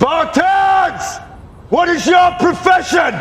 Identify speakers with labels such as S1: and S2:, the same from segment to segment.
S1: Spartans! What is your profession?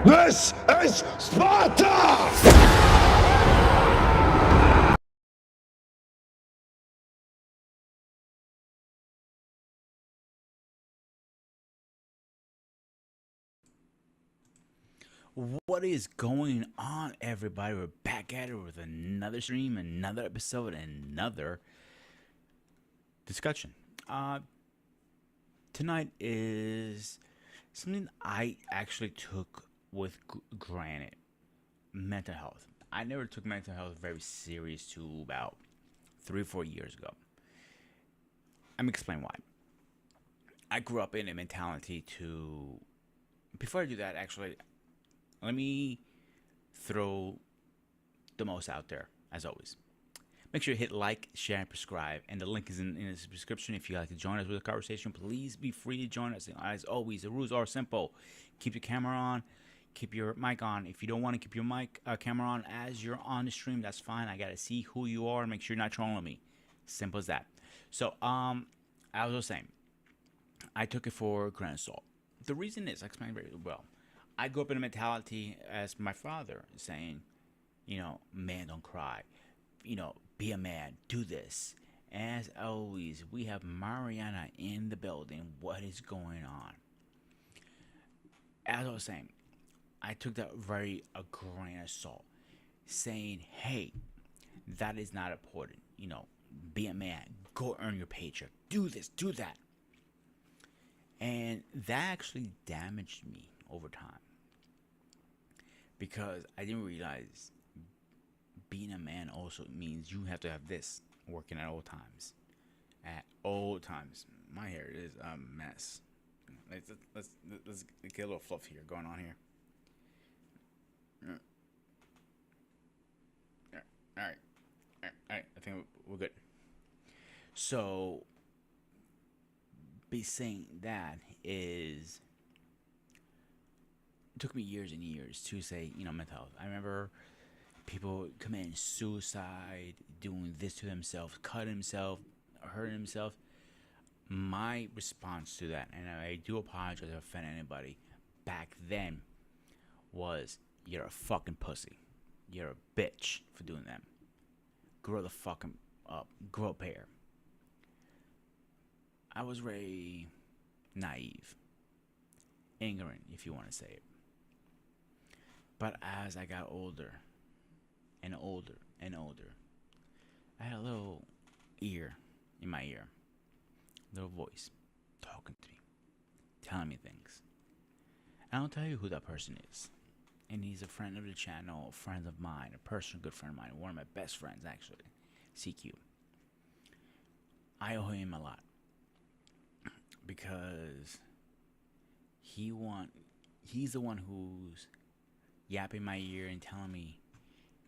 S1: This is Sparta!
S2: What is going on, everybody? We're back at it with another stream, another episode, another discussion. Tonight is something I actually took with granted. Mental health. I never took mental health very serious till about 3 or 4 years ago. Let me explain why. I grew up in a mentality to. Before I do that, actually, let me throw the most out there, as always. Make sure you hit like, share, and subscribe. And the link is in the description. If you'd like to join us with a conversation, please be free to join us. As always, the rules are simple. Keep your camera on. Keep your mic on. If you don't want to keep your camera on as you're on the stream, that's fine. I got to see who you are and make sure you're not trolling me. Simple as that. So, I was saying, I took it for grain of salt. The reason is, I explained very well. I grew up in a mentality as my father saying, man, don't cry. Be a man. Do this. As always, we have Mariana in the building. What is going on? As I was saying, I took that very a grain of salt, saying, hey, that is not important. Be a man. Go earn your paycheck. Do this. Do that. And that actually damaged me over time. Because I didn't realize being a man also means you have to have this working at all times. At all times. My hair is a mess. Let's get a little fluff here going on here. All right. I think we're good. So, be saying that is. It took me years and years to say, mental health. I remember people committing suicide, doing this to themselves, cutting himself, hurting himself. My response to that, and I do apologize if I offend anybody, back then was, you're a fucking pussy. You're a bitch for doing that. Grow the fucking up. Grow up here. I was very naive. Ignorant, if you want to say it. But as I got older and older and older, I had a little ear in my ear, little voice talking to me, telling me things. I don't tell you who that person is. and he's a friend of the channel, a friend of mine, a personal good friend of mine, one of my best friends actually, CQ. I owe him a lot because he's the one who's yapping my ear and telling me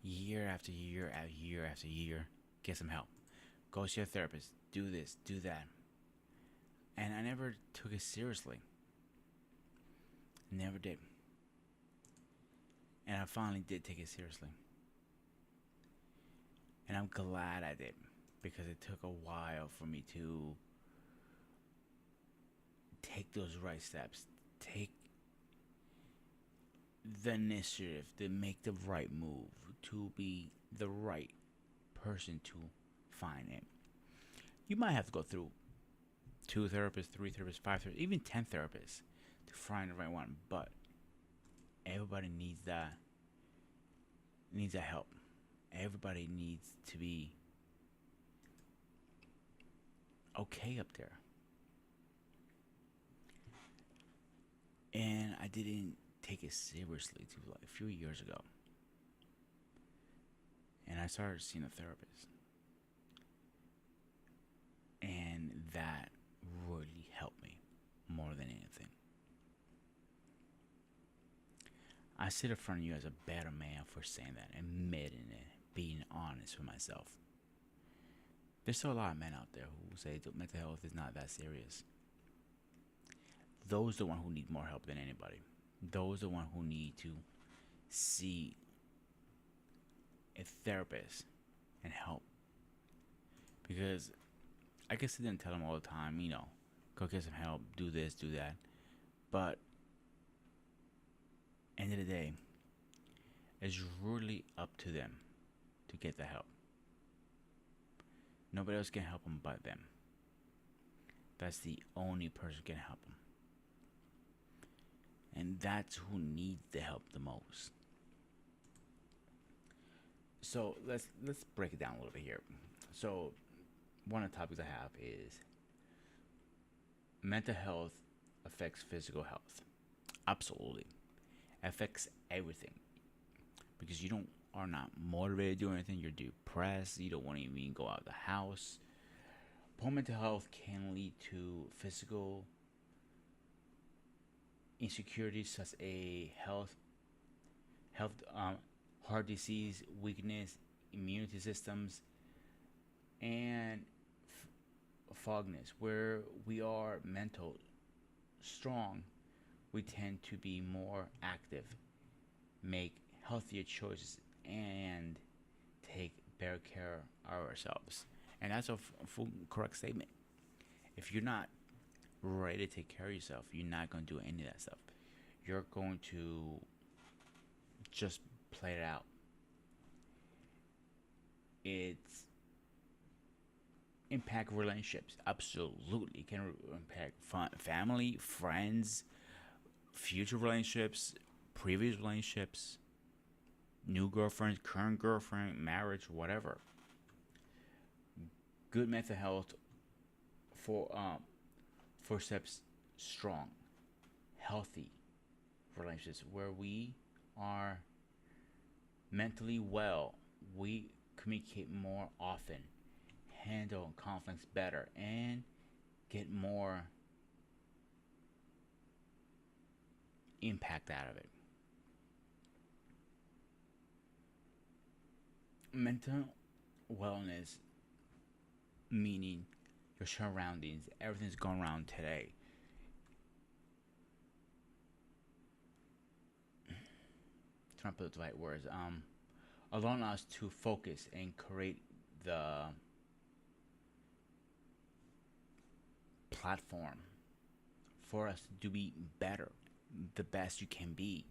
S2: year after year after year after year, get some help. Go see a therapist. Do this, do that. And I never took it seriously. Never did. And I finally did take it seriously. And I'm glad I did. Because it took a while for me to take those right steps. Take the initiative to make the right move. To be the right person to find it. You might have to go through 2 therapists, 3 therapists, 5 therapists, even 10 therapists to find the right one. But everybody needs that help. Everybody needs to be okay up there. And I didn't take it seriously till like a few years ago. And I started seeing a therapist. And that really helped me more than anything. I sit in front of you as a better man for saying that, admitting it, being honest with myself. There's still a lot of men out there who say that mental health is not that serious. Those are the ones who need more help than anybody. Those are the ones who need to see a therapist and help. Because I guess I didn't tell them all the time, go get some help, do this, do that. But end of the day, it's really up to them to get the help. Nobody else can help them but them. That's the only person who can help them. And that's who needs the help the most. So let's break it down a little bit here. So one of the topics I have is mental health affects physical health. Absolutely. It affects everything. Because you are not motivated to do anything, you're depressed, you don't want to even go out of the house. Poor mental health can lead to physical insecurities such as heart disease, weakness, immunity systems, and fogness. Where we are mental strong, we tend to be more active, make healthier choices, and take better care of ourselves. And that's a full correct statement. If you're not ready to take care of yourself, you're not going to do any of that stuff. You're going to just play it out. It's impact relationships. Absolutely. It can impact family, friends, future relationships, previous relationships, new girlfriend, current girlfriend, marriage, whatever. Good mental health for steps strong, healthy relationships where we are mentally well, we communicate more often, handle conflicts better, and get more impact out of it. Mental wellness, meaning your surroundings, everything's going around today. Trying to put the right words. Allowing us to focus and create the platform for us to be better, the best you can be.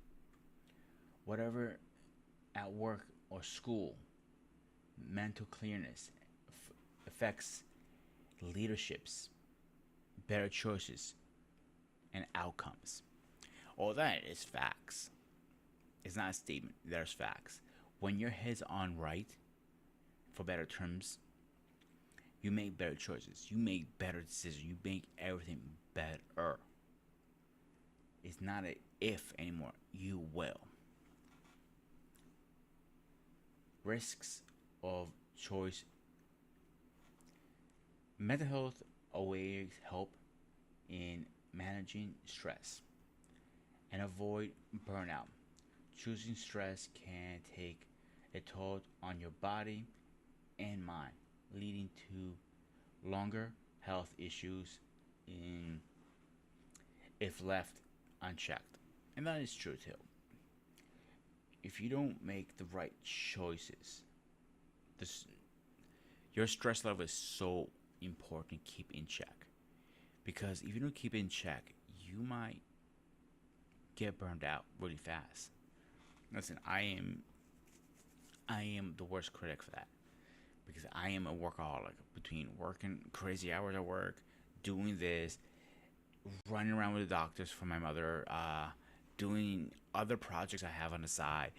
S2: Whatever at work or school, mental clearness affects leaderships, better choices, and outcomes. All that is facts. It's not a statement. There's facts. When your head's on right, for better terms, you make better choices. You make better decisions. You make everything better. It's not an if anymore. You will. Risks of choice. Mental health always help in managing stress and avoid burnout. Choosing stress can take a toll on your body and mind, leading to longer health issues in if left unchecked. And that is true too. If you don't make the right choices, this your stress level is so important to keep in check. Because if you don't keep it in check, you might get burned out really fast. Listen, I am the worst critic for that because I am a workaholic between working crazy hours at work, doing this, running around with the doctors for my mother, doing other projects I have on the side.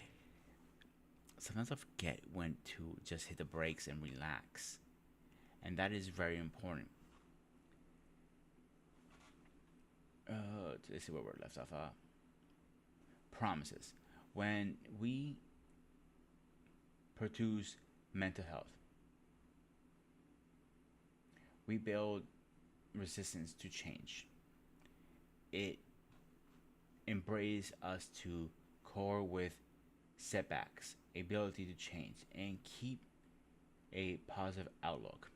S2: Sometimes I forget when to just hit the brakes and relax, and that is very important. Let's see where we're left off. Promises. When we produce mental health, we build resistance to change. It embraces us to core with setbacks, ability to change, and keep a positive outlook.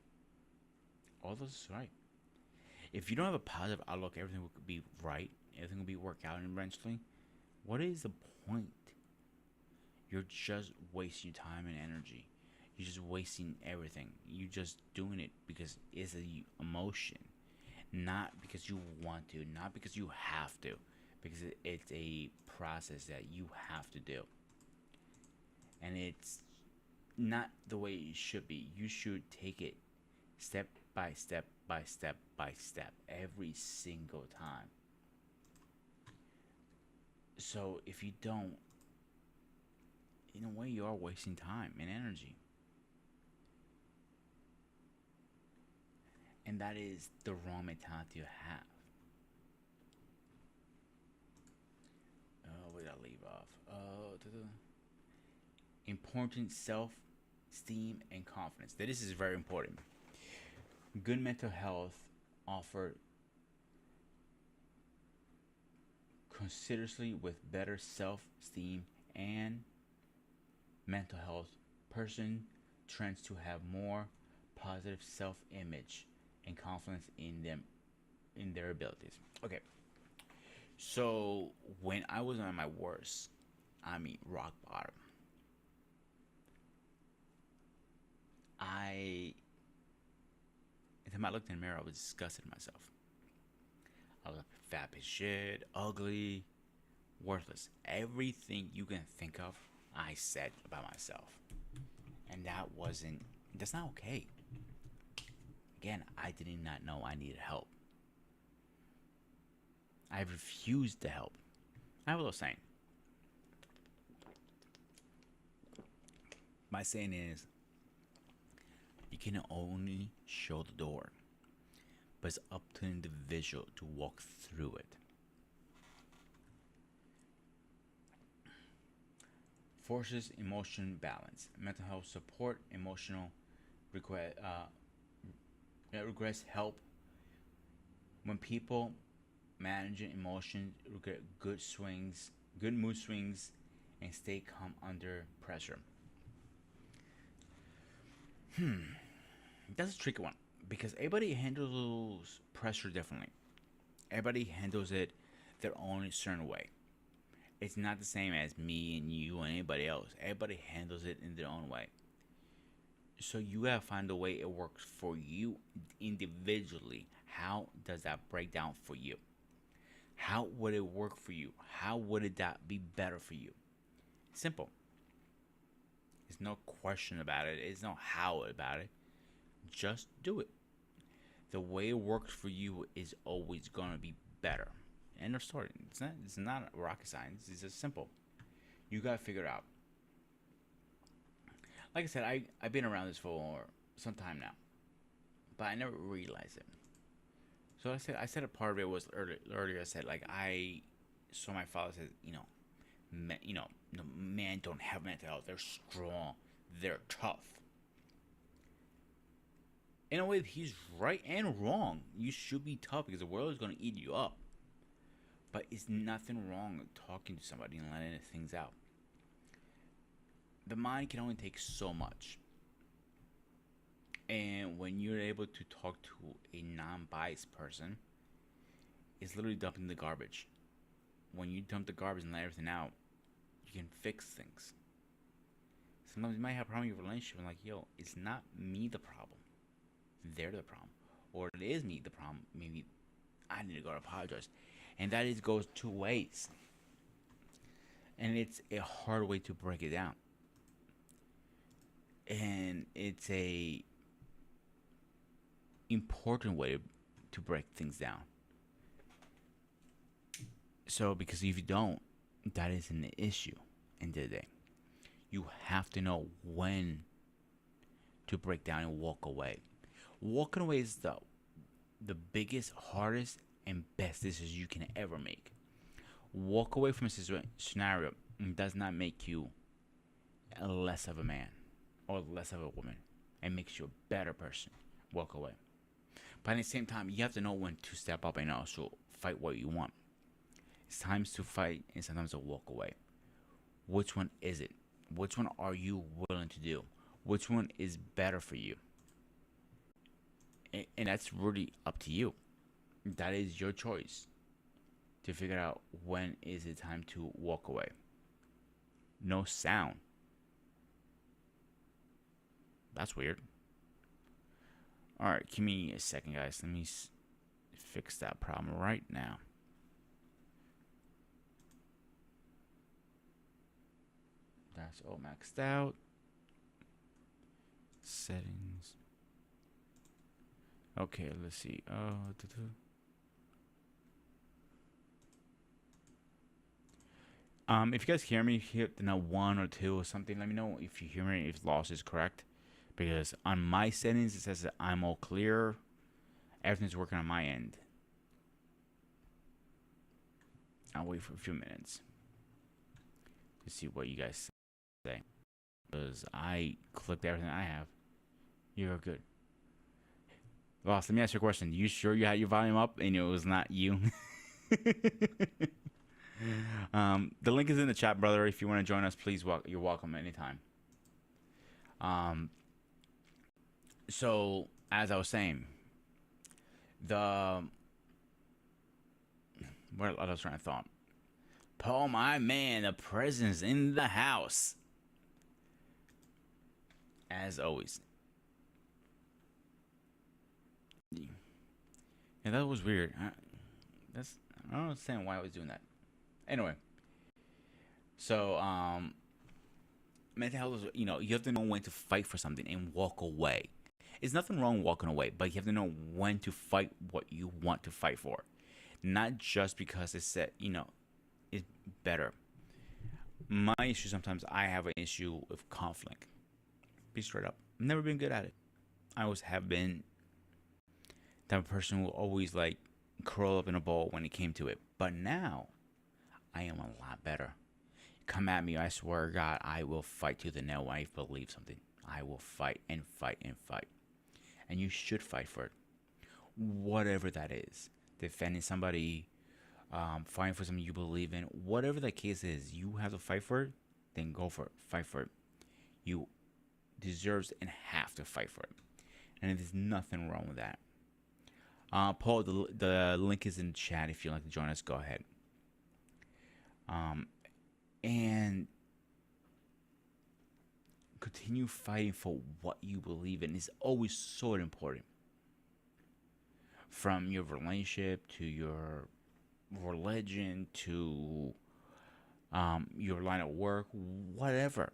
S2: All those is right. If you don't have a positive outlook, everything will be right. Everything will be worked out eventually. What is the point? You're just wasting time and energy. You're just wasting everything. You're just doing it because it's a emotion, not because you want to, not because you have to, because it's a process that you have to do, and it's not the way it should be. You should take it step by step by step by step every single time. So if you don't, in a way, you are wasting time and energy. And that is the wrong mentality to have. Where did I leave off? Important self esteem and confidence. This is very important. Good mental health offer considerably with better self esteem and mental health. Person tends to have more positive self image and confidence in them, in their abilities. Okay, so when I was on my worst, I mean rock bottom, I every time I looked in the mirror, I was disgusted at myself. I was a fat piece of shit, ugly, worthless. Everything you can think of, I said about myself, and that's not okay. Again, I did not know I needed help. I refused to help. I have a little saying. My saying is, you can only show the door, but it's up to the individual to walk through it. Forces emotion balance. Mental health support, emotional regress help. When people manage emotions, get good mood swings, and stay calm under pressure. That's a tricky one because everybody handles pressure differently. Everybody handles it their own certain way. It's not the same as me and you and anybody else. Everybody handles it in their own way. So you gotta find a way it works for you individually. How does that break down for you? How would it work for you? How would that be better for you? Simple. There's no question about it. There's no how about it. Just do it. The way it works for you is always gonna be better. End of story. It's not rocket science. It's just simple. You gotta figure it out. Like I said, I've been around this for some time now, but I never realized it. So I said a part of it was earlier. I said like I my father said, men don't have mental health. They're strong. they're tough. In a way, he's right and wrong. You should be tough because the world is going to eat you up. But it's nothing wrong with talking to somebody and letting things out. The mind can only take so much. And when you're able to talk to a non-biased person, it's literally dumping the garbage. When you dump the garbage and let everything out, you can fix things. Sometimes you might have a problem in your relationship and like, yo, it's not me the problem. They're the problem. Or it is me the problem. Maybe I need to go to apologize. And that is goes two ways. And it's a hard way to break it down. And it's a important way to break things down. So, because if you don't, that is an issue in the day. You have to know when to break down and walk away. Walking away is the biggest, hardest, and best decision you can ever make. Walk away from a scenario does not make you less of a man or less of a woman. It makes you a better person. Walk away. But at the same time, you have to know when to step up and also fight what you want. It's times to fight and sometimes to walk away. Which one is it? Which one are you willing to do? Which one is better for you? And that's really up to you. That is your choice to figure out when is it time to walk away. No sound. That's weird. All right, give me a second, guys. Let me fix that problem right now. That's all maxed out. Settings. Okay, let's see. If you guys hear me hit the 1 or 2 or something, let me know if you hear me, if loss is correct. Because on my settings, it says that I'm all clear. Everything's working on my end. I'll wait for a few minutes to see what you guys say. Because I clicked everything I have. You're good. Lost, let me ask you a question. You sure you had your volume up and it was not you? The link is in the chat, brother. If you want to join us, please, you're welcome anytime. So, as I was saying, what I was trying to thought. Paul, my man, the presence in the house. As always. Yeah, that was weird. I don't understand why I was doing that. Anyway. So, mental health is, you have to know when to fight for something and walk away. There's nothing wrong with walking away, but you have to know when to fight what you want to fight for. Not just because it's said, it's better. My issue, sometimes I have an issue with conflict. Be straight up. I've never been good at it. I always have been that person who always curl up in a ball when it came to it. But now, I am a lot better. Come at me, I swear to God, I will fight to the nail when I believe something. I will fight and fight and fight. And you should fight for it. Whatever that is. Defending somebody, fighting for something you believe in. Whatever the case is, you have to fight for it, then go for it. Fight for it. You deserve and have to fight for it. And there's nothing wrong with that. Paul, the link is in the chat. If you'd like to join us, go ahead. And continue fighting for what you believe in is always so important. From your relationship to your religion to your line of work, whatever.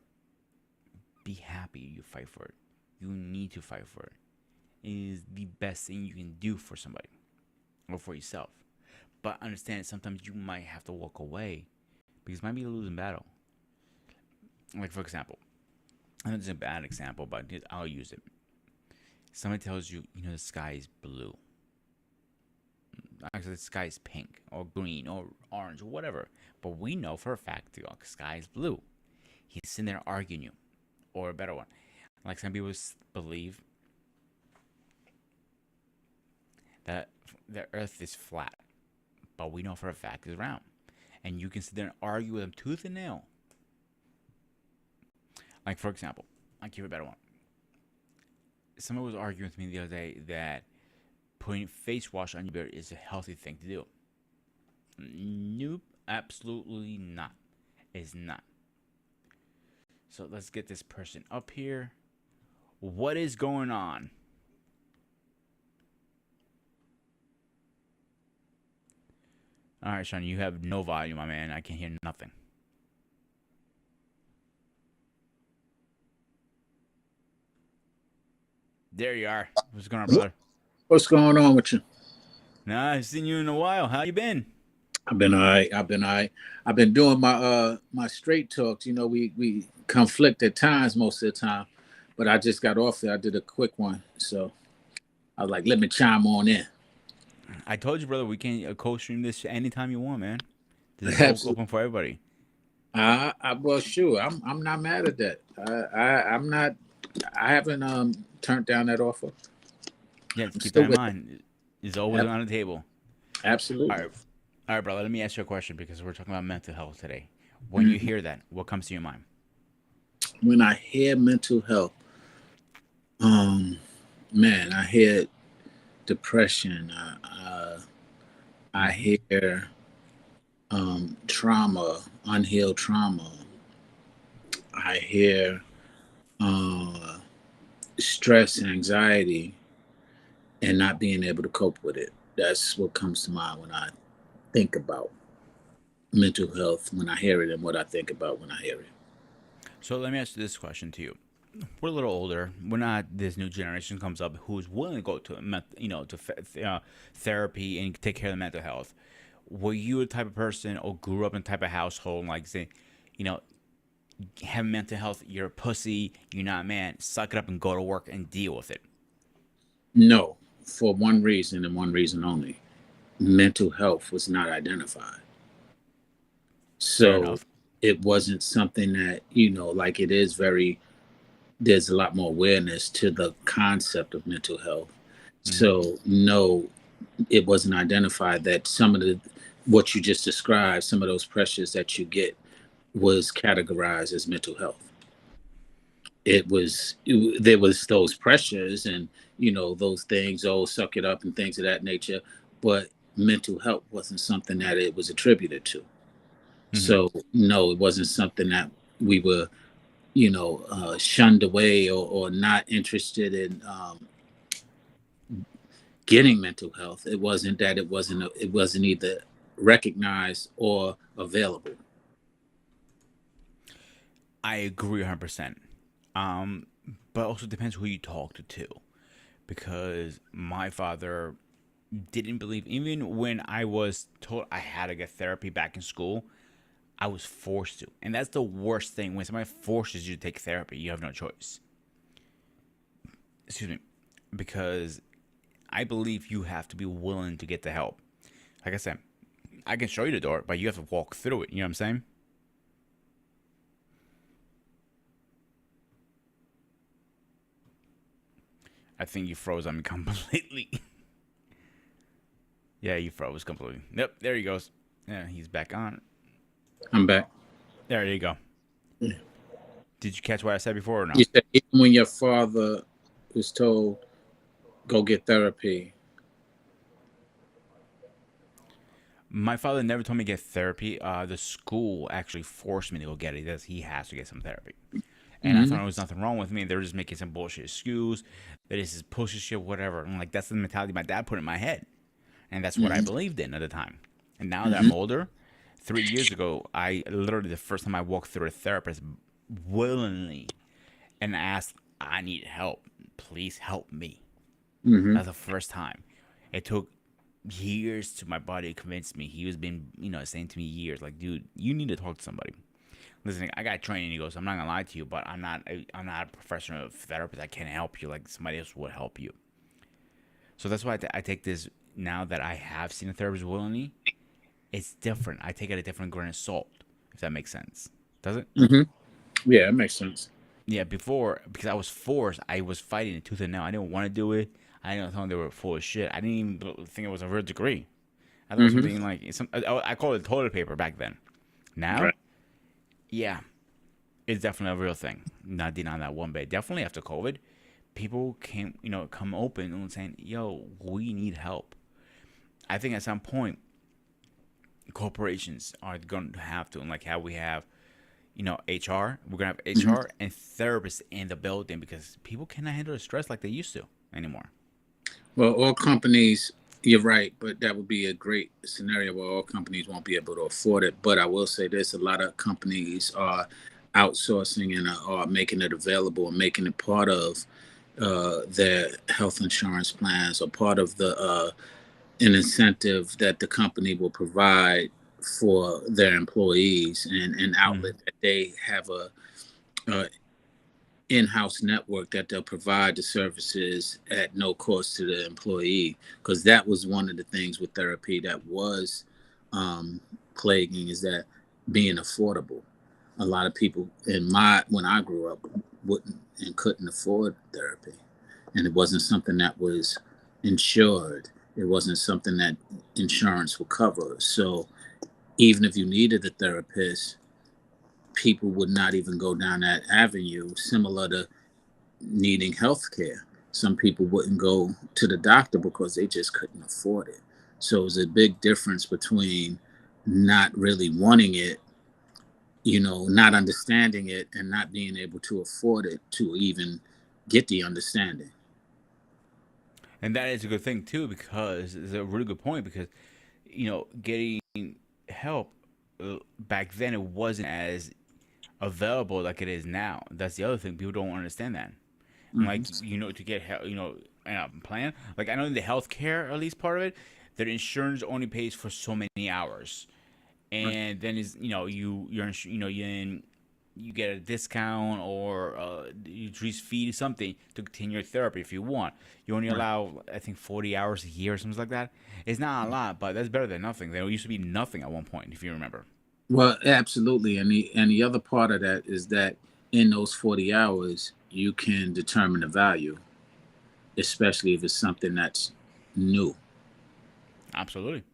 S2: Be happy you fight for it. You need to fight for it. It is the best thing you can do for somebody or for yourself. But understand, sometimes you might have to walk away because it might be a losing battle. Like, for example, I know this is a bad example, but I'll use it. Somebody tells you, the sky is blue. Actually, the sky is pink or green or orange or whatever. But we know for a fact the sky is blue. He's sitting there arguing you. or a better one. Like some people believe that the Earth is flat, but we know for a fact it's round. And you can sit there and argue with them tooth and nail. Like for example, I'll give you a better one. Someone was arguing with me the other day that putting face wash on your beard is a healthy thing to do. Nope, absolutely not. It's not. So let's get this person up here. What is going on? All right, Sean, you have no volume, my man. I can hear nothing. There you are. What's going on, brother?
S3: What's going on with you?
S2: Nah, I've seen you in a while. How you been?
S3: I've been all right. I've been doing my straight talks. You know, we conflict at times most of the time, but I just got off there. I did a quick one, so I was like, let me chime on in.
S2: I told you, brother, we can co-stream this anytime you want, man. This is
S3: Absolutely.
S2: open for everybody.
S3: Well, sure. I'm not mad at that. I'm not. I haven't turned down that offer.
S2: Yeah,
S3: I'm
S2: keep
S3: still
S2: that in
S3: with it.
S2: mind. It's always
S3: Yep.
S2: on the table. All
S3: Absolutely.
S2: right, all right, brother. Let me ask you a question because we're talking about mental health today. When you hear that, what comes to your mind?
S3: When I hear mental health, um, man, I hear depression. I
S2: Mm-hmm.
S3: hear trauma, unhealed trauma. I hear uh, stress and anxiety and not being able to cope with it. That's what comes to mind when I think about mental health, when I hear it, and what I think about when I hear it.
S2: So let me ask you this question to you. We're a little older. We're not this new generation comes up who's willing to go to therapy and take care of the mental health. Were you a type of person or grew up in a type of household like say, you know, have mental health? You're a pussy. You're not a man. Suck it up and go to work and deal with it.
S3: No, for one reason and one reason only: mental health was not identified.
S2: Fair
S3: So
S2: enough.
S3: it wasn't something that, like it is very, there's a lot more awareness to the concept of mental health.
S2: Mm-hmm.
S3: So no, it wasn't identified that some of the what you just described, some of those pressures that you get was categorized as mental health. There was those pressures and those things, oh, suck it up and things of that nature, but mental health wasn't something that it was attributed to.
S2: Mm-hmm.
S3: So no, it wasn't something that we were shunned away or not interested in getting mental health. It wasn't that it wasn't either recognized or available.
S2: I agree 100%. Um, but also depends who you talk to too, because my father didn't believe even when I was told I had to get therapy back in school. I was forced to, and that's the worst thing when somebody forces you to take therapy. You have no choice. Excuse me, because I believe you have to be willing to get the help. Like I said, I can show you the door, but you have to walk through it. You know what I'm saying? I think you froze on me completely. Yeah, you froze completely. Yep, there he goes. Yeah, he's back on.
S3: I'm back.
S2: There you go. Did you catch what I said before or no?
S3: You said even when your father was told go get therapy.
S2: My father never told me to get therapy. The school actually forced me to go get it. He has to get some therapy. And I thought
S3: Mm-hmm.
S2: there was nothing wrong with me. They were just making some bullshit excuse. That this is pussy shit, whatever. And like that's the mentality my dad put in my head. And that's what I
S3: Mm-hmm.
S2: believed in at the time. And now that
S3: Mm-hmm.
S2: I'm older, 3 years ago, I literally the first time I walked through a therapist willingly and asked, I need help. Please help me.
S3: Mm-hmm.
S2: That's the first time. It took years to my body to convince me. He was been, saying to me years, like, dude, you need to talk to somebody. Listen, I got training. He goes, I'm not gonna lie to you, but I'm not a professional therapist. I can't help you like somebody else would help you. So that's why I take this now that I have seen a therapist willingly. It's different. I take it a different grain of salt, if that makes sense. Does it?
S3: Mm-hmm. Yeah, that makes sense.
S2: Yeah, before, because I was forced, I was fighting it tooth and nail. I didn't want to do it. I didn't know they were full of shit. I didn't even think it was a real degree. I thought it was
S3: Hmm.
S2: something like I called it toilet paper back then. Now,
S3: Right.
S2: yeah, it's definitely a real thing. Not denying that one bit. Definitely after COVID, people came, come open and saying, "Yo, we need help." I think at some point, corporations are going to have to, and like how we have, HR. We're gonna have
S3: Hmm.
S2: HR and therapists in the building because people cannot handle the stress like they used to anymore.
S3: Well, all companies, you're right, but that would be a great scenario where all companies won't be able to afford it. But I will say this: a lot of companies are outsourcing and are making it available and making it part of their health insurance plans or part of the an incentive that the company will provide for their employees and an outlet
S2: Mm.
S3: that they have a in-house network that they'll provide the services at no cost to the employee, because that was one of the things with therapy that was um, plaguing, is that being affordable. A lot of people in my when I grew up wouldn't and couldn't afford therapy, and it wasn't something that was insured. It wasn't something that insurance would cover. So even if you needed a therapist, people would not even go down that avenue, similar to needing health care. Some people wouldn't go to the doctor because they just couldn't afford it. So it was a big difference between not really wanting it, not understanding it, and not being able to afford it to even get the understanding.
S2: And that is a good thing too because it's a really good point because getting help back then it wasn't as available like it is now. That's the other thing people don't understand that. And
S3: Hmm.
S2: like to get help, plan. Like I know in the healthcare, at least part of it, their insurance only pays for so many hours,
S3: Right.
S2: and then is you get a discount or you reduce fee something to continue your therapy if you want. You only
S3: Right.
S2: allow I think 40 hours a year or something like that. It's not a lot, but that's better than nothing. There used to be nothing at one point, if you remember.
S3: Well, absolutely. And the other part of that is that in those 40 hours, you can determine the value, especially if it's something that's new.
S2: Absolutely.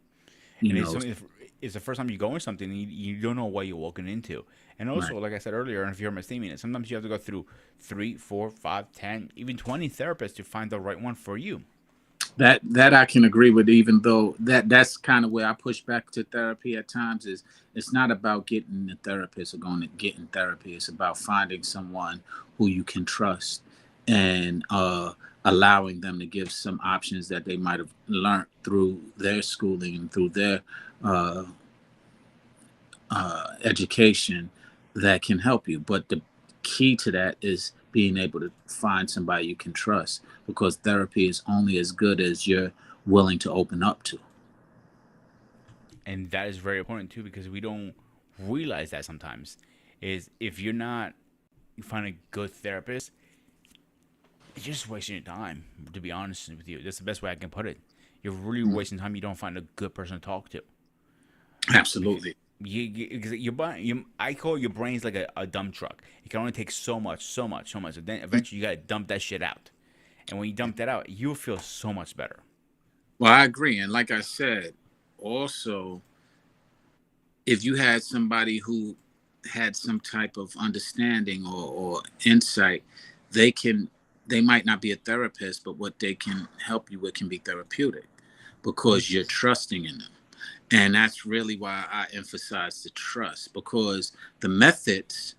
S3: You
S2: And it's
S3: know,
S2: something. It's the first time you go in something, and you don't know what you're walking into. And
S3: right.
S2: also, like I said earlier, and if you heard my statement, sometimes you have to go through 3, 4, 5, 10, even 20 therapists to find the right one for you.
S3: That I can agree with, even though that's kind of where I push back to therapy at times. Is it's not about getting a therapist or going to getting therapy. It's about finding someone who you can trust and allowing them to give some options that they might have learned through their schooling and through their uh, education that can help you. But the key to that is being able to find somebody you can trust, because therapy is only as good as you're willing to open up to.
S2: And that is very important too because we don't realize that sometimes is if you're not you find a good therapist, you're just wasting your time. To be honest with you, that's the best way I can put it. You're really
S3: Mm.
S2: wasting time. You don't find a good person to talk to. Because
S3: Absolutely.
S2: I call your brain's like a dump truck. It can only take so much, so much, so much. And then eventually you gotta dump that shit out. And when you dump that out, you'll feel so much better.
S3: Well, I agree. And like I said, also, if you had somebody who had some type of understanding or insight, they can they might not be a therapist, but what they can help you with can be therapeutic because you're trusting in them. And that's really why I emphasize the trust, because the methods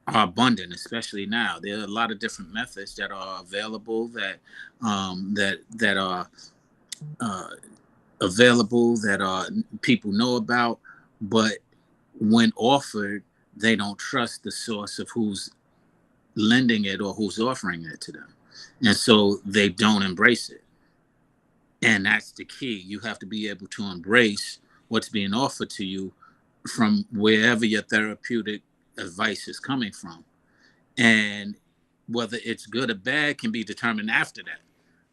S3: are abundant, especially now. There are a lot of different methods that are available that are uh, available that people know about, but when offered, they don't trust the source of who's lending it or who's offering it to them, and so they don't embrace it. And that's the key. You have to be able to embrace what's being offered to you from wherever your therapeutic advice is coming from. And whether it's good or bad can be determined after that.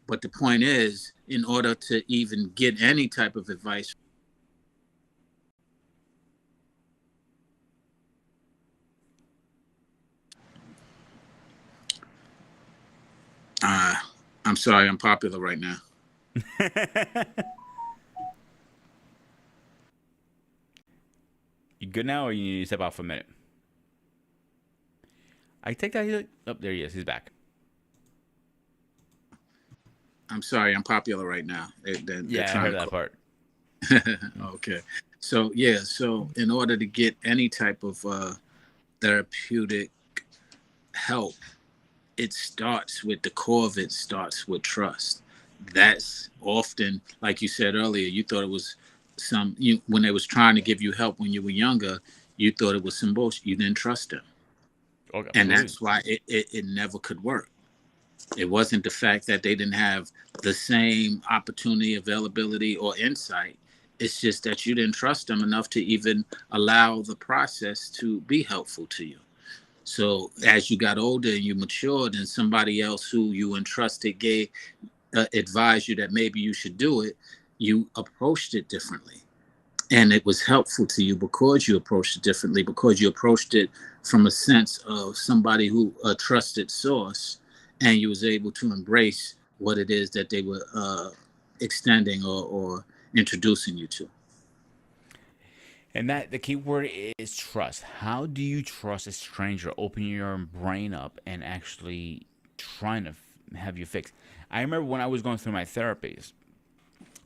S3: But the point is, in order to even get any type of advice, Uh, I'm sorry, I'm popular right now.
S2: You good now, or you need to step out for a minute? I take that. Oh, there he is. He's back.
S3: I'm sorry, I'm popular right now. They're
S2: Yeah, I
S3: trying
S2: heard
S3: to
S2: that
S3: call.
S2: part.
S3: Okay. So yeah, so in order to get any type of therapeutic help, it starts with the core of it starts with trust. That's often, like you said earlier, you thought it was when they was trying to give you help when you were younger, you thought it was some bullshit. You didn't trust them.
S2: Oh,
S3: And
S2: absolutely.
S3: that's why it never could work. It wasn't the fact that they didn't have the same opportunity, availability, or insight. It's just that you didn't trust them enough to even allow the process to be helpful to you. So as you got older and you matured, and somebody else who you entrusted gave advised you that maybe you should do it, you approached it differently, and it was helpful to you because you approached it differently, because you approached it from a sense of somebody who a trusted source, and you was able to embrace what it is that they were extending or introducing you to.
S2: And that the key word is trust. How do you trust a stranger? Opening your brain up and actually trying to have you fixed. I remember when I was going through my therapy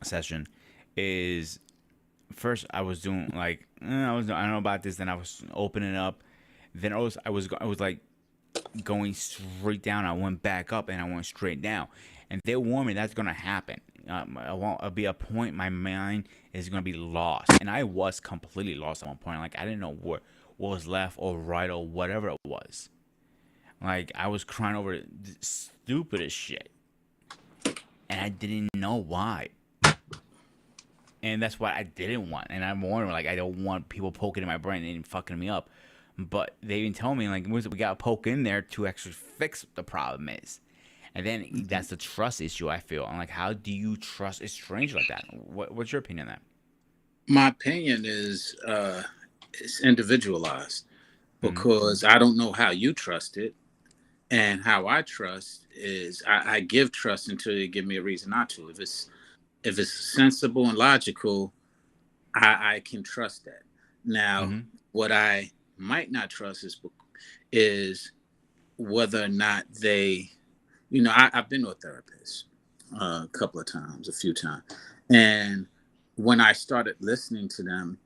S2: session, is first I was doing like I don't know about this. Then I was opening up. Then I was like going straight down. I went back up and I went straight down. And they warned me that's gonna happen. I'll be a point. My mind is gonna be lost, and I was completely lost at one point. Like I didn't know what was left or right or whatever it was. Like I was crying over the stupidest shit, and I didn't know why. And that's what I didn't want. And I'm wondering, like, I don't want people poking in my brain and fucking me up. But they even tell me, like, we got to poke in there to actually fix what the problem is. And then that's the trust issue, I feel. I'm like, how do you trust a stranger like that? What's your opinion on that?
S3: My opinion is it's individualized
S2: Mm-hmm.
S3: because I don't know how you trust it. And how I trust is I give trust until you give me a reason not to. If it's sensible and logical, I can trust that. Now,
S2: Mm-hmm.
S3: what I might not trust is whether or not I've been to a therapist a couple of times, a few times, and when I started listening to them,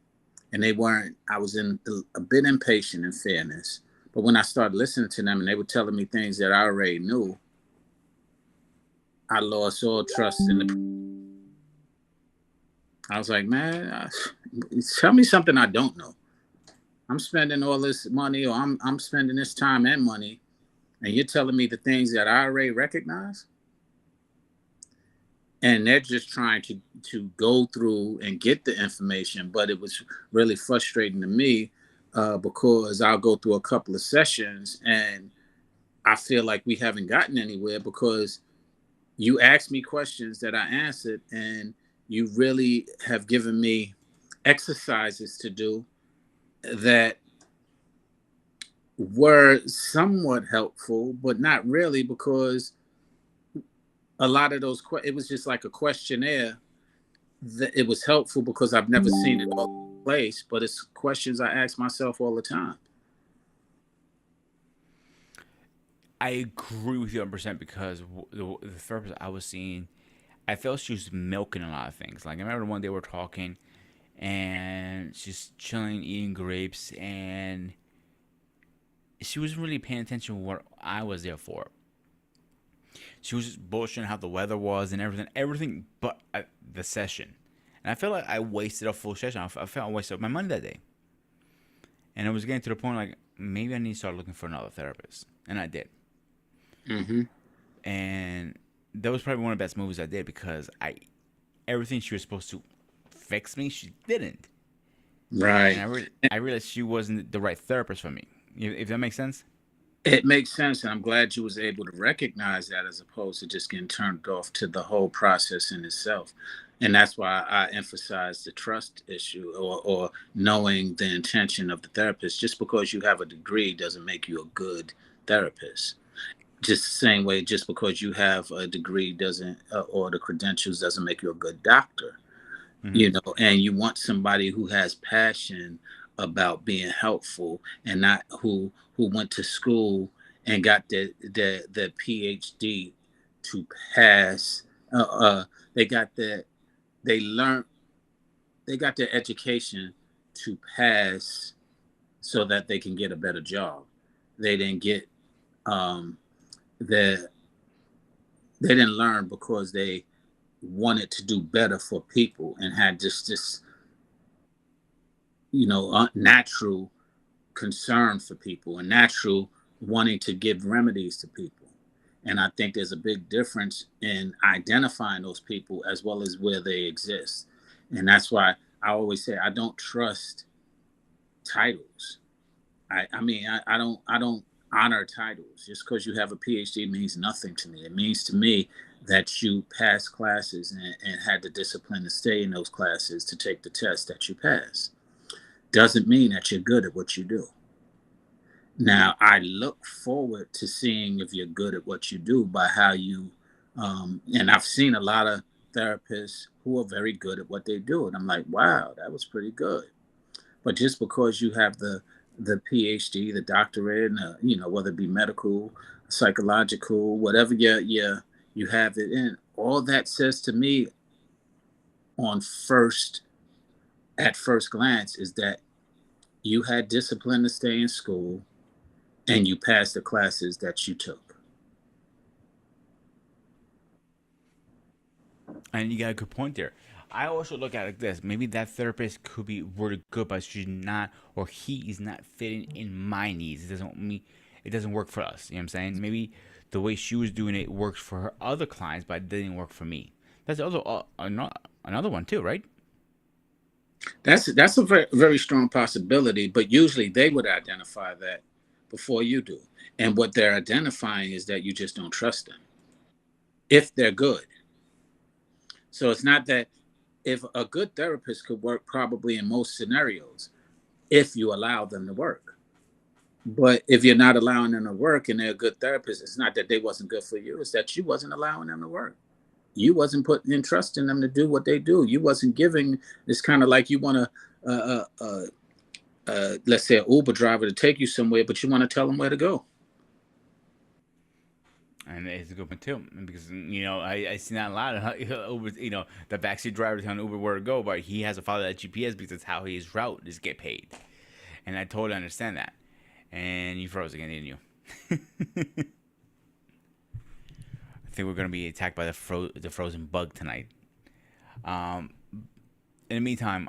S3: and they weren't, I was a bit impatient in fairness, but when I started listening to them and they were telling me things that I already knew, I lost all trust in the. I was like, man, tell me something I don't know. I'm spending all this money, or I'm spending this time and money, and you're telling me the things that I already recognize, and they're just trying to go through and get the information. But it was really frustrating to me because I'll go through a couple of sessions and I feel like we haven't gotten anywhere because you asked me questions that I answered, and you really have given me exercises to do that were somewhat helpful, but not really, because a lot of it was just like a questionnaire. It was helpful because I've never seen it all in place, but it's questions I ask myself all the time.
S2: I agree with you 100% because the therapist I was seeing, I felt she was milking a lot of things. Like, I remember one day we were talking and she's chilling, eating grapes, and she wasn't really paying attention to what I was there for. She was just bullshitting how the weather was and everything but the session. And I felt like I wasted a full session. I felt I wasted my money that day. And it was getting to the point like maybe I need to start looking for another therapist, and I did.
S3: Mm-hmm.
S2: And that was probably one of the best movies I did because I everything she was supposed to fix me, she didn't. And
S3: Right.
S2: I realized she wasn't the right therapist for me. If that makes sense.
S3: It makes sense, and I'm glad you was able to recognize that as opposed to just getting turned off to the whole process in itself. And that's why I emphasize the trust issue, or knowing the intention of the therapist. Just because you have a degree doesn't make you a good therapist. Just the same way, just because you have a degree doesn't, or the credentials doesn't make you a good doctor.
S2: Hmm.
S3: And you want somebody who has passion about being helpful, and not who went to school and got the PhD to pass. They got the they learned they got their education to pass so that they can get a better job. They didn't get um, the they didn't learn because they wanted to do better for people and had just this natural concern for people and natural wanting to give remedies to people. And I think there's a big difference in identifying those people as well as where they exist. And that's why I always say I don't trust titles. I mean, I don't honor titles. Just because you have a PhD means nothing to me. It means to me that you passed classes and had the discipline to stay in those classes to take the test that you pass. Doesn't mean that you're good at what you do. Now, I look forward to seeing if you're good at what you do by how you, and I've seen a lot of therapists who are very good at what they do. And I'm like, wow, that was pretty good. But just because you have the PhD, the doctorate, and, whether it be medical, psychological, whatever you have it in, all that says to me on first at first glance is that you had discipline to stay in school and you passed the classes that you took.
S2: And you got a good point there. I also look at it like this. Maybe that therapist could be really good, but she's not, or he is not fitting in my needs. It doesn't work for us. You know what I'm saying? Maybe the way she was doing it works for her other clients, but it didn't work for me. That's also another one too, right?
S3: That's a very, very strong possibility, but usually they would identify that before you do. And what they're identifying is that you just don't trust them if they're good. So it's not that if a good therapist could work probably in most scenarios if you allow them to work. But if you're not allowing them to work and they're a good therapist, it's not that they wasn't good for you, it's that you wasn't allowing them to work. You wasn't putting in trust in them to do what they do. You wasn't giving. It's kind of like you want to let's say an Uber driver to take you somewhere, but you want to tell them where to go.
S2: And it's a good one too, because I see that a lot of Uber. The backseat driver telling Uber where to go, but he has to follow that GPS because that's how his route is get paid. And I totally understand that. And you froze again, didn't you? I think we're gonna be attacked by the frozen bug tonight. Um, in the meantime,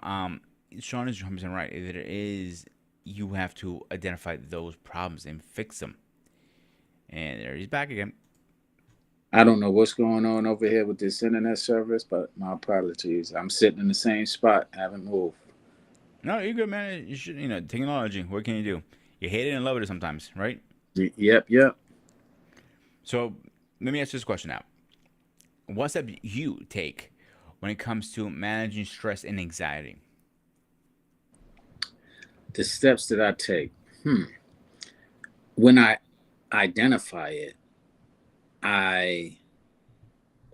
S2: Sean is 100% right. There is, you have to identify those problems and fix them. And there he's back again.
S3: I don't know what's going on over here with this internet service, but my apologies. I'm sitting in the same spot, haven't moved.
S2: No, you're good, man. You should, technology. What can you do? You hate it and love it sometimes, right?
S3: Yep, yep.
S2: So let me ask this question now. What step you take when it comes to managing stress and anxiety?
S3: The steps that I take. When I identify it, I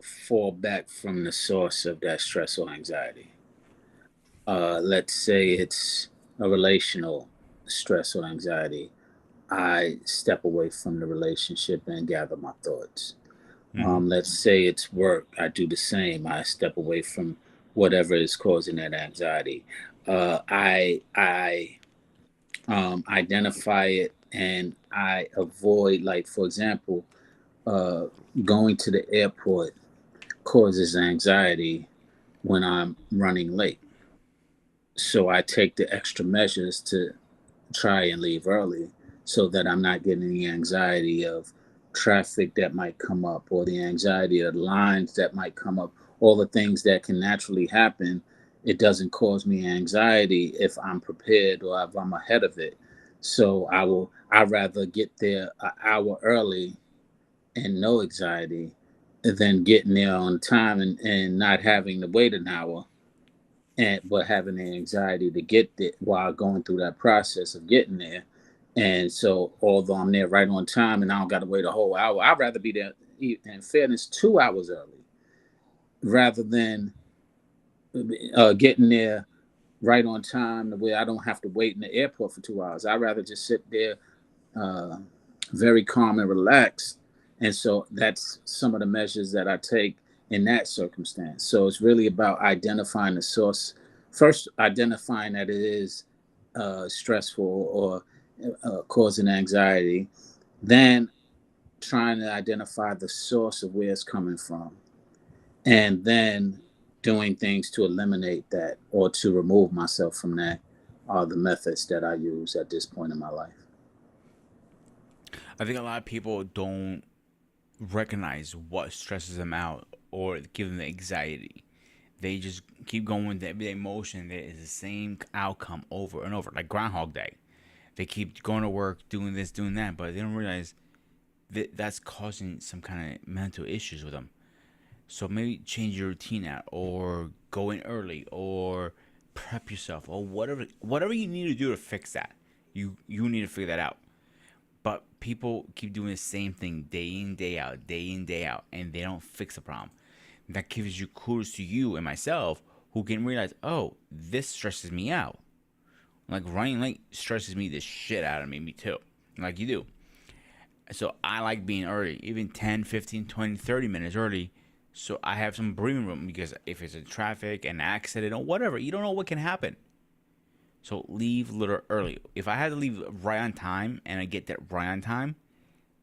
S3: fall back from the source of that stress or anxiety. Let's say it's a relational stress or anxiety. I step away from the relationship and gather my thoughts.
S2: Mm-hmm.
S3: Let's say it's work. I do the same. I step away from whatever is causing that anxiety. I identify it and I avoid, like for example, uh, going to the airport causes anxiety when I'm running late. So I take the extra measures to try and leave early so that I'm not getting the anxiety of traffic that might come up or the anxiety of lines that might come up, all the things that can naturally happen. It doesn't cause me anxiety if I'm prepared or if I'm ahead of it. So I'd rather get there an hour early and no anxiety than getting there on time and not having to wait an hour and but having the anxiety to get there while going through that process of getting there And so, although I'm there right on time and I don't got to wait a whole hour, I'd rather be there, in fairness, 2 hours early rather than getting there right on time where I don't have to wait in the airport for 2 hours. I'd rather just sit there uh, very calm and relaxed. And so that's some of the measures that I take in that circumstance. So it's really about identifying the source. First, identifying that it is stressful or causing anxiety. Then trying to identify the source of where it's coming from. And then doing things to eliminate that or to remove myself from that are the methods that I use at this point in my life.
S2: I think a lot of people don't recognize what stresses them out or give them the anxiety. They just keep going with the everyday motion that is the same outcome over and over, like Groundhog Day. They keep going to work, doing this, doing that, but they don't realize that that's causing some kind of mental issues with them. So maybe change your routine out, or go in early, or prep yourself, or whatever you need to do to fix that. You need to figure that out. But people keep doing the same thing day in, day out, day in, day out, and they don't fix the problem. That gives you kudos to you and myself, who can realize, oh, this stresses me out. Like running late stresses me the shit out of me too. Like you do. So I like being early, even 10, 15, 20, 30 minutes early. So I have some breathing room, because if it's in traffic, an accident, or whatever, you don't know what can happen. So leave a little early. If I had to leave right on time and I get there right on time,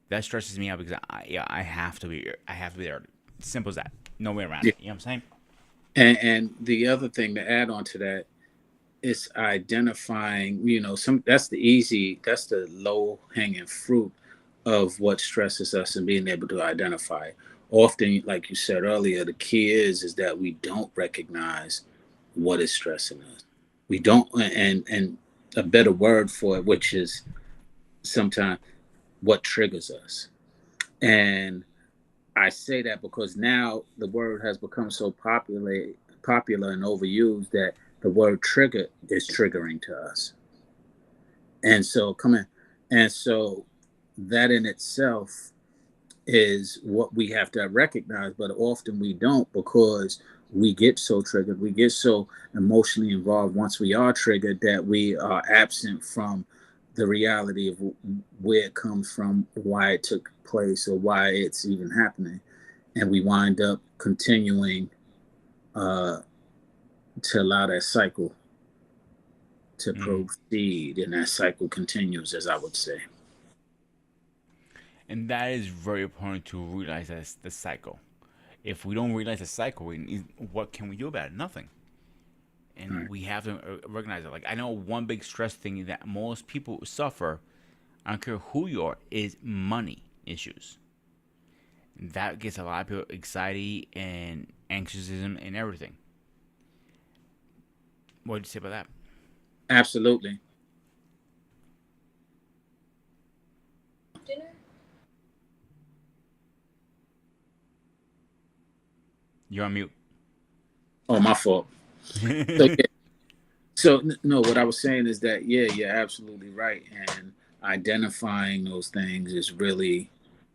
S2: that stresses me out, because I have to be there early. Simple as that. No way around
S3: Yeah.
S2: it. You know what I'm saying?
S3: And the other thing to add on to that is identifying, that's the low hanging fruit of what stresses us and being able to identify it. Often, like you said earlier, the key is that we don't recognize what is stressing us. We don't, and a better word for it, which is sometimes what triggers us. And I say that because now the word has become so popular and overused that the word trigger is triggering to us. And so come in. And so that in itself is what we have to recognize, but often we don't, because we get so triggered, we get so emotionally involved once we are triggered, that we are absent from the reality of where it comes from, why it took place, or why it's even happening. And we wind up continuing uh, to allow that cycle to proceed, and that cycle continues, as I would say.
S2: And that is very important to realize, that's the cycle. If we don't realize the cycle, what can we do about it? Nothing. And
S3: Right.
S2: we have to recognize it. Like, I know one big stress thing that most people suffer, I don't care who you are, is money issues. And that gets a lot of people anxiety and anxiousness and everything. What do you say about that?
S3: Absolutely.
S2: You're on mute.
S3: Oh, my fault. So, yeah. So no, what I was saying is that, yeah, you're absolutely right, and identifying those things is really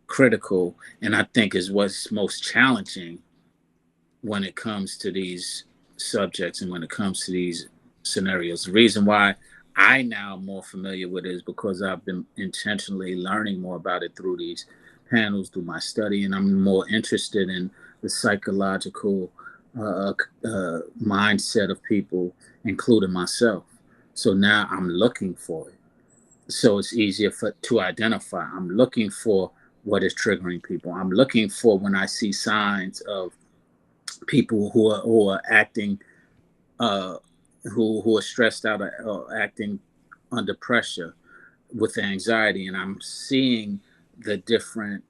S3: critical, and I think is what's most challenging when it comes to these subjects and when it comes to these scenarios. The reason why I now am more familiar with it is because I've been intentionally learning more about it through these panels, through my study, and I'm more interested in the psychological mindset of people, including myself. So now I'm looking for it. So it's easier to identify. I'm looking for what is triggering people. I'm looking for when I see signs of people who are acting uh, who are stressed out, or acting under pressure with anxiety, and I'm seeing the different,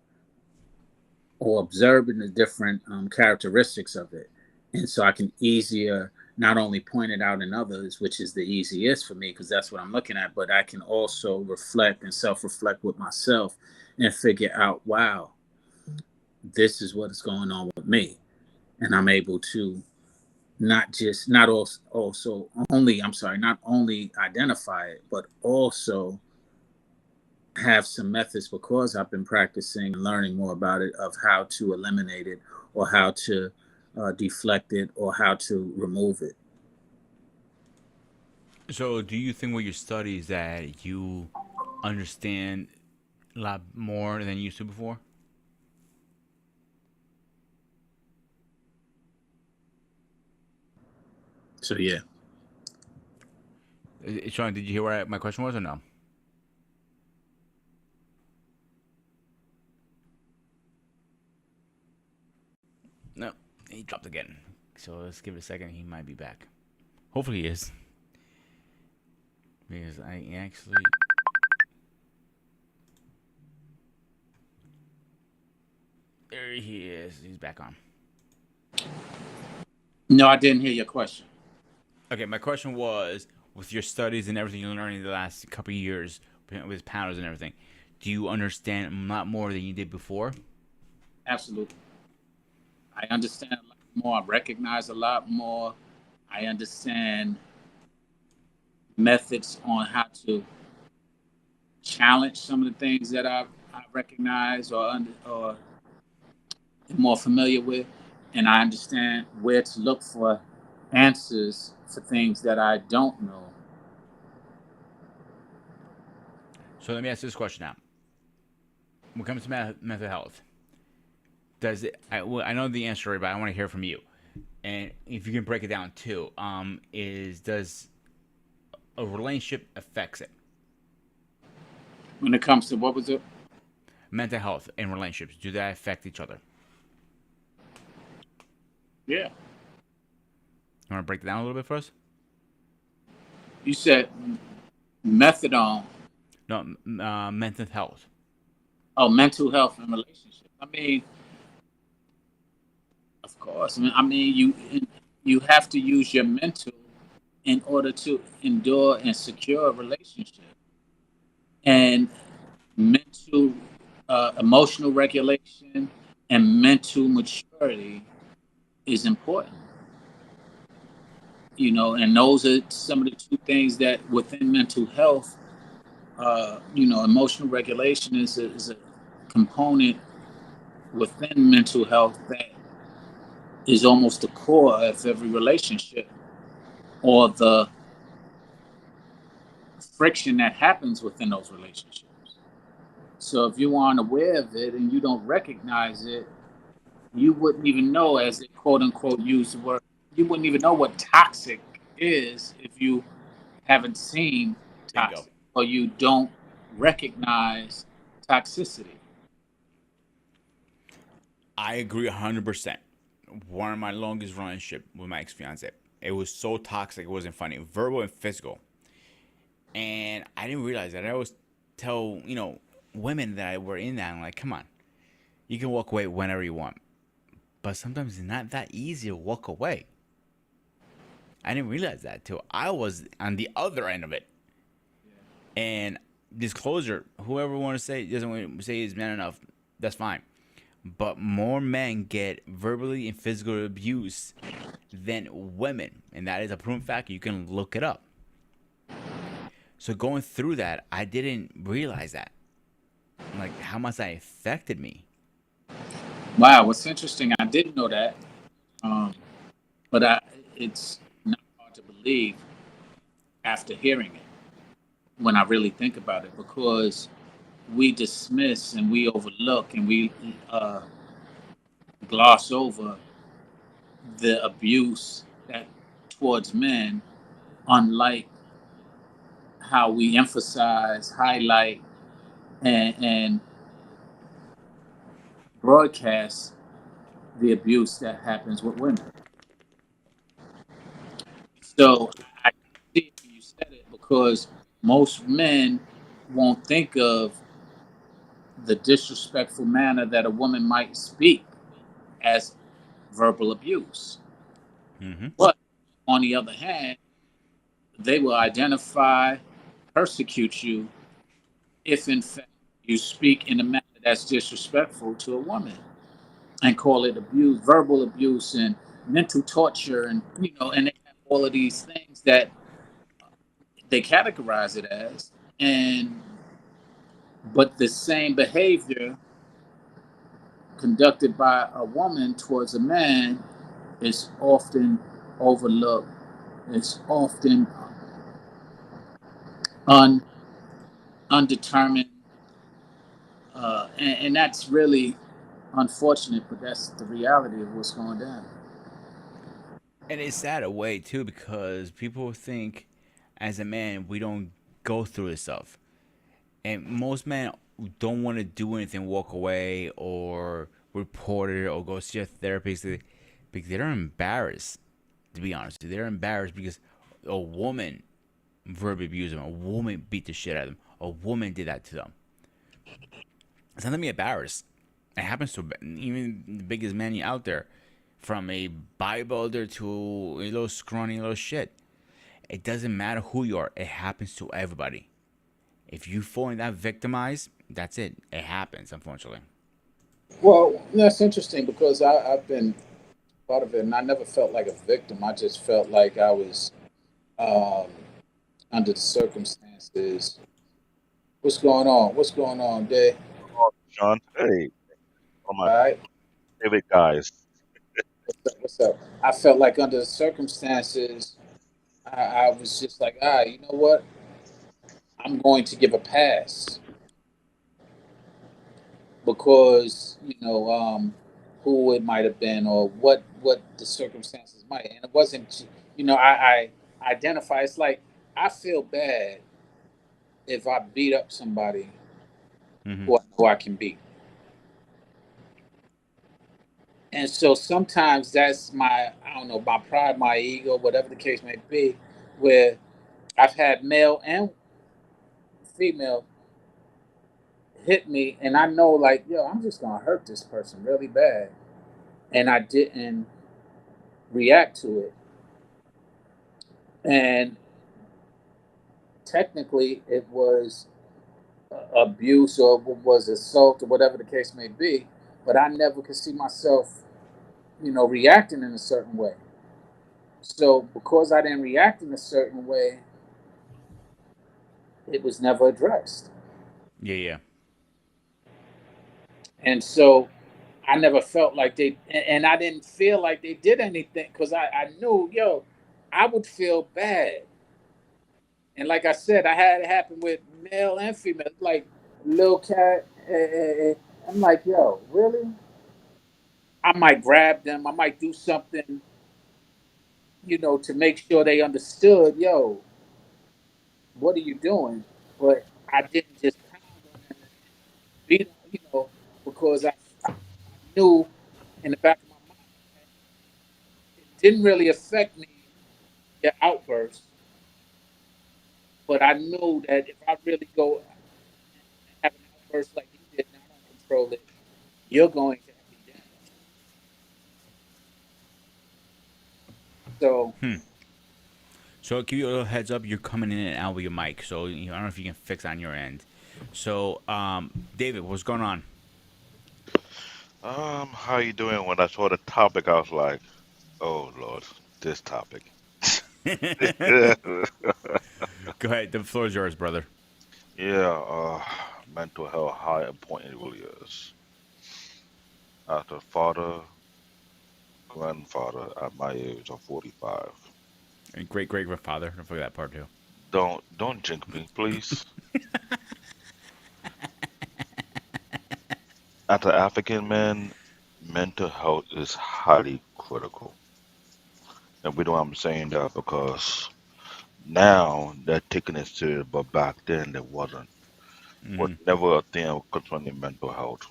S3: or observing the different characteristics of it, and so I can easier not only point it out in others, which is the easiest for me because that's what I'm looking at, but I can also reflect and self-reflect with myself and figure out, wow, this is what is going on with me, and I'm able to not just not also only I'm sorry not only identify it, but also have some methods, because I've been practicing and learning more about it, of how to eliminate it, or how to deflect it, or how to remove it.
S2: So, do you think with your studies that you understand a lot more than you used to before?
S3: So yeah.
S2: Sean, did you hear what my question was or no? No, he dropped again. So let's give it a second. He might be back. Hopefully he is. Because I actually. There he is. He's back on.
S3: No, I didn't hear your question.
S2: Okay, my question was with your studies and everything you learned in the last couple of years with panels and everything, do you understand a lot more than you did before?
S3: Absolutely. I understand a lot more. I recognize a lot more. I understand methods on how to challenge some of the things that I recognize, or more familiar with, and I understand where to look for answers for things that I don't know.
S2: So let me ask this question now. When it comes to mental health, does it? I know the answer, but I want to hear from you. And if you can break it down too, is does a relationship affects it?
S3: When it comes to, what was it?
S2: Mental health and relationships, do they affect each other?
S3: Yeah.
S2: You want to break it down a little bit for us?
S3: You said methadone.
S2: No, mental health.
S3: Oh, mental health and relationships. I mean, of course. I mean, you have to use your mental in order to endure and secure a relationship. And mental, emotional regulation and mental maturity is important. And those are some of the two things that within mental health, emotional regulation is a component within mental health that is almost the core of every relationship, or the friction that happens within those relationships. So if you aren't aware of it and you don't recognize it, you wouldn't even know, as they quote unquote use the word, you wouldn't even know what toxic is if you haven't seen
S2: Bingo.
S3: toxic, or you don't recognize toxicity.
S2: I agree 100%. One of my longest relationship with my ex fiance, it was so toxic it wasn't funny, verbal and physical. And I didn't realize that. I always tell women that were in that, I'm like, come on, you can walk away whenever you want, but sometimes it's not that easy to walk away. I didn't realize that till I was on the other end of it. And disclosure, whoever want to say doesn't want to say is man enough, that's fine. But more men get verbally and physical abuse than women, and that is a proven fact. You can look it up. So going through that, I didn't realize that, like how much that affected me.
S3: Wow, what's interesting, I didn't know that, um, but it's not hard to believe after hearing it, when I really think about it, because we dismiss and we overlook and we gloss over the abuse that towards men, unlike how we emphasize, highlight, and broadcast the abuse that happens with women. So I see it when you said it, because most men won't think of the disrespectful manner that a woman might speak as verbal abuse.
S2: Mm-hmm.
S3: But on the other hand, they will identify, persecute you if in fact you speak in a manner that's disrespectful to a woman, and call it abuse, verbal abuse, and mental torture, and they have all of these things that they categorize it as. And But the same behavior conducted by a woman towards a man is often overlooked. It's often un, undetermined, and that's really unfortunate. But that's the reality of what's going down.
S2: And it's sad away too because people think as a man we don't go through this stuff. And most men don't want to do anything, walk away or report it or go see a therapist because they're embarrassed. To be honest, they're embarrassed because a woman verbally abused them, a woman beat the shit out of them, a woman did that to them. It's not to be embarrassed. It happens to even the biggest man out there, from a bodybuilder to a little scrawny little shit. It doesn't matter who you are. It happens to everybody. If you fall in that victimized, that's it. It happens, unfortunately.
S3: Well, that's interesting because I've been part of it, and I never felt like a victim. I just felt like I was um, under the circumstances. What's going on? What's going on, Day?
S1: Oh, Sean. Hey, one of my
S3: All right.
S1: favorite guys.
S3: What's up? What's up? I felt like under the circumstances, I was just like, you know what? I'm going to give a pass because who it might have been or what the circumstances might, and it wasn't. I identify. It's like I feel bad if I beat up somebody
S2: Mm-hmm.
S3: who I know I can beat, and so sometimes that's my I don't know my pride, my ego, whatever the case may be, where I've had male and female hit me, and I know like yo, I'm just gonna hurt this person really bad, and I didn't react to it. And technically, it was abuse or was assault or whatever the case may be. But I never could see myself, reacting in a certain way. So because I didn't react in a certain way, it was never addressed.
S2: Yeah, yeah.
S3: And so I never felt like and I didn't feel like they did anything because I knew, yo, I would feel bad. And like I said, I had it happen with male and female. Like Lil Cat, I'm like, yo, really? I might grab them. I might do something, to make sure they understood, yo, what are you doing? But I didn't just pound on them and beat them, because I knew in the back of my mind that it didn't really affect me, your outburst, but I knew that if I really go and have an outburst like you did and I don't control it, you're going to be damaged. So,
S2: Hmm. So I'll give you a little heads up. You're coming in and out with your mic, so I don't know if you can fix on your end. So, David, what's going on?
S1: How you doing? When I saw the topic, I was like, oh Lord, this topic. Yeah,
S2: Go ahead. The floor is yours, brother.
S1: yeah. Mental health, how important it really is. As a father, grandfather at my age of 45.
S2: And great great grandfather. Don't forget that part too.
S1: Don't jinx me, please. As an African man, mental health is highly critical. And we know I'm saying that because now they're taking it serious, but back then they wasn't. Was
S2: Mm-hmm.
S1: never a thing concerning mental health.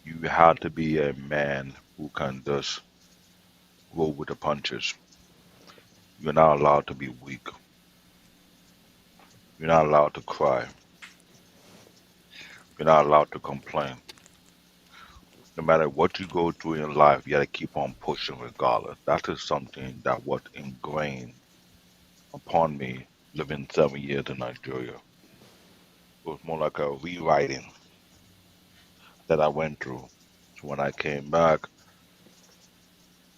S1: You had to be a man who can just roll with the punches. You're not allowed to be weak. You're not allowed to cry. You're not allowed to complain. No matter what you go through in life, you gotta keep on pushing regardless. That is something that was ingrained upon me living 7 years in Nigeria. It was more like a rewriting that I went through. So when I came back,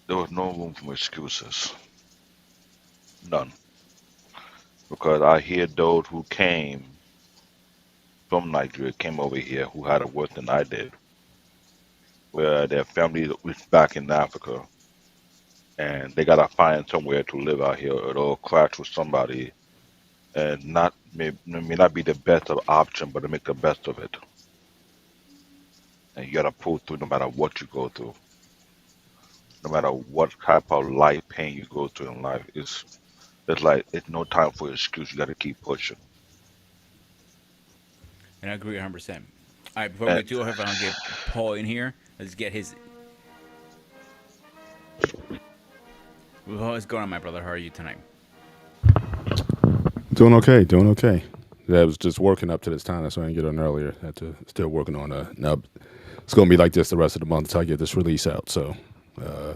S1: there was no room for excuses. None. Because I hear those who came, from Nigeria came over here who had it worse than I did, where their family was back in Africa and they gotta find somewhere to live out here or they'll clash with somebody and not may not be the best of option, but to make the best of it. And you gotta pull through no matter what you go through, no matter what type of life pain you go through in life. It's like it's no time for excuse. You gotta keep pushing.
S2: And I agree 100%. All right, before we
S1: And
S2: get too over, I'll get Paul in here. Let's get his. What's going on, my brother? How are you tonight?
S4: Doing okay, doing okay. I was just working up to this time. That's why I didn't get on earlier. Had to still working on now. It's gonna be like this the rest of the month until I get this release out. So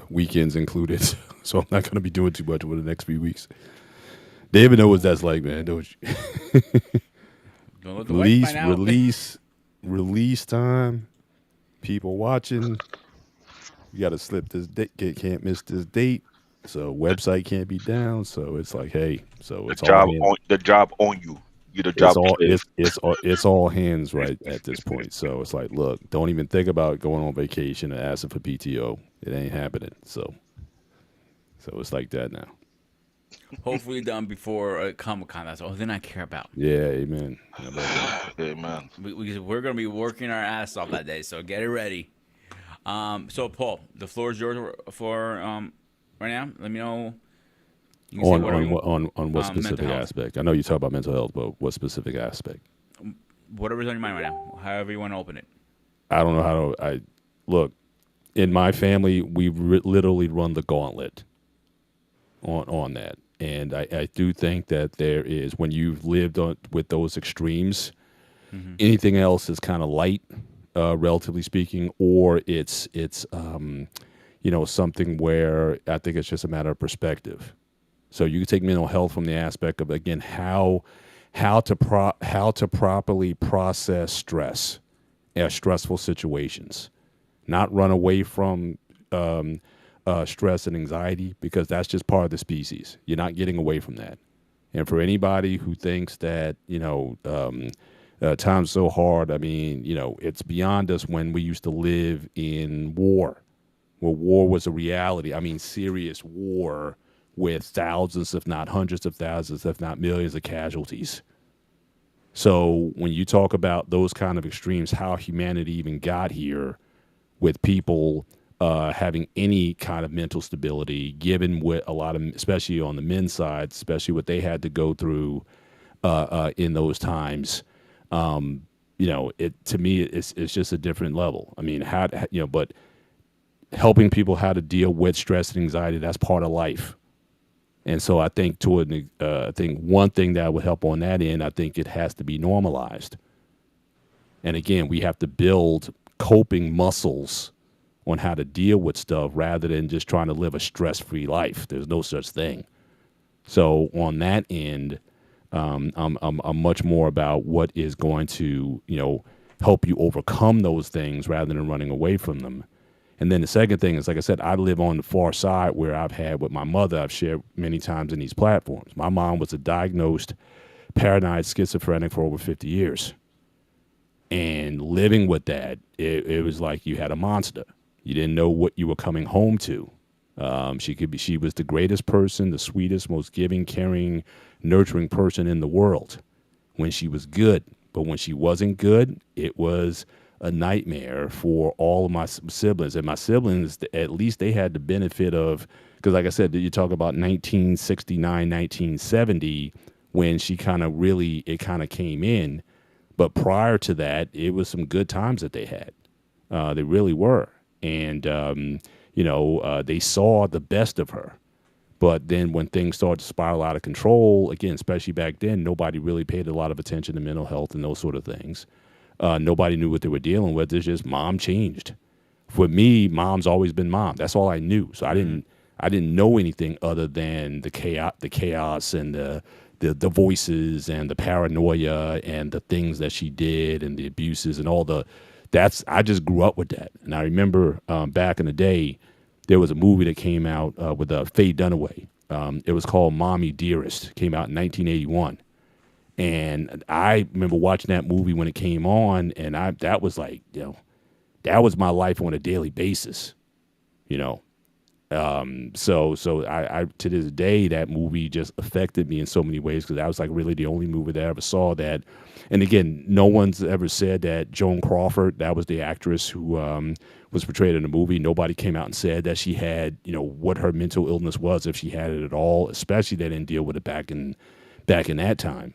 S4: weekends included. So I'm not gonna be doing too much over the next few weeks. David knows what that's like, man. Don't you?
S2: Don't let the wife
S4: release,
S2: find out.
S4: release, release time. People watching. You got to slip this date. Can't miss this date. So website can't be down. So it's like, hey. So
S1: the
S4: it's all
S1: job
S4: hands.
S1: on the job on you. You're the
S4: It's
S1: job
S4: all
S1: slave.
S4: it's all hands right at this point. So it's like, look, don't even think about going on vacation and asking for PTO. It ain't happening. So it's like that now.
S2: Hopefully done before Comic Con. That's all. Then I care about.
S4: Yeah, amen. I love that.
S1: Amen.
S2: We're gonna be working our ass off that day, so get it ready. So Paul, the floor is yours for right now. Let me know. You can say whatever you want.
S4: On what
S2: Mental
S4: specific
S2: health,
S4: aspect? I know you talk about mental health, but what specific aspect?
S2: whatever's on your mind right now. However you want to open it.
S4: I don't know how to. I look in my family. We literally run the gauntlet on that, and I do think that there is when you've lived on with those extremes, anything else is kind of light, relatively speaking, or it's something where I think it's just a matter of perspective. So you can take mental health from the aspect of again how to properly process stress as stressful situations, not run away from stress and anxiety because that's just part of the species. You're not getting away from that. And for anybody who thinks that time's so hard, I mean, it's beyond us when we used to live in war, where war was a reality. I mean, serious war with thousands, if not hundreds of thousands, if not millions of casualties. So when you talk about those kind of extremes, how humanity even got here with people having any kind of mental stability, given what a lot of, especially on the men's side, especially what they had to go through in those times, it to me it's just a different level. I mean, but helping people how to deal with stress and anxiety, that's part of life. And so I think I think one thing that would help on that end, I think it has to be normalized. And again, we have to build coping muscles on how to deal with stuff rather than just trying to live a stress-free life. There's no such thing. So on that end, I'm much more about what is going to help you overcome those things rather than running away from them. And then the second thing is, like I said, I live on the far side where I've had with my mother, I've shared many times in these platforms. My mom was a diagnosed paranoid schizophrenic for over 50 years. And living with that, it was like you had a monster. You didn't know what you were coming home to. She was the greatest person, the sweetest, most giving, caring, nurturing person in the world when she was good. But when she wasn't good, it was a nightmare for all of my siblings. And my siblings, at least they had the benefit of, because like I said, you talk about 1969, 1970, when she it kind of came in. But prior to that, it was some good times that they had. They really were. And, they saw the best of her. But then when things started to spiral out of control, again, especially back then, nobody really paid a lot of attention to mental health and those sort of things. Nobody knew what they were dealing with. It's just mom changed. For me, mom's always been mom. That's all I knew. So I didn't know anything other than the chaos and the voices and the paranoia and the things that she did and the abuses and all I just grew up with that. And I remember back in the day, there was a movie that came out with Faye Dunaway. It was called Mommy Dearest. Came out in 1981. And I remember watching that movie when it came on, and that was like, that was my life on a daily basis, you know. So I to this day that movie just affected me in so many ways because that was like really the only movie that I ever saw that. And again, no one's ever said that Joan Crawford, that was the actress who was portrayed in the movie. Nobody came out and said that she had, what her mental illness was, if she had it at all. Especially they didn't deal with it back in that time.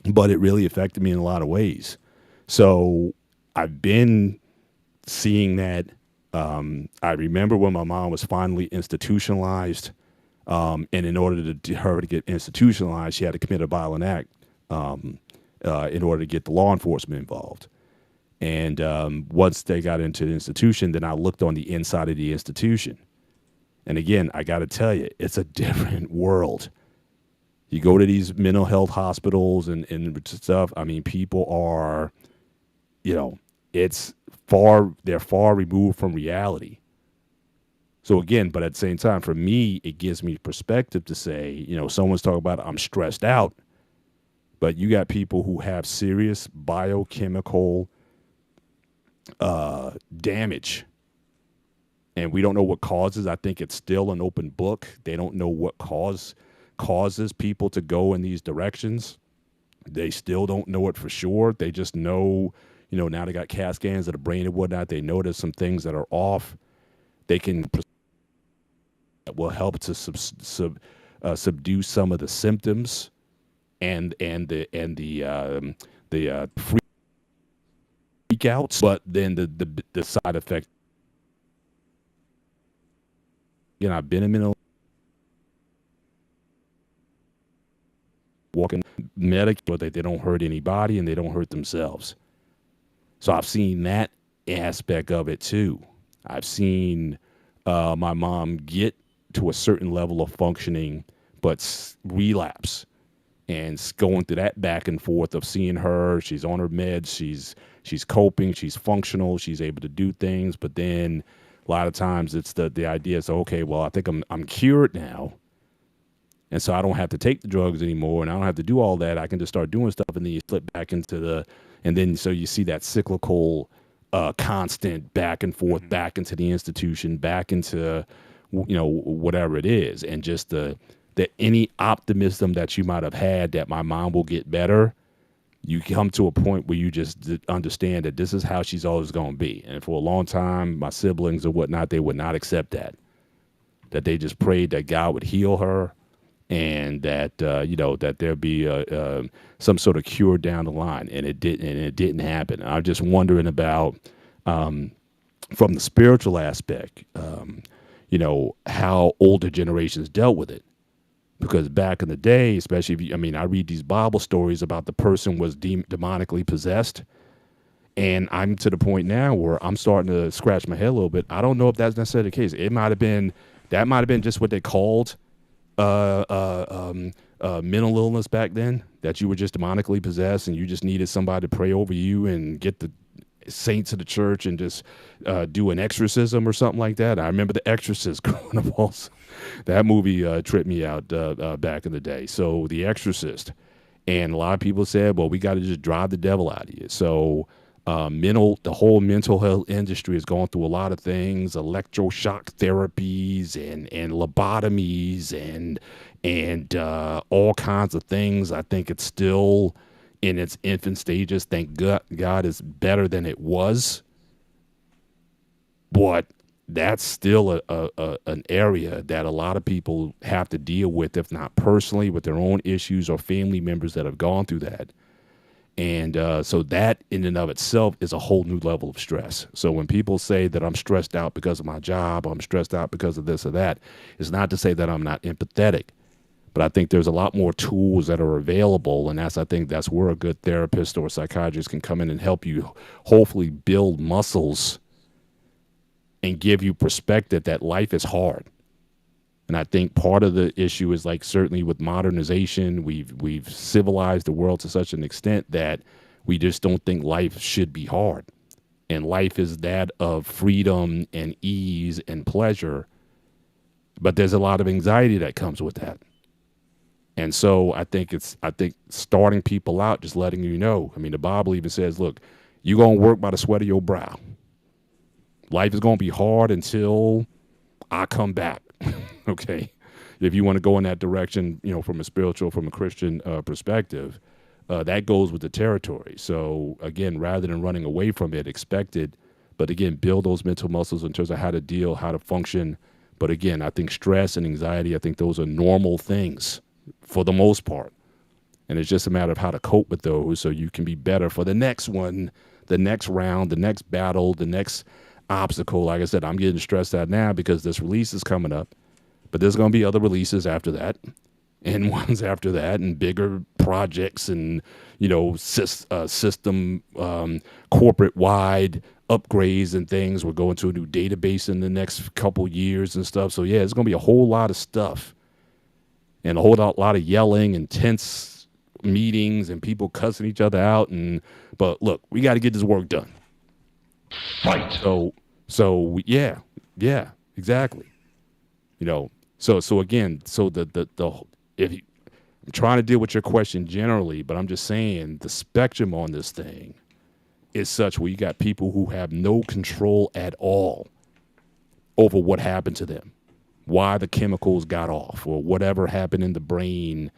S4: But it really affected me in a lot of ways. So I've been seeing that. I remember when my mom was finally institutionalized, and in order her to get institutionalized, she had to commit a violent act in order to get the law enforcement involved. And once they got into the institution, then I looked on the inside of the institution. And again, I got to tell you, it's a different world. You go to these mental health hospitals and stuff. I mean, people are, it's they're far removed from reality. So again, but at the same time, for me, it gives me perspective to say, someone's talking about I'm stressed out, but you got people who have serious biochemical damage, and we don't know what causes. I think it's still an open book. They don't know what causes people to go in these directions. They still don't know it for sure. They just know, now they got CAT scans of the brain and whatnot. They know there's some things that are off. They can that will help to subdue some of the symptoms and the freak outs. But then the side effect. I've been in mental walking medic, but they don't hurt anybody and they don't hurt themselves. So I've seen that aspect of it too. I've seen my mom get to a certain level of functioning, but relapse, and going through that back and forth of seeing her. She's on her meds. She's coping. She's functional. She's able to do things. But then a lot of times it's the idea is, okay, well, I think I'm cured now. And so I don't have to take the drugs anymore, and I don't have to do all that. I can just start doing stuff, and then you slip back into and then so you see that cyclical, constant back and forth, back into the institution, back into, whatever it is. And just the any optimism that you might have had that my mom will get better, you come to a point where you just understand that this is how she's always going to be. And for a long time, my siblings or whatnot, they would not accept that they just prayed that God would heal her, and that that there'd be some sort of cure down the line, and it didn't happen. I'm just wondering about from the spiritual aspect, how older generations dealt with it, because back in the day, especially if I read these Bible stories about the person was demonically possessed, and I'm to the point now where I'm starting to scratch my head a little bit. I don't know if that's necessarily the case. It might have been just what they called mental illness back then, that you were just demonically possessed and you just needed somebody to pray over you and get the saints of the church and just do an exorcism or something like that. I remember The Exorcist growing up also. That movie tripped me out back in the day. So The Exorcist. And a lot of people said, well, we got to just drive the devil out of you. So the whole mental health industry has gone through a lot of things, electroshock therapies and lobotomies and all kinds of things. I think it's still in its infant stages. Thank God it's better than it was. But that's still an area that a lot of people have to deal with, if not personally, with their own issues or family members that have gone through that. And so that in and of itself is a whole new level of stress. So when people say that I'm stressed out because of my job, or I'm stressed out because of this or that, it's not to say that I'm not empathetic. But I think there's a lot more tools that are available, and I think that's where a good therapist or psychiatrist can come in and help you hopefully build muscles and give you perspective that life is hard. And I think part of the issue is, like, certainly with modernization, we've civilized the world to such an extent that we just don't think life should be hard. And life is that of freedom and ease and pleasure. But there's a lot of anxiety that comes with that. And so I think starting people out, just letting you know. I mean, the Bible even says, look, you're gonna work by the sweat of your brow. Life is gonna be hard until I come back. Okay. If you want to go in that direction, from a spiritual, from a Christian perspective, that goes with the territory. So again, rather than running away from it, expect it, but again, build those mental muscles in terms of how to deal, how to function. But again, I think stress and anxiety, I think those are normal things for the most part. And it's just a matter of how to cope with those so you can be better for the next one, the next round, the next battle, the next obstacle. Like I said, I'm getting stressed out now because this release is coming up, but there's going to be other releases after that and ones after that and bigger projects and, system, corporate wide upgrades and things. We're going to a new database in the next couple years and stuff. So yeah, it's going to be a whole lot of stuff and a whole lot of yelling and tense meetings and people cussing each other out. But look, we got to get this work done.
S1: Fight.
S4: Yeah, yeah, exactly. So again, so the if you, I'm trying to deal with your question generally, but I'm just saying the spectrum on this thing is such where you got people who have no control at all over what happened to them, why the chemicals got off, or whatever happened in the brain,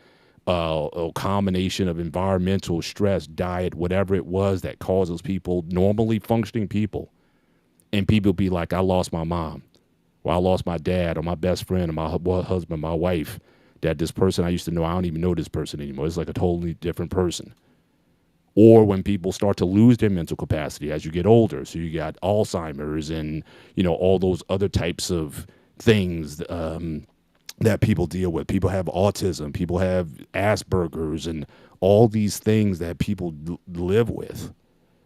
S4: a combination of environmental stress, diet, whatever it was that causes people, normally functioning people, and people be like, I lost my mom, or I lost my dad, or my best friend, or my husband, my wife, that this person I used to know, I don't even know this person anymore. It's like a totally different person. Or when people start to lose their mental capacity as you get older. So you got Alzheimer's and, all those other types of things that people deal with. People have autism, people have Asperger's, and all these things that people live with,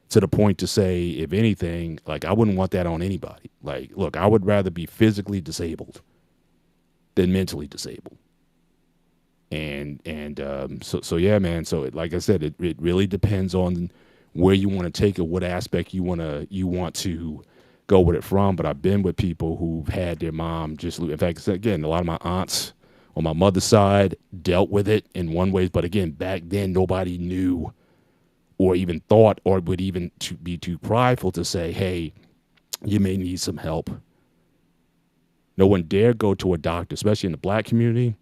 S4: to the point to say, if anything, like, I wouldn't want that on anybody. Like, look, I would rather be physically disabled than mentally disabled. So yeah, man. So like I said, it really depends on where you want to take it, what aspect you want to go with it from. But I've been with people who've had their mom just lose. In fact, again, a lot of my aunts on my mother's side dealt with it in one way. But again, back then nobody knew or even thought or would even be too prideful to say, hey, you may need some help. No one dared go to a doctor, especially in the black community.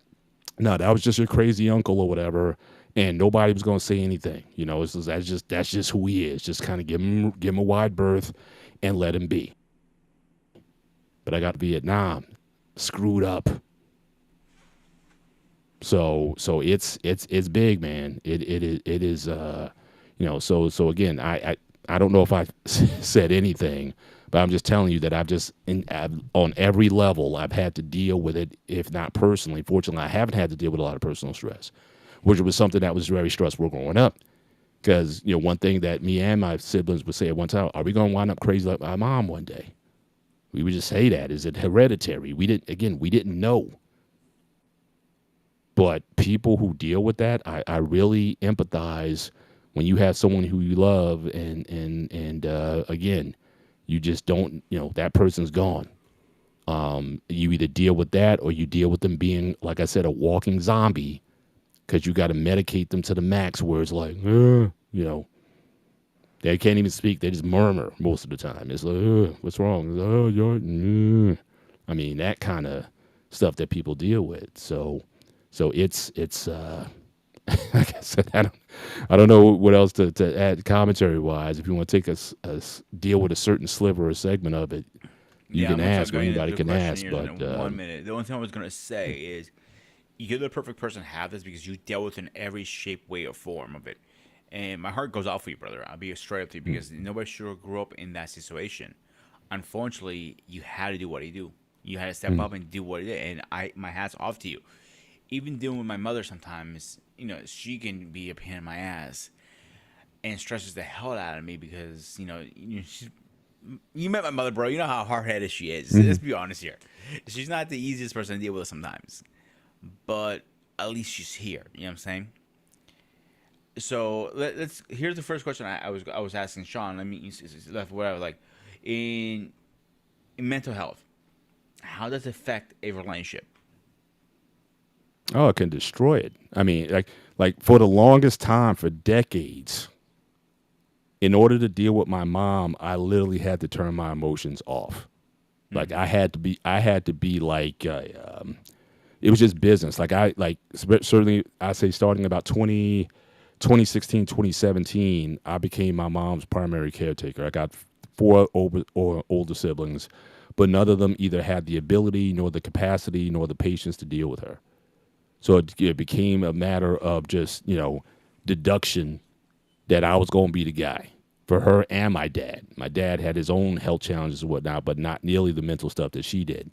S4: No, that was just your crazy uncle or whatever, and nobody was going to say anything. That's just who he is. Just kind of give him a wide berth and let him be. But I got Vietnam screwed up. So it's big, man. It is so again, I don't know if I said anything, but I'm just telling you that on every level, I've had to deal with it, if not personally. Fortunately, I haven't had to deal with a lot of personal stress, which was something that was very stressful growing up. Because, one thing that me and my siblings would say at one time, are we going to wind up crazy like my mom one day? We would just say that. Is it hereditary? We didn't know. But people who deal with that, I really empathize when you have someone who you love and again, you just don't, that person's gone. You either deal with that or you deal with them being, like I said, a walking zombie, because you got to medicate them to the max where it's like, they can't even speak. They just murmur most of the time. It's like, what's wrong? Oh, I mean, that kind of stuff that people deal with. So it's like I said, I don't know what else to add commentary wise. If you want to take a deal with a certain sliver or segment of it, you
S2: Yeah,
S4: can
S2: I'm gonna start
S4: ask, or
S2: going
S4: anybody
S2: into the
S4: can
S2: question
S4: ask.
S2: here
S4: But
S2: in 1 minute. The only thing I was gonna say is you're the perfect person to have this because you dealt with it in every shape, way, or form of it. And my heart goes out for you, brother. I'll be straight up to you because nobody sure grew up in that situation. Unfortunately, you had to do what you do. You had to step up and do what you did. And my hat's off to you. Even dealing with my mother sometimes, she can be a pain in my ass and stresses the hell out of me because, you met my mother, bro. You know how hard headed she is. Let's be honest here. She's not the easiest person to deal with sometimes, but at least she's here. You know what I'm saying? So let's. Here's the first question I was asking Sean. I mean, left whatever. Like, in mental health, how does it affect a relationship?
S4: Oh, it can destroy it. I mean, like for the longest time, for decades, in order to deal with my mom, I literally had to turn my emotions off. Like
S2: Mm-hmm.
S4: I had to be like, it was just business. Like certainly I say starting about 2016, 2017, I became my mom's primary caretaker. I got four older siblings, but none of them either had the ability, nor the capacity, nor the patience to deal with her. So it became a matter of just, deduction that I was going to be the guy for her and my dad. My dad had his own health challenges and whatnot, but not nearly the mental stuff that she did.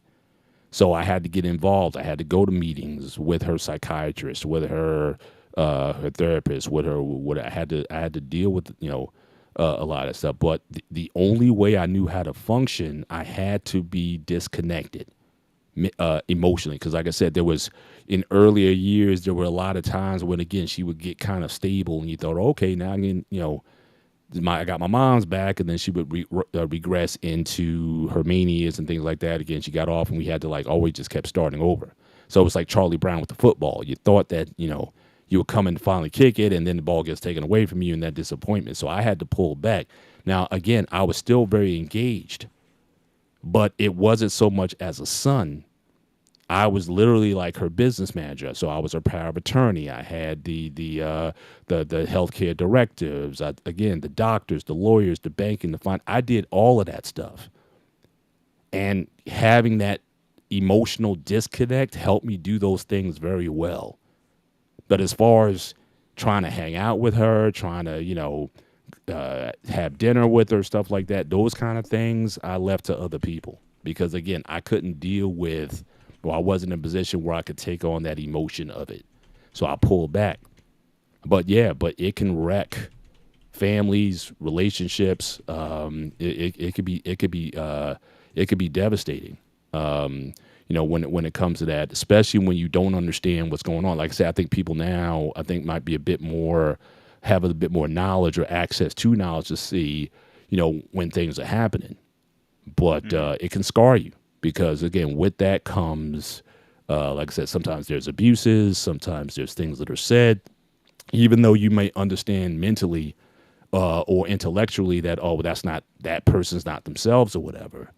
S4: So I had to get involved. I had to go to meetings with her psychiatrist, with her therapist, with her. What I had to deal with, a lot of stuff. But the only way I knew how to function, I had to be disconnected emotionally, because like I said, there was in earlier years there were a lot of times when again she would get kind of stable, and you thought, okay, now I can, I got my mom's back, and then she would regress into her manias and things like that. Again, she got off, and we had to like always just kept starting over. So it was like Charlie Brown with the football. You thought that you would come and finally kick it, and then the ball gets taken away from you, and that disappointment. So I had to pull back. Now again, I was still very engaged, but it wasn't so much as a son. I was literally like her business manager. So I was her power of attorney. I had the healthcare directives. Again, the doctors, the lawyers, the banking, the fund. I did all of that stuff, and having that emotional disconnect helped me do those things very well. But as far as trying to hang out with her, trying to have dinner with her, stuff like that, those kind of things, I left to other people because again, I couldn't deal with. Well, I wasn't in a position where I could take on that emotion of it, so I pulled back. But yeah, but it can wreck families, relationships. It could be devastating. When it comes to that, especially when you don't understand what's going on. Like I said, I think people now, I think might be a bit more, have a bit more knowledge or access to knowledge to see, when things are happening. But
S2: Mm-hmm.
S4: it can scar you because again, with that comes, like I said, sometimes there's abuses, sometimes there's things that are said, even though you may understand mentally or intellectually that, oh, well, that's not, that person's not themselves or whatever.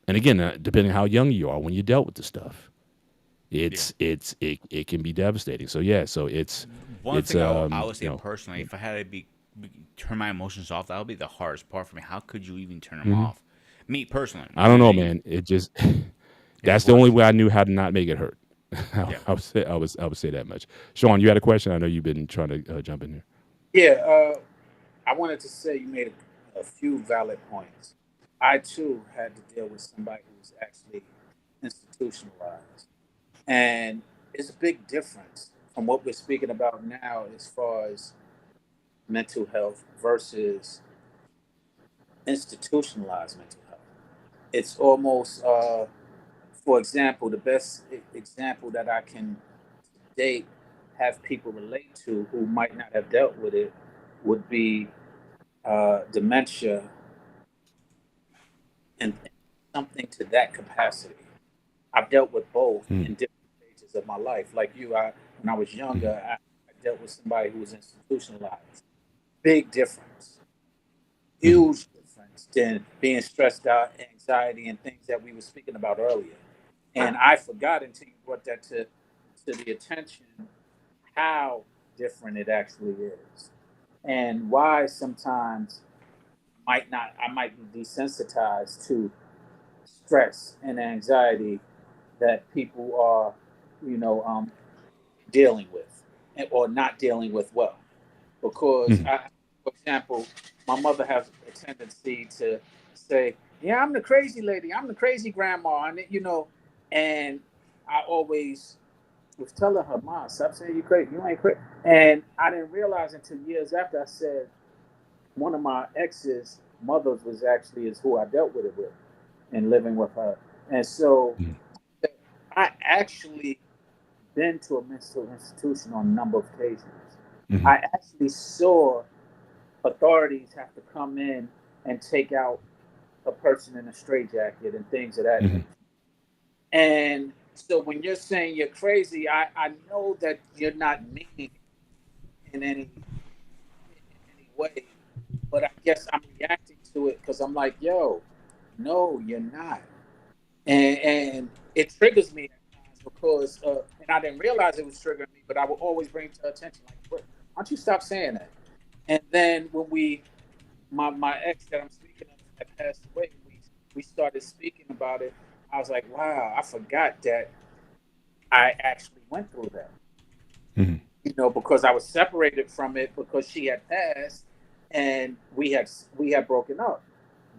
S4: And again, depending how young you are when you dealt with the stuff,
S2: Yeah.
S4: it can be devastating. So yeah, so
S2: One
S4: it's
S2: thing I would say personally, if I had to turn my emotions off, that would be the hardest part for me. How could you even turn them off? Me personally,
S4: I don't know,
S2: maybe
S4: man. It just
S2: it's
S4: that's the only
S2: worse.
S4: way I knew how to not make it hurt.
S2: Yeah.
S4: I would say that much. Sean, you had a question? I know you've been trying to jump in here.
S3: Yeah, I wanted to say you made a few valid points. I too had to deal with somebody who was actually institutionalized, and it's a big difference from what we're speaking about now as far as mental health versus institutionalized mental health. It's almost, for example, the best example that I can date have people relate to who might not have dealt with it would be dementia and something to that capacity. I've dealt with both in
S4: Mm,
S3: different stages of my life. Like you, when I was
S4: mm,
S3: younger, I dealt with somebody who was institutionalized. Big difference,
S4: mm,
S3: huge difference than being stressed out, anxiety, and things that we were speaking about earlier. And I forgot until you brought that to the attention how different it actually is, and why sometimes I might be desensitized to stress and anxiety that people are, you know, dealing with or not dealing with well. Because,
S4: mm,
S3: for example, my mother has a tendency to say, "Yeah, I'm the crazy lady. I'm the crazy grandma," and I always was telling her, "Mom, stop saying you crazy. You ain't crazy." And I didn't realize until years after I said one of my ex's mothers was actually is who I dealt with it with and living with her. And so
S4: mm,
S3: I actually been to a mental institution on a number of occasions.
S4: mm,
S3: I actually saw authorities have to come in and take out a person in a straitjacket and things of that
S4: mm,
S3: nature. And So when you're saying you're crazy, I know that you're not meaning in any way, but I guess I'm reacting to it because I'm like, yo, no, you're not, and it triggers me at times because, and I didn't realize it was triggering me, but I will always bring it to attention, like, why don't you stop saying that? And then when my ex that I'm speaking of had passed away, we started speaking about it. I was like, wow, I forgot that I actually went through that.
S4: Mhm.
S3: Because I was separated from it because she had passed, and we had broken up.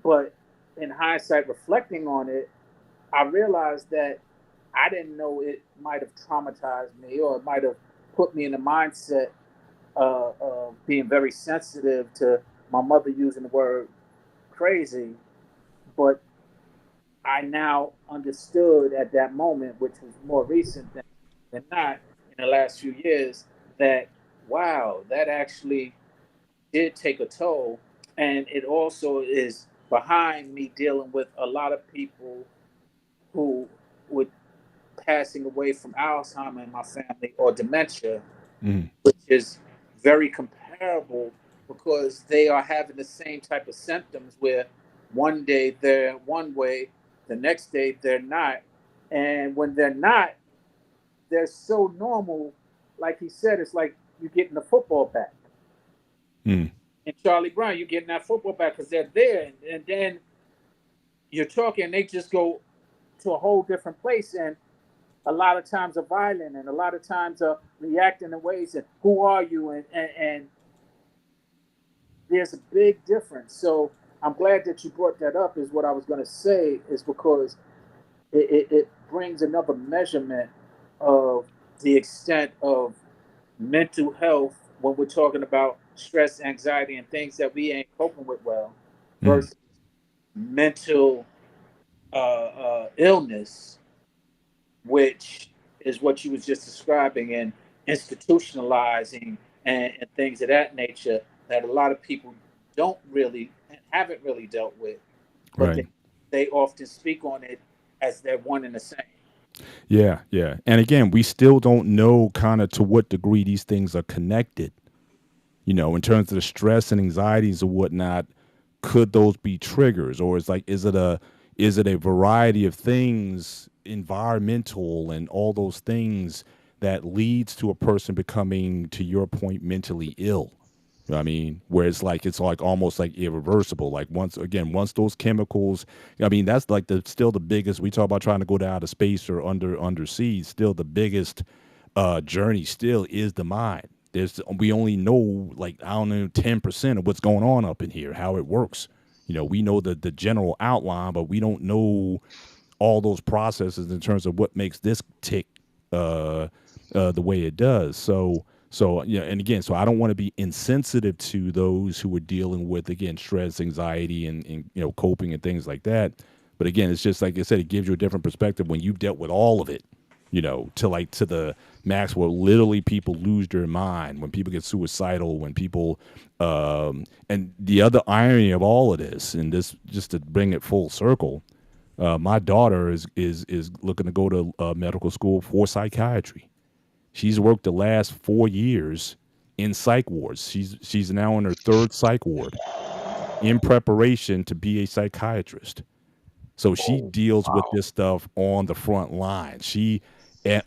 S3: But in hindsight, reflecting on it, I realized that I didn't know it might have traumatized me, or it might have put me in the mindset of being very sensitive to my mother using the word crazy. But I now understood at that moment, which was more recent than not in the last few years, that wow, that actually did take a toll. And it also is behind me dealing with a lot of people who would passing away from Alzheimer in my family, or dementia,
S4: Mhm.
S3: which is very comparable because they are having the same type of symptoms where one day they're one way, the next day they're not. And when they're not, they're so normal. Like he said, it's like you getting the football back.
S4: Mhm.
S3: And Charlie Brown, you're getting that football back because they're there. And then you're talking, they just go to a whole different place. And a lot of times are violent, and a lot of times are reacting in ways, and who are you, and there's a big difference. So I'm glad that you brought that up, is what I was going to say, is because it brings another measurement of the extent of mental health when we're talking about stress, anxiety, and things that we ain't coping with well,
S4: Mhm.
S3: versus mental illness, which is what you was just describing, and institutionalizing, and things of that nature that a lot of people don't really and haven't really dealt with, but
S4: Right.
S3: they often speak on it as they're one and the same.
S4: Yeah, yeah. And again, we still don't know kind of to what degree these things are connected. In terms of the stress and anxieties and whatnot, could those be triggers, or is it a variety of things, environmental and all those things that leads to a person becoming, to your point, mentally ill? You know what I mean? Where it's like almost like irreversible. Like once those chemicals, I mean, that's like still the biggest. We talk about trying to go to outer space or undersea. Still the biggest journey still is the mind. We only know, like, I don't know, 10% of what's going on up in here, how it works. We know the general outline, but we don't know all those processes in terms of what makes this tick uh, the way it does. So yeah, and again, so I don't want to be insensitive to those who are dealing with, again, stress, anxiety, and coping and things like that. But again, it's just like I said, it gives you a different perspective when you've dealt with all of it. To the max, where literally people lose their mind, when people get suicidal, when people, and the other irony of all of this, and this just to bring it full circle, my daughter is looking to go to medical school for psychiatry. She's worked the last 4 years in psych wards. She's now in her third psych ward in preparation to be a psychiatrist. So she
S1: Oh,
S4: deals with
S1: wow.
S4: this stuff on the front line.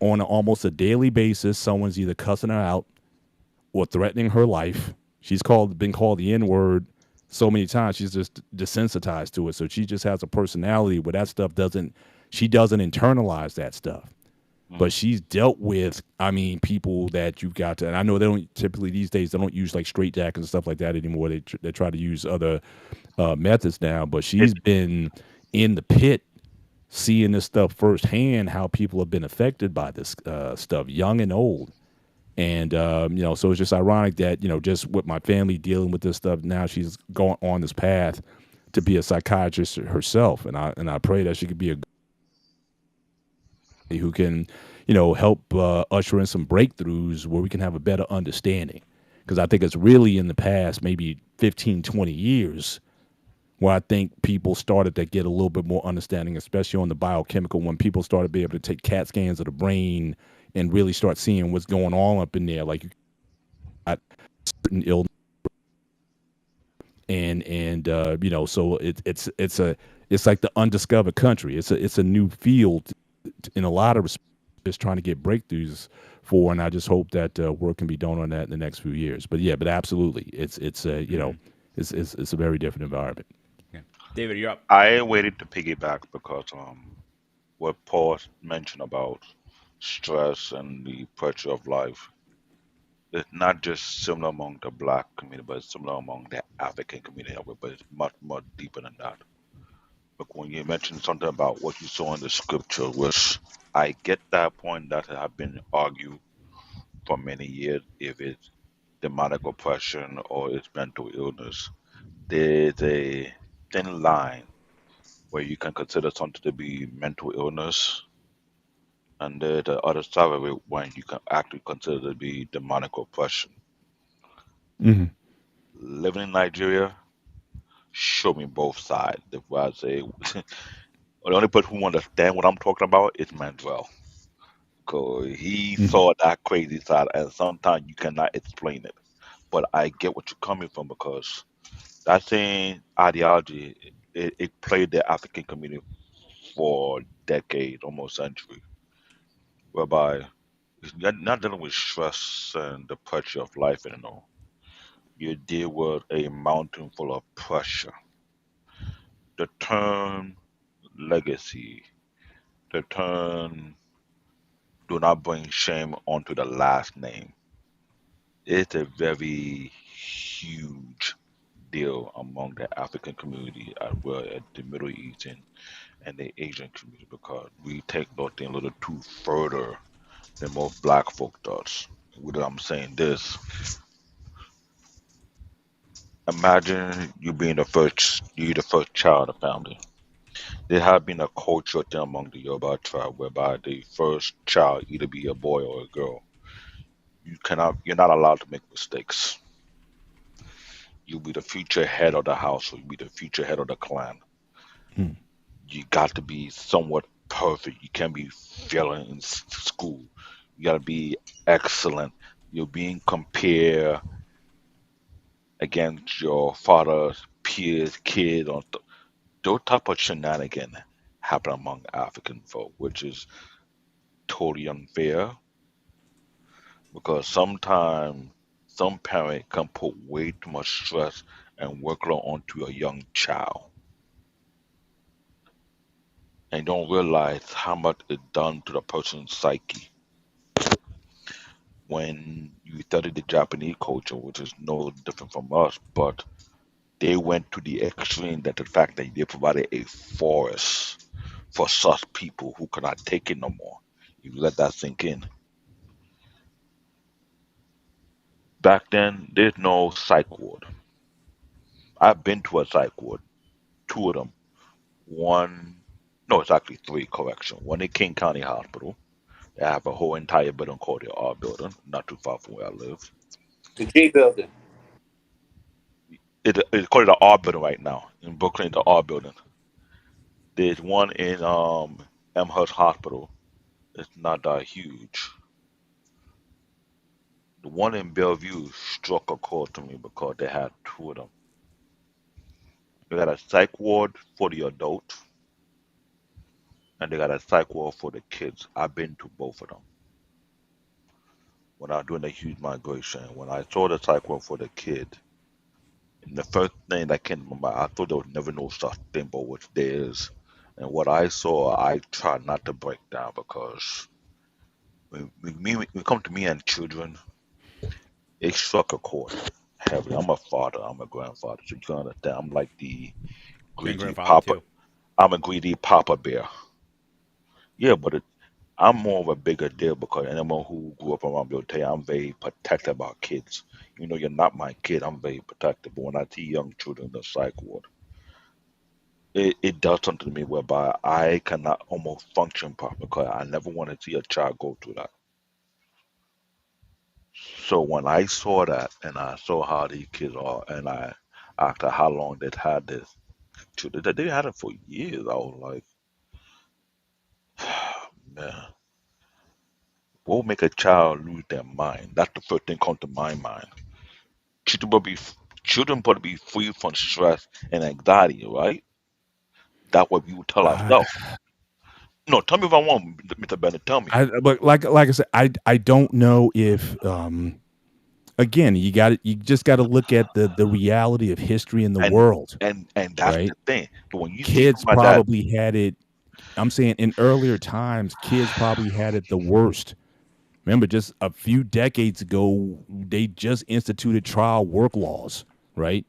S4: On almost a daily basis, someone's either cussing her out or threatening her life. She's been called the N word so many times. She's just desensitized to it. So she just has a personality where that stuff doesn't. She doesn't internalize that stuff. But
S1: Mm,
S4: she's dealt with, I mean, people that you've got to. And I know they don't typically these days. They don't use like straight jackets and stuff like that anymore. They try to use other methods now. But she's been in the pit, seeing this stuff firsthand, how people have been affected by this stuff, young and old. And so it's just ironic that just with my family dealing with this stuff now, she's going on this path to be a psychiatrist herself, and I pray that she could be a who can help usher in some breakthroughs where we can have a better understanding, because I think it's really in the past maybe 15, 20 years where I think people started to get a little bit more understanding, especially on the biochemical, when people started to be able to take CAT scans of the brain and really start seeing what's going on up in there, like you got certain illness and you know, so it's like the undiscovered country. It's a new field in a lot of respects, just trying to get breakthroughs for, and I just hope that work can be done on that in the next few years. But yeah, but absolutely, it's you know,
S2: Mm-hmm.
S4: it's a very different environment.
S2: Yeah. David, you're up.
S1: I waited to piggyback because what Paul mentioned about stress and the pressure of life, it's not just similar among the black community, but it's similar among the African community, but it's much, much deeper than that. But when you mentioned something about what you saw in the scripture, which I get that point that have been argued for many years, if it's demonic oppression or it's mental illness, there's a thin line where you can consider something to be mental illness, and the other side of it when you can actually consider to be demonic oppression.
S4: Hmm.
S1: Living in Nigeria, show me both sides. If I say the only person who understand what I'm talking about is Manuel, because he
S4: Hmm.
S1: saw that crazy side, and sometimes you cannot explain it. But I get what you're coming from because that same ideology it played the African community for decades, almost century, whereby it's not dealing with stress and the pressure of life anymore. You deal with a mountain full of pressure. The term legacy, the term do not bring shame onto the last name. It's a very huge deal among the African community as well as the Middle Eastern and the Asian community because we take those things a little too further than most black folk does. What I'm saying this, imagine you the first child of the family. There have been a culture thing among the Yoruba tribe whereby the first child either be a boy or a girl. You're not allowed to make mistakes. You'll be the future head of the house, or you'll be the future head of the clan. You got to be somewhat perfect. You can't be failing in school. You got to be excellent. You're being compared against your father's peers, kid, or those type of shenanigans happen among African folk, which is totally unfair because sometimes some parent can put way too much stress and workload onto a young child and don't realize how much it done to the person's psyche. When you study the Japanese culture, which is no different from us, but they went to the extreme that the fact that they provided a forest for such people who cannot take it no more. You let that sink in. Back then, there's no psych ward. I've been to a psych ward, two of them. One, no, it's actually three, correction. One in King County Hospital. They have a whole entire building called the R building, not too far from where I live.
S3: The G building.
S1: It's called the R building right now in Brooklyn. The R building. There's one in Amherst Hospital. It's not that huge. The one in Bellevue struck a chord to me because they had two of them. They got a psych ward for the adult, and they got a psych ward for the kids. I've been to both of them when I was doing the huge migration. When I saw the psych ward for the kid, and the first thing that came to my mind, I thought there was never no such thing, but which there is. And what I saw, I tried not to break down because when it come to me and children, it struck a chord heavily. I'm a father, I'm a grandfather, so you can understand. I'm like the
S2: Been
S1: greedy
S2: grandfather
S1: papa.
S2: too.
S1: I'm a greedy papa bear. Yeah, but I'm more of a bigger deal because anyone who grew up around me will tell you I'm very protective about kids. You know, you're not my kid. I'm very protective. But when I see young children in the psych ward, it does something to me whereby I cannot almost function properly because I never want to see a child go through that. So when I saw that and I saw how these kids are, and I after how long they'd had this. children. They had it for years. I was like, man, what will make a child lose their mind? That's the first thing come to my mind. Children will be children will be free from stress and anxiety, right? That's what we would tell
S4: I,
S1: ourselves. No, tell me if I'm wrong, Mr. Bennett. Tell me.
S4: but like I said, I don't know if again you just got to look at the reality of history in the
S1: And
S4: world,
S1: and that's
S4: right?
S1: the thing. But when you see
S4: Kids
S1: something like that,
S4: probably had it. I'm saying in earlier times, kids probably had it the worst. Remember, just a few decades ago, they just instituted trial work laws, right?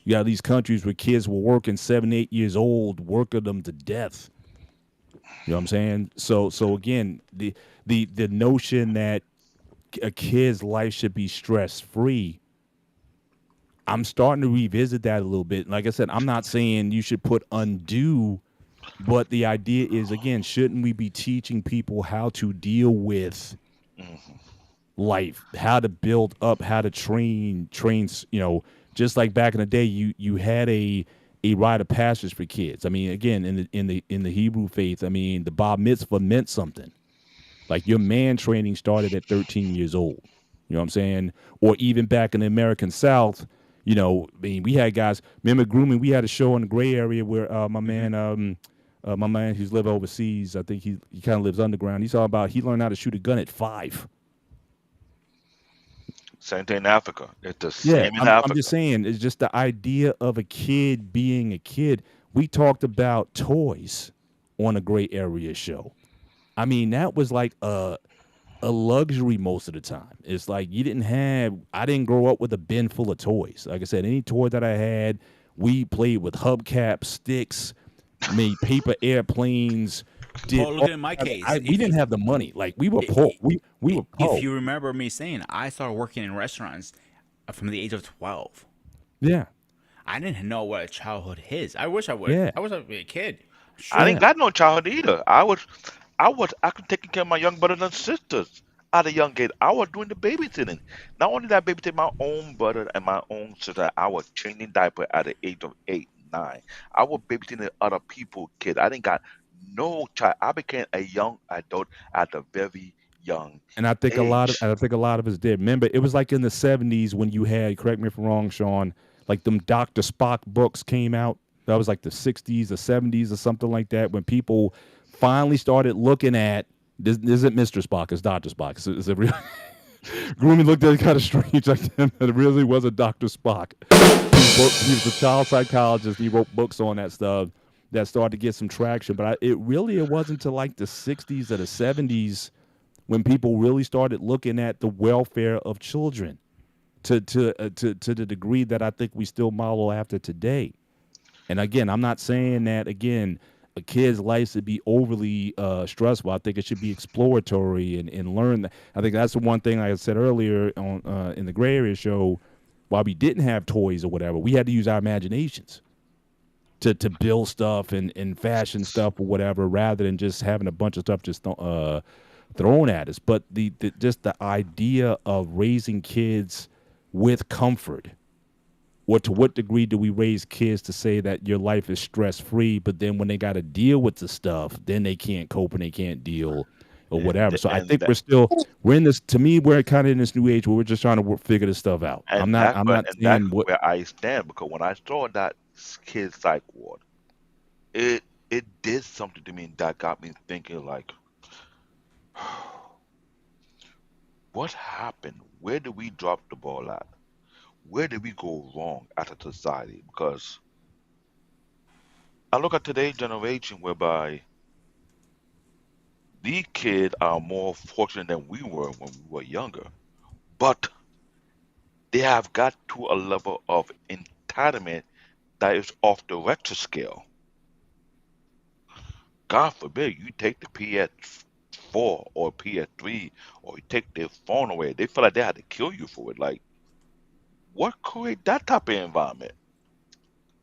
S4: You got these countries where kids were working 7, 8 years old, working them to death. You know what I'm saying? So again, the notion that a kid's life should be stress free, I'm starting to revisit that a little bit. Like I said, I'm not saying you should put undue, but the idea is again, shouldn't we be teaching people how to deal with
S1: mhm,
S4: life, how to build up, how to trains, just like back in the day, you had a rite of passage for kids. I mean, again, in the Hebrew faith, I mean, the bar mitzvah meant something. Like your man training started at 13 years old. You know what I'm saying? Or even back in the American South, I mean, we had guys. Remember grooming? We had a show in the gray area where
S1: mhm.
S4: my man who's lived overseas. I think he kind of lives underground. He's all about he learned how to shoot a gun at 5.
S1: Same thing in Africa. It's the
S4: Yeah,
S1: same in
S4: I'm just
S1: Africa.
S4: saying, it's just the idea of a kid being a kid. We talked about toys on a gray area show. I mean, that was like a luxury most of the time. It's like I didn't grow up with a bin full of toys. Like I said, any toy that I had, we played with hubcaps, sticks, made paper airplanes, did
S2: Well, look
S4: all
S2: at my
S4: kind
S2: case.
S4: we didn't have the money. Like we were poor. We were
S2: If
S4: poor.
S2: you remember me saying, I started working in restaurants from the age of 12.
S4: Yeah.
S2: I didn't know what a childhood is. I wish I would.
S4: Yeah.
S2: I wish I would be a kid.
S1: I
S2: Shoot.
S1: didn't
S4: Yeah.
S1: got no childhood either. I was actually taking care of my young brothers and sisters at a young age. I was doing the babysitting. Not only that, babysitting my own brother and my own sister, I was changing diaper at the age of 8, 9. I was babysitting other people, kids. I didn't got no child. I became a young adult at a very young
S4: And
S1: age.
S4: I think a lot of us did. Remember, it was like in the 70s when you had, correct me if I'm wrong, Sean, like them Dr. Spock books came out. That was like the 60s or 70s or something like that when people finally started looking at this isn't Mr. Spock, it's Dr. Spock. It's a real Groomy looked at it kind of strange like that. It really was a Dr. Spock. He was a child psychologist. He wrote books on that stuff that started to get some traction. But it wasn't until like the 60s or the 70s when people really started looking at the welfare of children to the degree that I think we still model after today. And again, I'm not saying that again a kid's life should be overly stressful. I think it should be exploratory and learn. I think that's the one thing like I said earlier on in the gray area show. While we didn't have toys or whatever, we had to use our imaginations to build stuff and fashion stuff or whatever, rather than just having a bunch of stuff just thrown at us. But the just the idea of raising kids with comfort, or to what degree do we raise kids to say that your life is stress free, but then when they got to deal with the stuff, then they can't cope and they can't deal or
S1: And
S4: whatever. So I
S1: and
S4: think
S1: that
S4: we're in this. To me, we're kind of in this new age where we're just trying to figure this stuff out.
S1: and
S4: I'm
S1: that
S4: not
S1: and that's
S4: saying what.
S1: where I stand because when I saw that kid psych ward, it did something to me that got me thinking like, what happened? Where did we drop the ball at? Where did we go wrong as a society? Because I look at today's generation whereby these kids are more fortunate than we were when we were younger, but they have got to a level of entitlement that is off the Richter scale. God forbid you take the PS4 or PS3 or you take their phone away. They feel like they had to kill you for it. Like, what create that type of environment?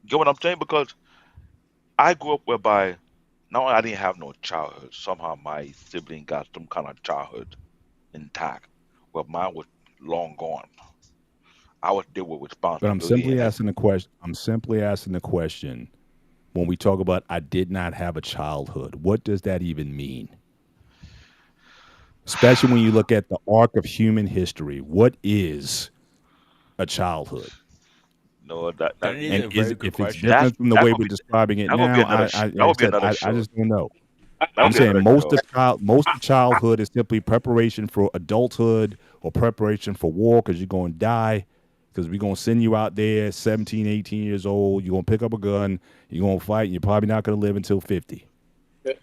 S1: You get what I'm saying? Because I grew up whereby not only I didn't have no childhood, somehow my sibling got some kind of childhood intact, where mine was long gone. I was there with
S4: But I'm
S1: responsibility
S4: simply
S1: and
S4: asking the question. I'm simply asking the question. when we talk about I did not have a childhood? What does that even mean? Especially when you look at the arc of human history, what is a childhood?
S1: No, that
S2: That
S1: that
S2: is
S4: And
S2: a
S4: is
S2: very good
S4: if it's
S2: question.
S1: that's
S4: different from the
S1: that
S4: way
S1: gonna
S4: we're
S1: be
S4: describing it
S1: that gonna be
S4: now,
S1: another
S4: like
S1: that
S4: I
S1: would be
S4: said,
S1: another
S4: I
S1: show.
S4: just don't know.
S1: That
S4: I'm
S1: would be
S4: saying
S1: another
S4: most
S1: show.
S4: of childhood is simply preparation for adulthood or preparation for war because you're going to die because we're going to send you out there 17, 18 years old. You're going to pick up a gun. You're going to fight. And you're probably not going to live until 50.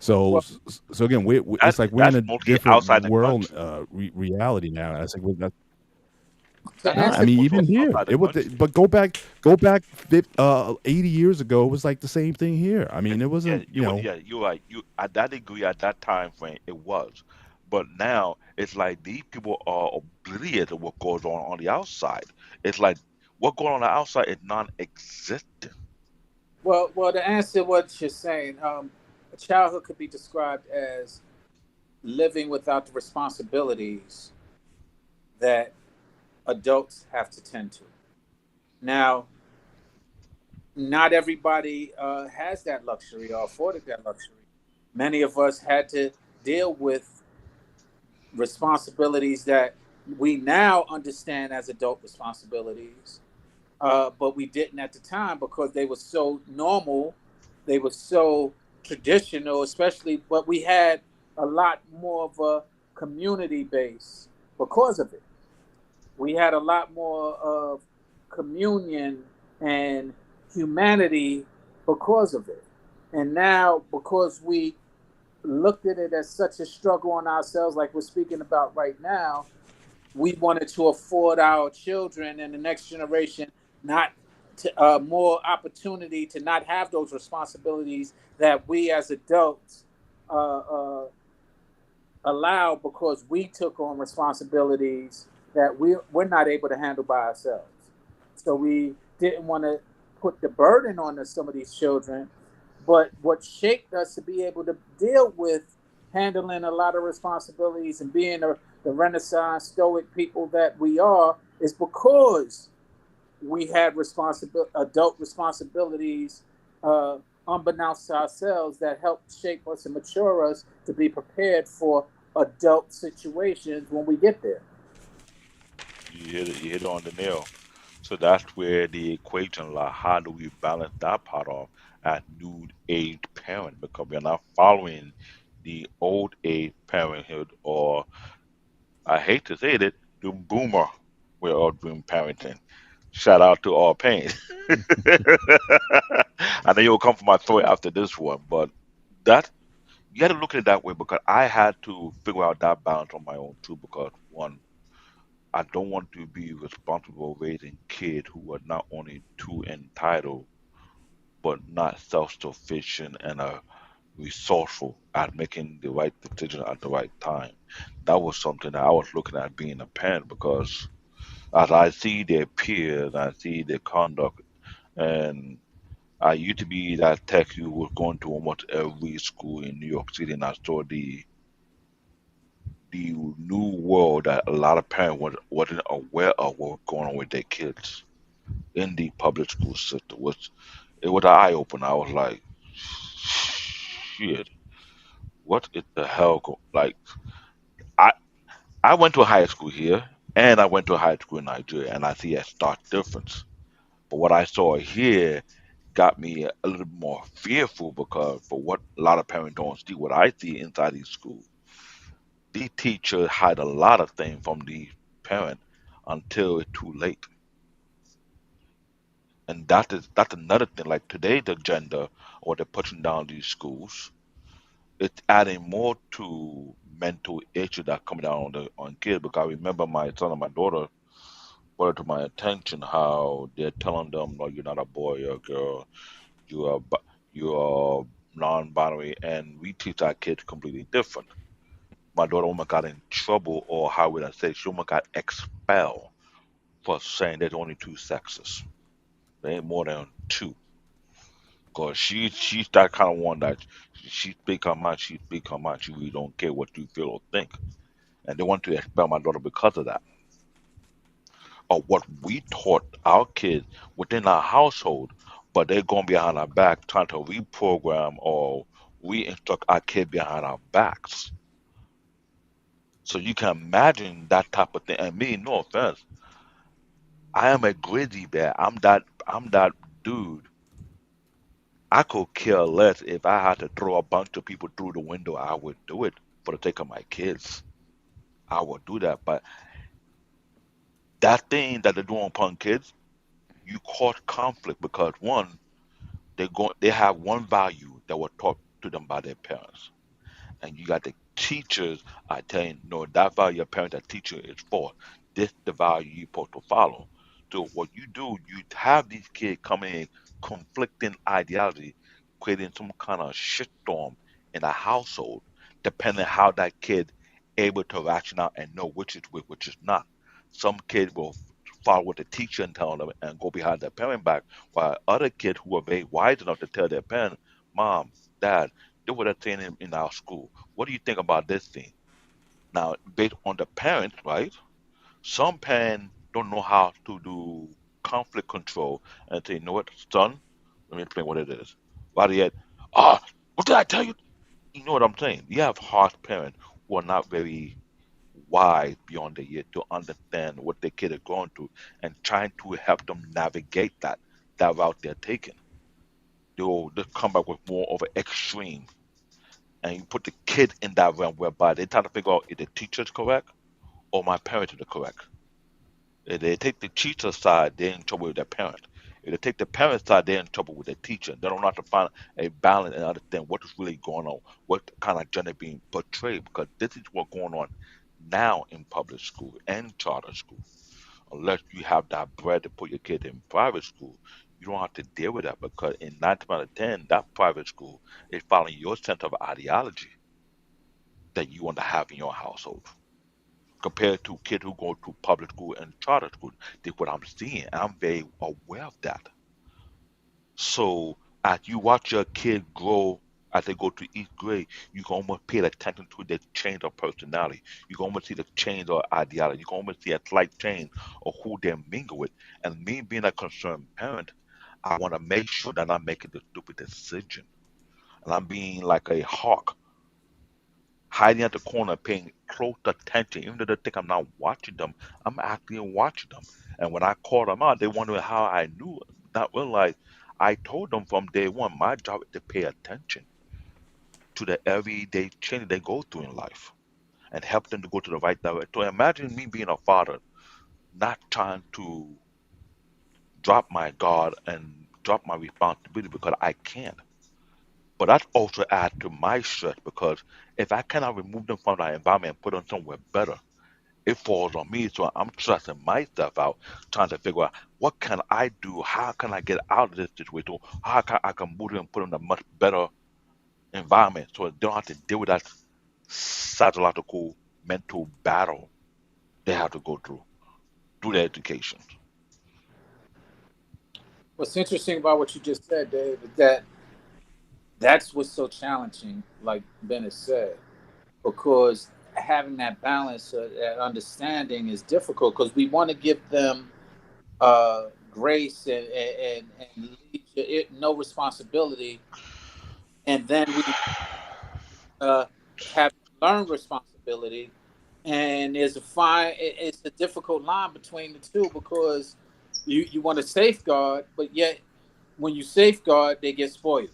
S4: So,
S3: Well,
S4: so again, it's like we're in
S1: That's
S4: a
S1: mostly
S4: different
S1: outside the
S4: world
S1: country.
S4: reality now. I think that's
S3: to
S1: That's
S4: no. I
S3: answer,
S4: mean,
S1: mostly
S4: even here,
S1: outside the
S4: it was.
S1: country.
S4: But go back 80 years ago. It was like the same thing here. I mean, it
S1: Yeah,
S4: wasn't. You know,
S1: yeah, you're right. You at that degree at that time frame it was, but now it's like these people are oblivious to what goes on the outside. It's like what going on the outside is non-existent.
S3: to answer what you're saying, a childhood could be described as living without the responsibilities that adults have to tend to. Now, not everybody has that luxury or afforded that luxury. Many of us had to deal with responsibilities that we now understand as adult responsibilities, but we didn't at the time because they were so normal, they were so traditional, especially. But we had a lot more of a community base because of it. We had a lot more of communion and humanity because of it. And now, because we looked at it as such a struggle on ourselves, like we're speaking about right now, we wanted to afford our children and the next generation not to, more opportunity to not have those responsibilities that we as adults allow because we took on responsibilities that we're not able to handle by ourselves. So we didn't want to put the burden on some of these children. But what shaped us to be able to deal with handling a lot of responsibilities and being the Renaissance stoic people that we are is because we had adult responsibilities, uh, unbeknownst to ourselves, that helped shape us and mature us to be prepared for adult situations when we get there.
S1: You hit it on the nail. So that's where the equation like how do we balance that part off at new age parent because we're not following the old age parenthood or I hate to say it, the boomer way of doing parenting. Shout out to all pain. I know you'll come for my throat after this one, but that you got to look at it that way because I had to figure out that balance on my own too. Because one, I don't want to be responsible raising kids who are not only too entitled but not self-sufficient and are resourceful at making the right decision at the right time. That was something that I was looking at being a parent because as I see their peers, I see their conduct, and I used to be that tech who was going to almost every school in New York City, and I saw the new world that a lot of parents wasn't aware of what was going on with their kids in the public school system. It was an eye opener. I was like, shit, what is the hell? Like, I I went to a high school here, and I went to a high school in Nigeria, and I see a stark difference. But what I saw here got me a little bit more fearful because for what a lot of parents don't see, what I see inside these schools, these teachers hide a lot of things from the parent until it's too late. And that's another thing. Like today's agenda, what they're pushing down these schools, it's adding more to mental issues that come down on kids. Because I remember my son and my daughter brought it to my attention how they're telling them, "No, you're not a boy, you're a girl. You are you are non-binary," and we teach our kids completely different. My daughter almost got in trouble, or how would I say, she almost got expelled for saying there's only two sexes. There ain't more than two. Cause she's that kind of one that she speak her mind, she speak her mind. She really don't care what you feel or think. And they want to expel my daughter because of that. Or what we taught our kids within our household. but they're going behind our back trying to reprogram or re-instruct our kid behind our backs. So you can imagine that type of thing. And me, no offense, I am a grizzly bear. I'm that dude. I could care less if I had to throw a bunch of people through the window. I would do it for the sake of my kids. I would do that. But that thing that they're doing upon kids, you cause conflict because one, they have one value that was taught to them by their parents, and you got the teachers are telling no, that value your parent, that teacher is for. This the value you're supposed to follow. So what you do, you have these kids coming in conflicting ideology, creating some kind of shitstorm in a household, depending how that kid able to ration out and know which is which, which is not. Some kids will follow what the teacher and tell them and go behind their parent back, while other kids who are very wise enough to tell their parent, Mom, Dad, do what they're saying in our school. What do you think about this thing? Now, based on the parents, right? Some parents don't know how to do conflict control and say, you know what, son, let me explain what it is. Rather yet, what did I tell you? You know what I'm saying? You have harsh parents who are not very wise beyond their years to understand what their kid is going through and trying to help them navigate that route they're taking. They'll just come back with more of an extreme, and you put the kid in that realm whereby they try to figure out if the teacher's correct or my parents are correct. If they take the teacher's side, they're in trouble with their parent. If they take the parent's side, they're in trouble with the teacher. They don't know how to find a balance and understand what is really going on, what kind of gender being portrayed, because this is what's going on now in public school and charter school. Unless you have that bread to put your kid in private school, you don't have to deal with that because in 9 times out of 10, that private school is following your sense of ideology that you want to have in your household compared to kids who go to public school and charter school. That's what I'm seeing. I'm very aware of that. So as you watch your kid grow as they go to each grade, you can almost pay attention to the change of personality. You can almost see the change of ideology. You can almost see a slight change of who they mingle with. And me being a concerned parent, I want to make sure that I'm making the stupid decision. And I'm being like a hawk hiding at the corner, paying close attention. Even though they think I'm not watching them, I'm actually watching them. And when I called them out, they wondered how I knew. Not realize I told them from day one, my job is to pay attention to the everyday change they go through in life and help them to go to the right direction. So imagine me being a father, not trying to drop my guard and drop my responsibility because I can't. But that also adds to my stress because if I cannot remove them from that environment and put them somewhere better, it falls on me. So I'm stressing myself out, trying to figure out what can I do? How can I get out of this situation? How can I can move them and put them in a much better environment so they don't have to deal with that psychological mental battle they have to go through their education.
S3: What's interesting about what you just said, Dave, is that that's what's so challenging, like Bennett said, because having that balance, that understanding is difficult because we want to give them grace and no responsibility, and then we have learned responsibility. And there's a fine, it's a difficult line between the two because you want to safeguard, but yet when you safeguard, they get spoiled.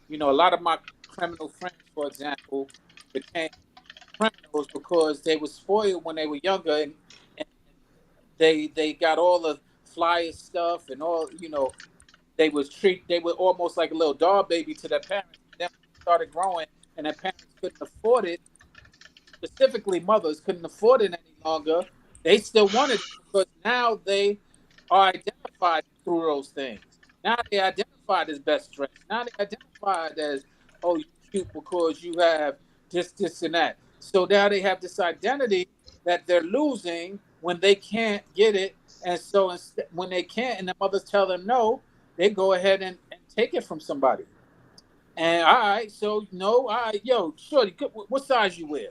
S3: You know, a lot of my criminal friends, for example, became criminals because they were spoiled when they were younger, and they got all the flyer stuff and all. You know, they were almost like a little dog baby to their parents. And then when they started growing, and their parents couldn't afford it, specifically mothers couldn't afford it any longer, they still wanted it because now they are identified through those things. Now they identified as best dressed. Now they identified as, oh, you cute because you have this, and that. So now they have this identity that they're losing when they can't get it. And so when they can't, and the mothers tell them no, they go ahead and take it from somebody. And all right, so no, all right, yo, shorty, what size you wear?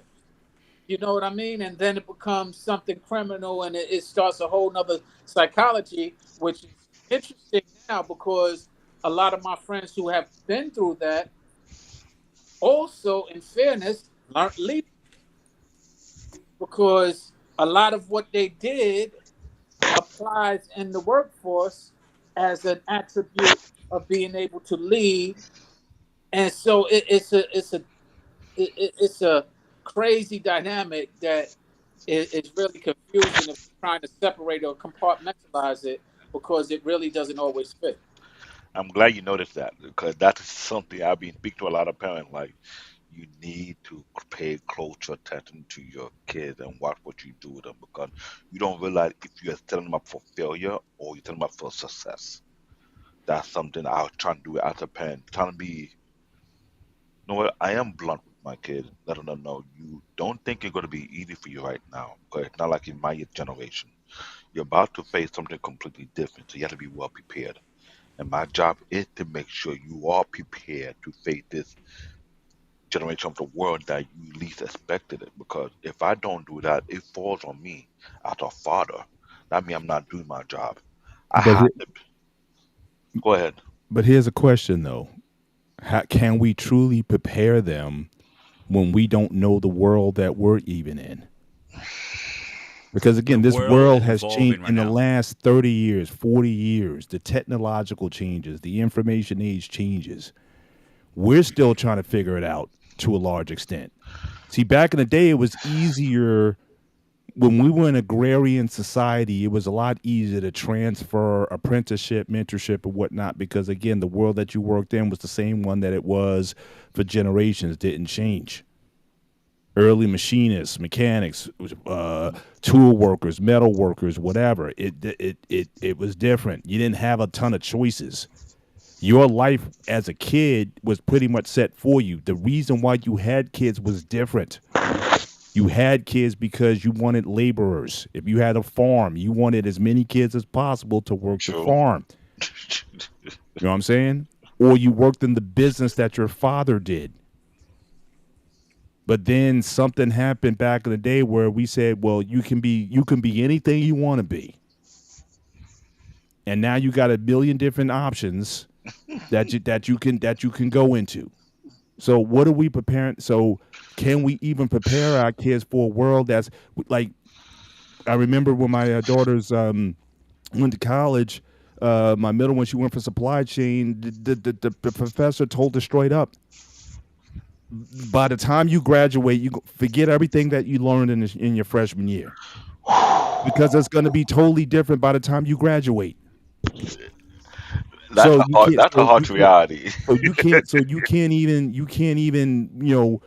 S3: You know what I mean? And then it becomes something criminal and it starts a whole nother psychology, which is interesting now because a lot of my friends who have been through that also, in fairness, learned leadership because a lot of what they did applies in the workforce as an attribute of being able to lead. And so it's a crazy dynamic that is really confusing if you're trying to separate or compartmentalize it because it really doesn't always fit.
S1: I'm glad you noticed that because that is something I've been speaking to a lot of parents. Like, you need to pay closer attention to your kids and watch what you do with them because you don't realize if you're setting them up for failure or you're setting them up for success. That's something I was trying to do as a parent, trying to be, you know what, I am blunt with my kids, letting them know you don't think it's going to be easy for you right now because it's not like in my generation. You're about to face something completely different, so you have to be well prepared. And my job is to make sure you are prepared to face this generation of the world that you least expected it. Because if I don't do that, it falls on me as a father. That means I'm not doing my job. I
S4: But
S1: have to go ahead.
S4: here's a question though: How, can we truly prepare them when we don't know the world that we're even in? Because
S2: The
S4: again, this
S2: world
S4: world
S2: is
S4: has changed
S2: evolving right
S4: in the
S2: now.
S4: last 30 years, 40 years. The technological changes, the information age changes. We're still trying to figure it out to a large extent. See, back in the day, it was easier when we were in agrarian society. It was a lot easier to transfer apprenticeship, mentorship, or whatnot because, again, the world that you worked in was the same one that it was for generations, didn't change. Early machinists, mechanics, tool workers, metal workers, whatever. It was different. You didn't have a ton of choices. Your life as a kid was pretty much set for you. The reason why you had kids was different. You had kids because you wanted laborers. If you had a farm, you wanted as many kids as possible to work the
S1: True.
S4: farm. You know what I'm saying? Or you worked in the business that your father did. But then something happened back in the day where we said, well, you can be anything you want to be. And now you got a million different options that you can go into. So what are we preparing? So can we even prepare our kids for a world that's like I remember when my daughters went to college, my middle one, she went for supply chain. The professor told her straight up, by the time you graduate, you forget everything that you learned in your freshman year because it's going to be totally different by the time you graduate.
S1: That's
S4: So
S1: a
S4: you
S1: hard.
S4: can't.
S1: That's a harsh reality.
S4: You can't even. The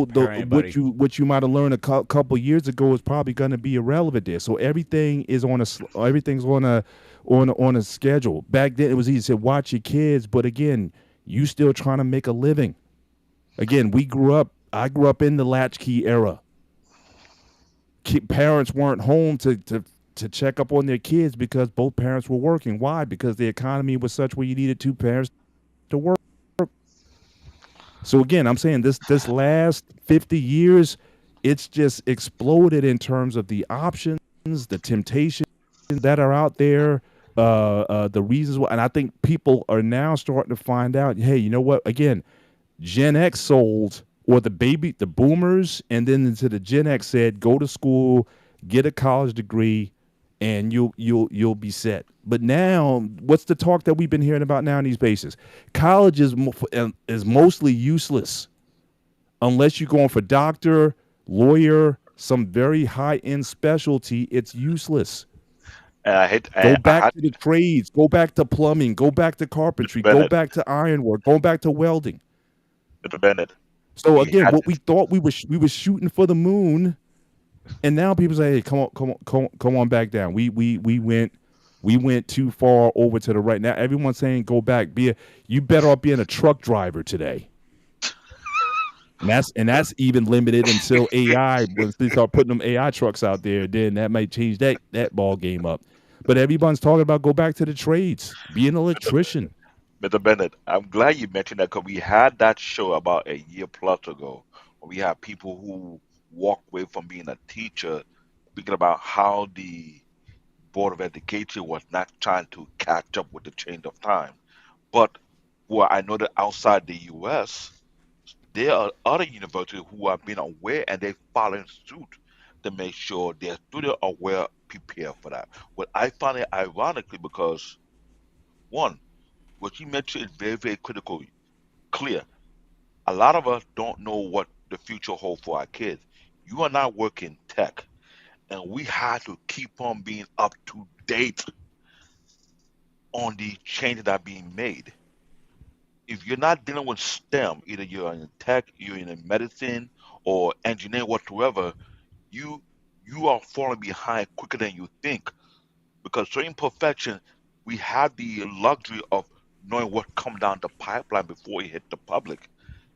S2: Prepare
S4: what
S2: anybody.
S4: you might have learned a couple years ago is probably going to be irrelevant there. So everything's on a schedule. Back then it was easy to watch your kids, but again, you still trying to make a living. Again, I grew up in the latchkey era. Parents weren't home to check up on their kids because both parents were working. Why? Because the economy was such where you needed two parents to work. So again, I'm saying this last 50 years, it's just exploded in terms of the options, the temptations that are out there, the reasons why. And I think people are now starting to find out, hey, you know what? Again, Gen X sold, or the boomers, and then into the Gen X said, go to school, get a college degree, and you'll be set. But now, what's the talk that we've been hearing about now in these bases? College is mostly useless unless you're going for doctor, lawyer, some very high end specialty. It's useless.
S1: And I hate.
S4: Go
S1: And I
S4: back
S1: had
S4: to the trades. Go back to plumbing. Go back to
S1: Mr.
S4: carpentry. Go
S1: Bennett.
S4: back to ironwork. Go back to welding.
S1: Mr. Bennett.
S4: So
S1: We
S4: again,
S1: had
S4: what we
S1: this.
S4: thought we were shooting for the moon, and now people say, "Hey, come on back down." We went too far over to the right. Now everyone's saying, "Go back. You better off being a truck driver today." And that's even limited until AI. Once they start putting them AI trucks out there, then that might change that ball game up. But everyone's talking about go back to the trades, be an electrician.
S1: Mr. Bennett, I'm glad you mentioned that because we had that show about a year plus ago where we had people who walked away from being a teacher speaking about how the Board of Education was not trying to catch up with the change of time. But where I know that outside the US, there are other universities who have been aware and they following suit to make sure their students are well prepared for that. But I find it ironically because one, what you mentioned is very, very critical, clear. A lot of us don't know what the future holds for our kids. You are not working tech, and we have to keep on being up to date on the changes that are being made. If you're not dealing with STEM, either you're in tech, you're in medicine, or engineering whatsoever, you you are falling behind quicker than you think. Because certain professions, we have the luxury of knowing what come down the pipeline before it hit the public.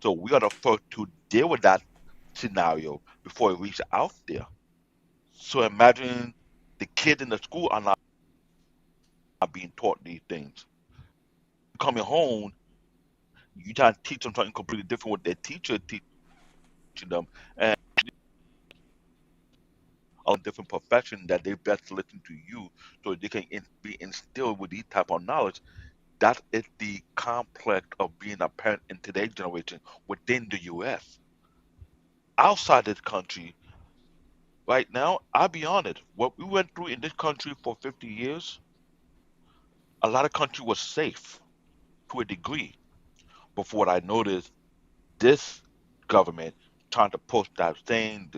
S1: So we are the first to deal with that scenario before it reaches out there. So imagine the kids in the school are not being taught these things. Coming home, you try to teach them something completely different what their teacher teaching them, and a different profession that they best listen to you so they can be instilled with these type of knowledge. That is the complex of being a parent in today's generation within the US. Outside this country, right now, I'll be honest, what we went through in this country for 50 years, a lot of country was safe to a degree. But for what I noticed, this government trying to push that same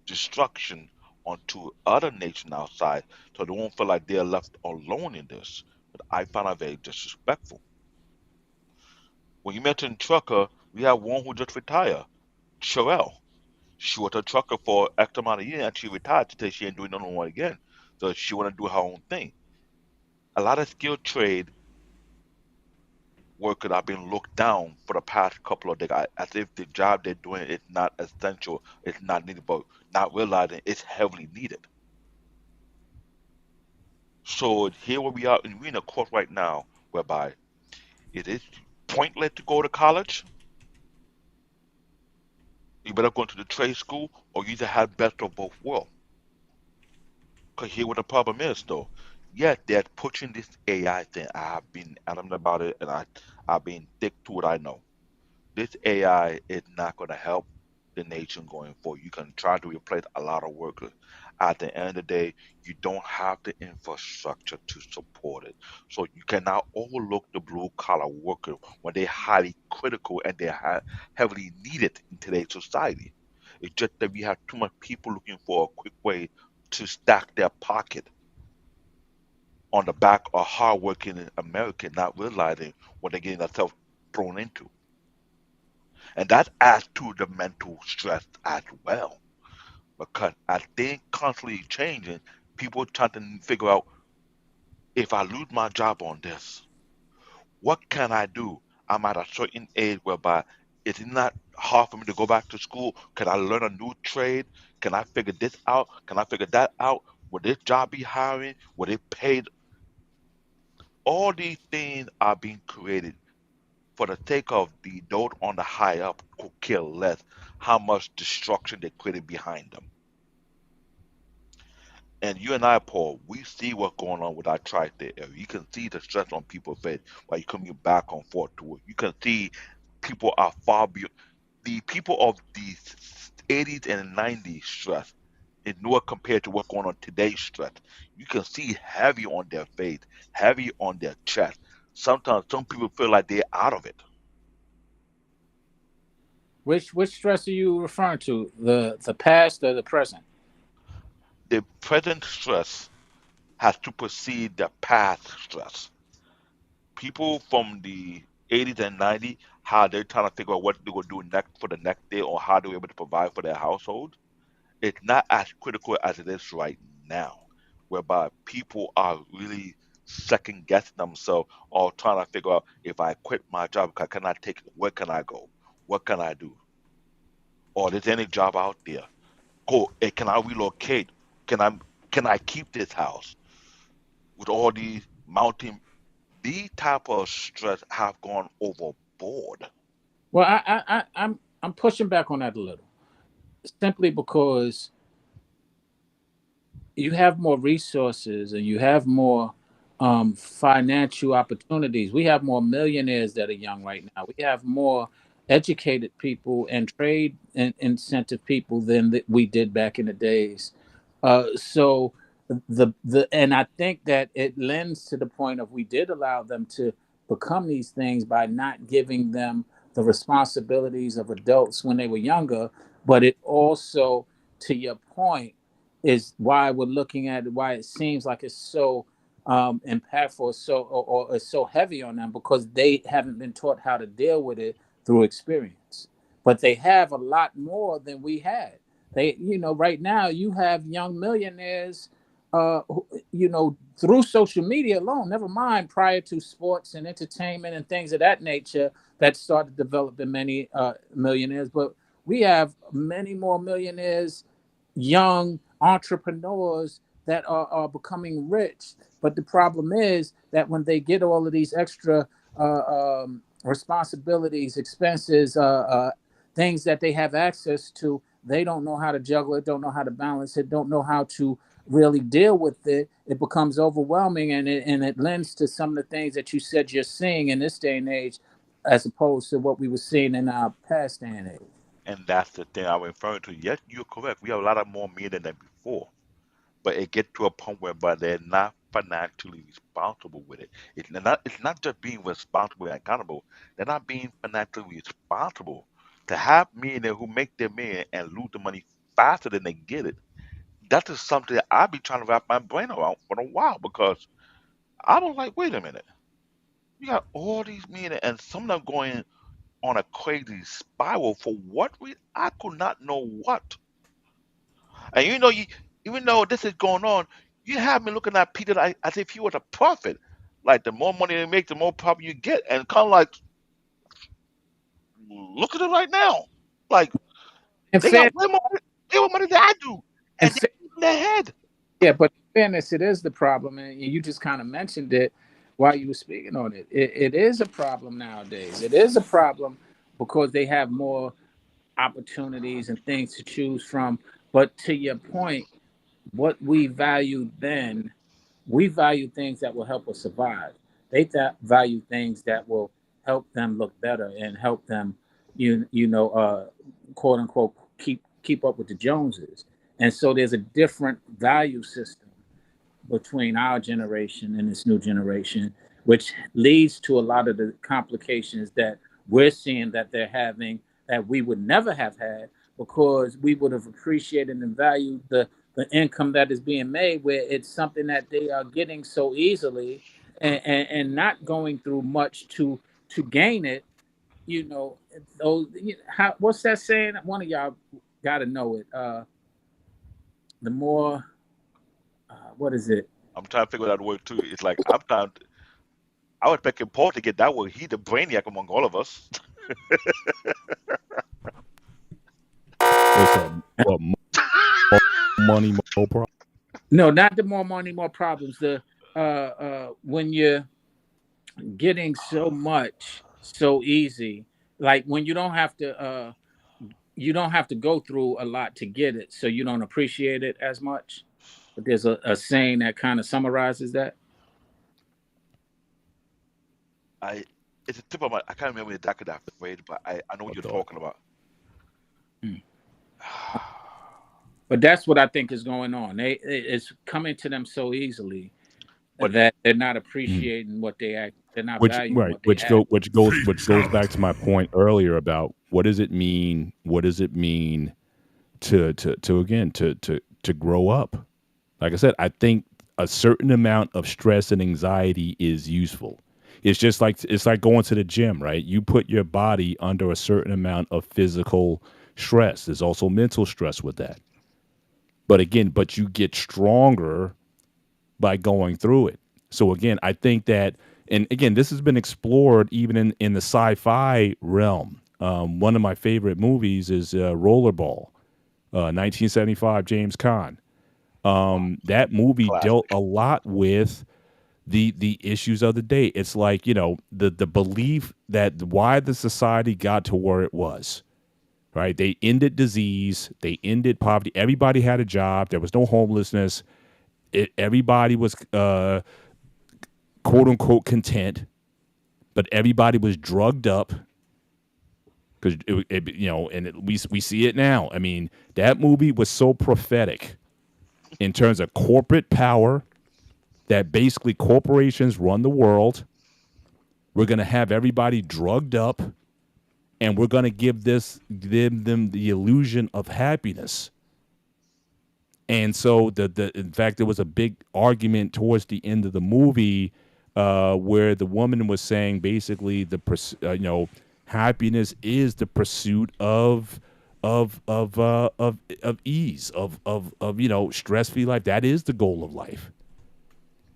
S1: destruction onto other nations outside so they won't feel like they're left alone in this. But I find that very disrespectful. When you mention trucker, we have one who just retired, Sherelle. She was a trucker for X amount of years and she retired to say she ain't doing no more again. So she want to do her own thing. A lot of skilled trade workers have been looked down for the past couple of decades as if the job they're doing is not essential, it's not needed, but not realizing it's heavily needed. So here where we are, and we're in a course right now whereby it is pointless to go to college. You better go to the trade school, or you either have best of both worlds. Because here what the problem is, though. Yeah, they're pushing this AI thing. I've been adamant about it, and I've been thick to what I know. This AI is not going to help the nation going forward. You can try to replace a lot of workers. At the end of the day, you don't have the infrastructure to support it. So you cannot overlook the blue collar worker when they're highly critical and they're heavily needed in today's society. It's just that we have too much people looking for a quick way to stack their pocket on the back of hardworking American, not realizing what they're getting themselves thrown into. And that adds to the mental stress as well. Because as things constantly changing, people trying to figure out if I lose my job on this, what can I do? I'm at a certain age whereby it's not hard for me to go back to school. Can I learn a new trade? Can I figure this out? Can I figure that out? Will this job be hiring? Will it pay? All these things are being created for the sake of the those on the high up could care less how much destruction they created behind them. And you and I, Paul, we see what's going on with our tri-state area. You can see the stress on people's face while you coming back and forth to it. You can see people are far beyond the people of the 80s and 90s stress is nowhere compared to what's going on today's stress. You can see heavy on their face, heavy on their chest. Sometimes some people feel like they're out of it.
S3: Which stress are you referring to? The past or the present?
S1: The present stress has superseded the past stress. People from the 80s and 90s, how they're trying to figure out what they're going to do next for the next day or how they're able to provide for their household, it's not as critical as it is right now, whereby people are really second guessing themselves or trying to figure out if I quit my job, can I take it? Where can I go? What can I do? Or is there any job out there? Go, can I relocate? Can I can I keep this house with all these mountain? These type of stress have gone overboard.
S3: Well, I'm pushing back on that a little, simply because you have more resources and you have more financial opportunities. We have more millionaires that are young right now. We have more educated people and trade incentive people than we did back in the days. So the and I think that it lends to the point of we did allow them to become these things by not giving them the responsibilities of adults when they were younger. But it also, to your point, is why we're looking at it, why it seems like it's so impactful, so or is so heavy on them because they haven't been taught how to deal with it through experience. But they have a lot more than we had. They, right now you have young millionaires, through social media alone. Never mind prior to sports and entertainment and things of that nature that started developing many millionaires. But we have many more millionaires, young entrepreneurs that are becoming rich. But the problem is that when they get all of these extra responsibilities, expenses, things that they have access to, they don't know how to juggle it, don't know how to balance it, don't know how to really deal with it. It becomes overwhelming, and it lends to some of the things that you said you're seeing in this day and age, as opposed to what we were seeing in our past day and age.
S1: And that's the thing I'm referring to. Yes, you're correct. We have a lot of more men than before, but it gets to a point whereby they're not financially responsible with it. It's not just being responsible and accountable. They're not being financially responsible. To have millionaires who make their million and lose the money faster than they get it, that is something that I've been trying to wrap my brain around for a while because I was like, wait a minute. You got all these millionaires and some of them going on a crazy spiral for what I could not know what. And even though this is going on, you have me looking at Peter like, as if he was a prophet. Like the more money they make, the more profit you get, and kind of like, look at it right now. Like
S3: In
S1: they got
S3: fair,
S1: way more money than I do,
S3: in
S1: and they're
S3: fair,
S1: in their head.
S3: yeah, but in fairness, it is the problem, and you just kind of mentioned it while you were speaking on it. It is a problem nowadays. It is a problem because they have more opportunities and things to choose from. But to your point, what we valued then, we value things that will help us survive. They value things that will help them look better and help them, quote unquote, keep up with the Joneses. And so there's a different value system between our generation and this new generation, which leads to a lot of the complications that we're seeing that they're having that we would never have had because we would have appreciated and valued the income that is being made, where it's something that they are getting so easily and not going through much to gain it. You know, those, what's that saying? One of y'all got to know it. The more, what is it?
S1: I'm trying to figure that word too. It's like I was expecting Paul to get that word. He the brainiac among all of us.
S4: What's that? What money, more problem?
S3: No, not the more money, more problems. The when you're getting so much so easy, like when you don't have to go through a lot to get it, so you don't appreciate it as much. But there's a saying that kind of summarizes that.
S1: I it's a tip of my I can't remember exactly that phrase, but I know
S4: I
S1: what you're
S4: thought.
S1: talking about.
S3: Mm. But that's what I think is going on. It's coming to them so easily
S1: But
S3: that they're not
S4: Mhm.
S3: appreciating what they act. They're not
S4: Which
S3: valuing
S4: right,
S3: what they have.
S4: which goes back to my point earlier about what does it mean? What does it mean to again to grow up? Like I said, I think a certain amount of stress and anxiety is useful. It's like going to the gym, right? You put your body under a certain amount of physical stress. There's also mental stress with that. But again, but you get stronger by going through it. So again, I think that, and again, this has been explored even in the sci-fi realm. One of my favorite movies is Rollerball, 1975, James Caan.
S1: wow,
S4: That movie dealt
S1: classic.
S4: a lot with the issues of the day. It's like, the belief that why the society got to where it was. Right? They ended disease, they ended poverty. Everybody had a job. There was no homelessness. Everybody was quote unquote content, but everybody was drugged up because we see it now. I mean, that movie was so prophetic in terms of corporate power that basically corporations run the world. We're going to have everybody drugged up, and we're going to give them the illusion of happiness. And so the in fact there was a big argument towards the end of the movie where the woman was saying basically happiness is the pursuit of ease of stress free life. That is the goal of life.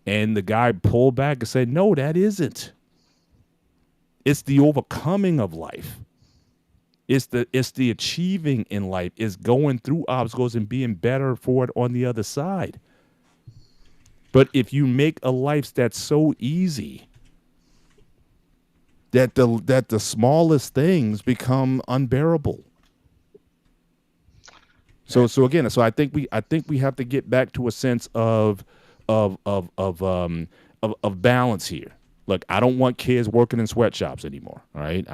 S4: And the guy pulled back and said, no, that isn't. It's the overcoming of life. It's the achieving in life. It's going through obstacles and being better for it on the other side. But if you make a life that's so easy that the smallest things become unbearable. So again, so I think we have to get back to a sense of balance here. Look, I don't want kids working in sweatshops anymore. All right,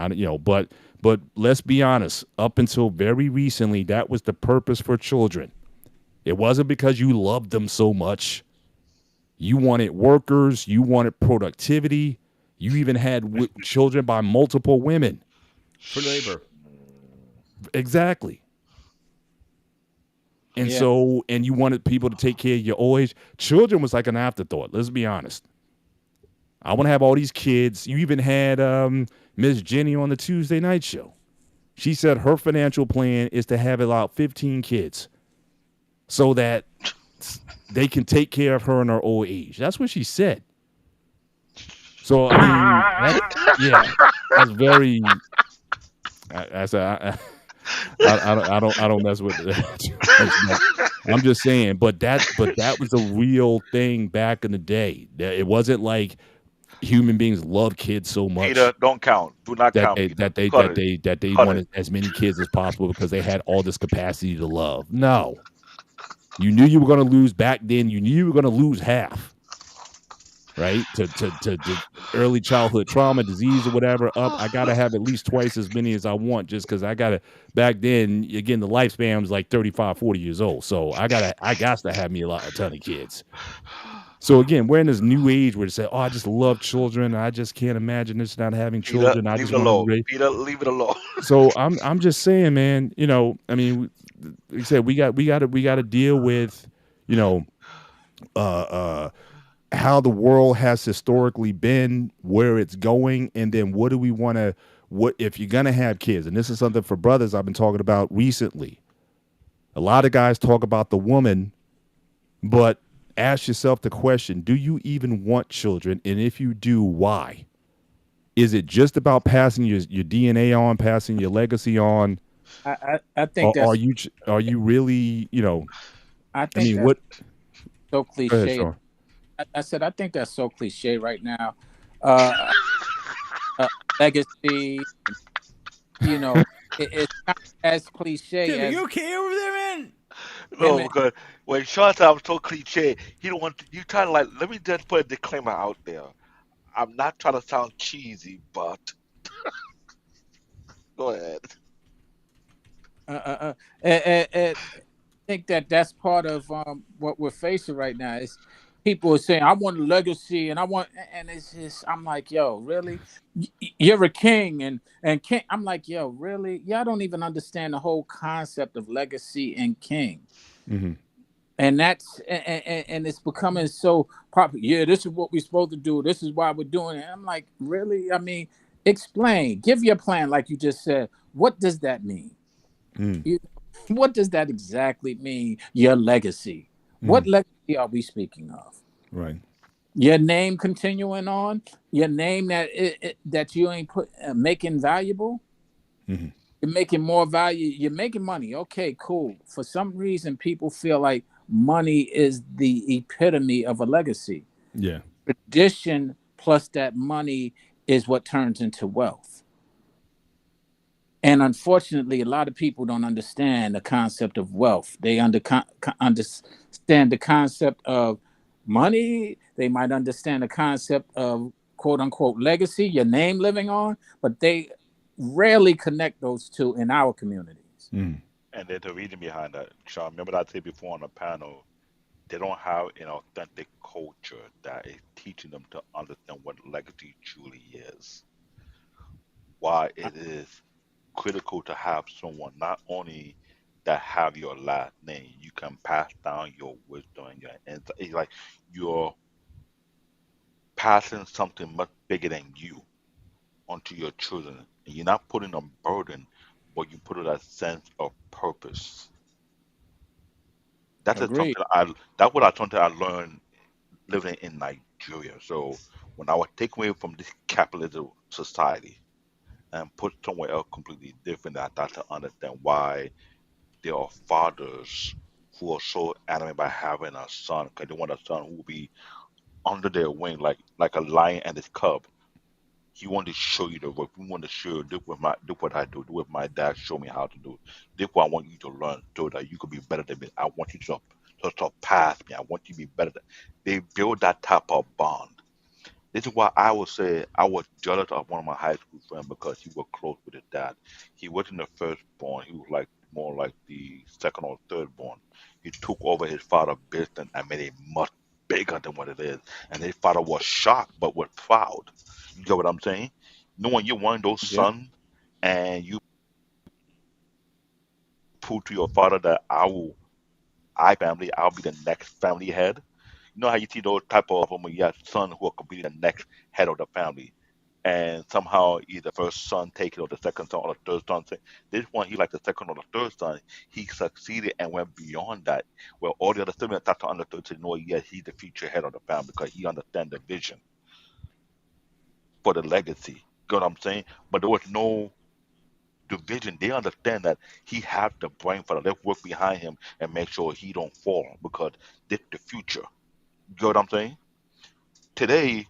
S4: but let's be honest. Up until very recently, that was the purpose for children. It wasn't because you loved them so much. You wanted workers. You wanted productivity. You even had children by multiple women.
S2: For labor.
S4: Exactly. And
S3: Yeah.
S4: so, and you wanted people to take care of your old age. Children was like an afterthought. Let's be honest. I want to have all these kids. You even had Miss Jenny on the Tuesday night show. She said her financial plan is to have about 15 kids so that they can take care of her in her old age. That's what she said. So, I mean, that's very. I don't mess with it. I'm just saying, but that was a real thing back in the day. It wasn't like human beings love kids so much
S1: Peter, don't count. Do not
S4: that
S1: count,
S4: they
S1: Peter.
S4: that they
S1: Cut
S4: that
S1: it.
S4: they that they
S1: Cut it.
S4: wanted as many kids as possible because they had all this capacity to love. No, you knew you were going to lose back then. You knew you were going to lose half, right? To early childhood trauma, disease, or whatever. Up, I got to have at least twice as many as I want, just because I got to. Back then, again, the lifespan was like 35, 40 years old, so I got to have me a ton of kids. So again, we're in this new age where they say, "Oh, I just love children. I just can't imagine just not having
S1: Peter,
S4: children. I
S1: leave
S4: just
S1: it
S4: want to
S1: alone.
S4: raise."
S1: Peter, leave it alone.
S4: So I'm just saying, man. I mean, like I said, we got to deal with, you know, uh, uh, how the world has historically been, where it's going, and then what do we want to. What if you're gonna have kids? And this is something for brothers I've been talking about recently. A lot of guys talk about the woman, but ask yourself the question: do you even want children? And if you do, why? Is it just about passing your DNA on, passing your legacy on?
S3: I think
S4: Or
S3: that's
S4: are you really,
S3: I
S4: I
S3: think
S4: mean,
S3: that's
S4: what?
S3: so
S4: Go ahead,
S3: cliche.
S4: Sean.
S3: I said I think that's so cliche right now. Uh, Legacy, you know, it's not as cliche
S2: Tim, are
S3: as
S2: you okay over there, man?
S3: him.
S1: No, because when Sean said I'm so cliche, he don't want you trying to like. Let me just put a disclaimer out there. I'm not trying to sound cheesy, but go ahead.
S3: Uh, uh, uh, I think that that's part of what we're facing right now. Is people are saying, "I want a legacy," and I want, and it's just, I'm like, "Yo, really? You're a king, and king." I'm like, "Yo, really? Y'all don't even understand the whole concept of legacy and king."
S4: Hmm.
S3: And that's and it's becoming so popular. Yeah, this is what we're supposed to do. This is why we're doing it. And I'm like, really? I mean, explain. Give your plan, like you just said. What does that mean?
S4: Mm.
S3: You, what does that exactly mean? Your legacy. What
S4: Mm.
S3: legacy are we speaking of?
S4: Right.
S3: Your name continuing on. Your name that you ain't put making valuable.
S4: Hmm.
S3: You're making more value. You're making money. Okay, cool. For some reason, people feel like money is the epitome of a legacy.
S4: Yeah.
S3: Tradition plus that money is what turns into wealth. And unfortunately, a lot of people don't understand the concept of wealth. They understand the concept of money. They might understand the concept of quote unquote legacy, your name living on, but they rarely connect those two in our communities.
S1: And there's a reason behind that. Sean, remember that I said before on the panel, they don't have an authentic culture that is teaching them to understand what legacy truly is. Why it is critical to have someone not only that have your last name, you can pass down your wisdom and your insight. It's like you're passing something much bigger than you onto your children. And you're not putting a burden, but you put it a sense of purpose. That is
S3: Agreed.
S1: something I that's what I something I learned living in Nigeria. So when I was taken away from this capitalist society and put somewhere else completely different, I start to understand why there are fathers who are so adamant by having a son because they want a son who will be under their wing like a lion and his cub. He wanted to show you the work. He wanted to show you look what I do. Do what my dad showed me how to do. This what I want you to learn so that you could be better than me. I want you to surpass me. I want you to be better than they build that type of bond. This is why I would say I was jealous of one of my high school friends because he was close with his dad. He wasn't the firstborn. He was like more like the second or third born. He took over his father's business and made it much bigger than what it is. And his father was shocked but was proud. You get what I'm saying? Knowing you're one of those
S3: Yeah.
S1: sons and you prove to your father that family, I'll be the next family head. You know how you see those type of them when you have sons who are completely the next head of the family, and somehow either first son take it or the second son or the third son take. This one, he like the second or the third son, he succeeded and went beyond that. Well, all the other siblings start to understand to know, yes, he's the future head of the family because he understands the vision for the legacy. You know what I'm saying? But there was no division. They understand that he has the brain for that. Let's work behind him and make sure he don't fall because this the future. You know what I'm saying? Today,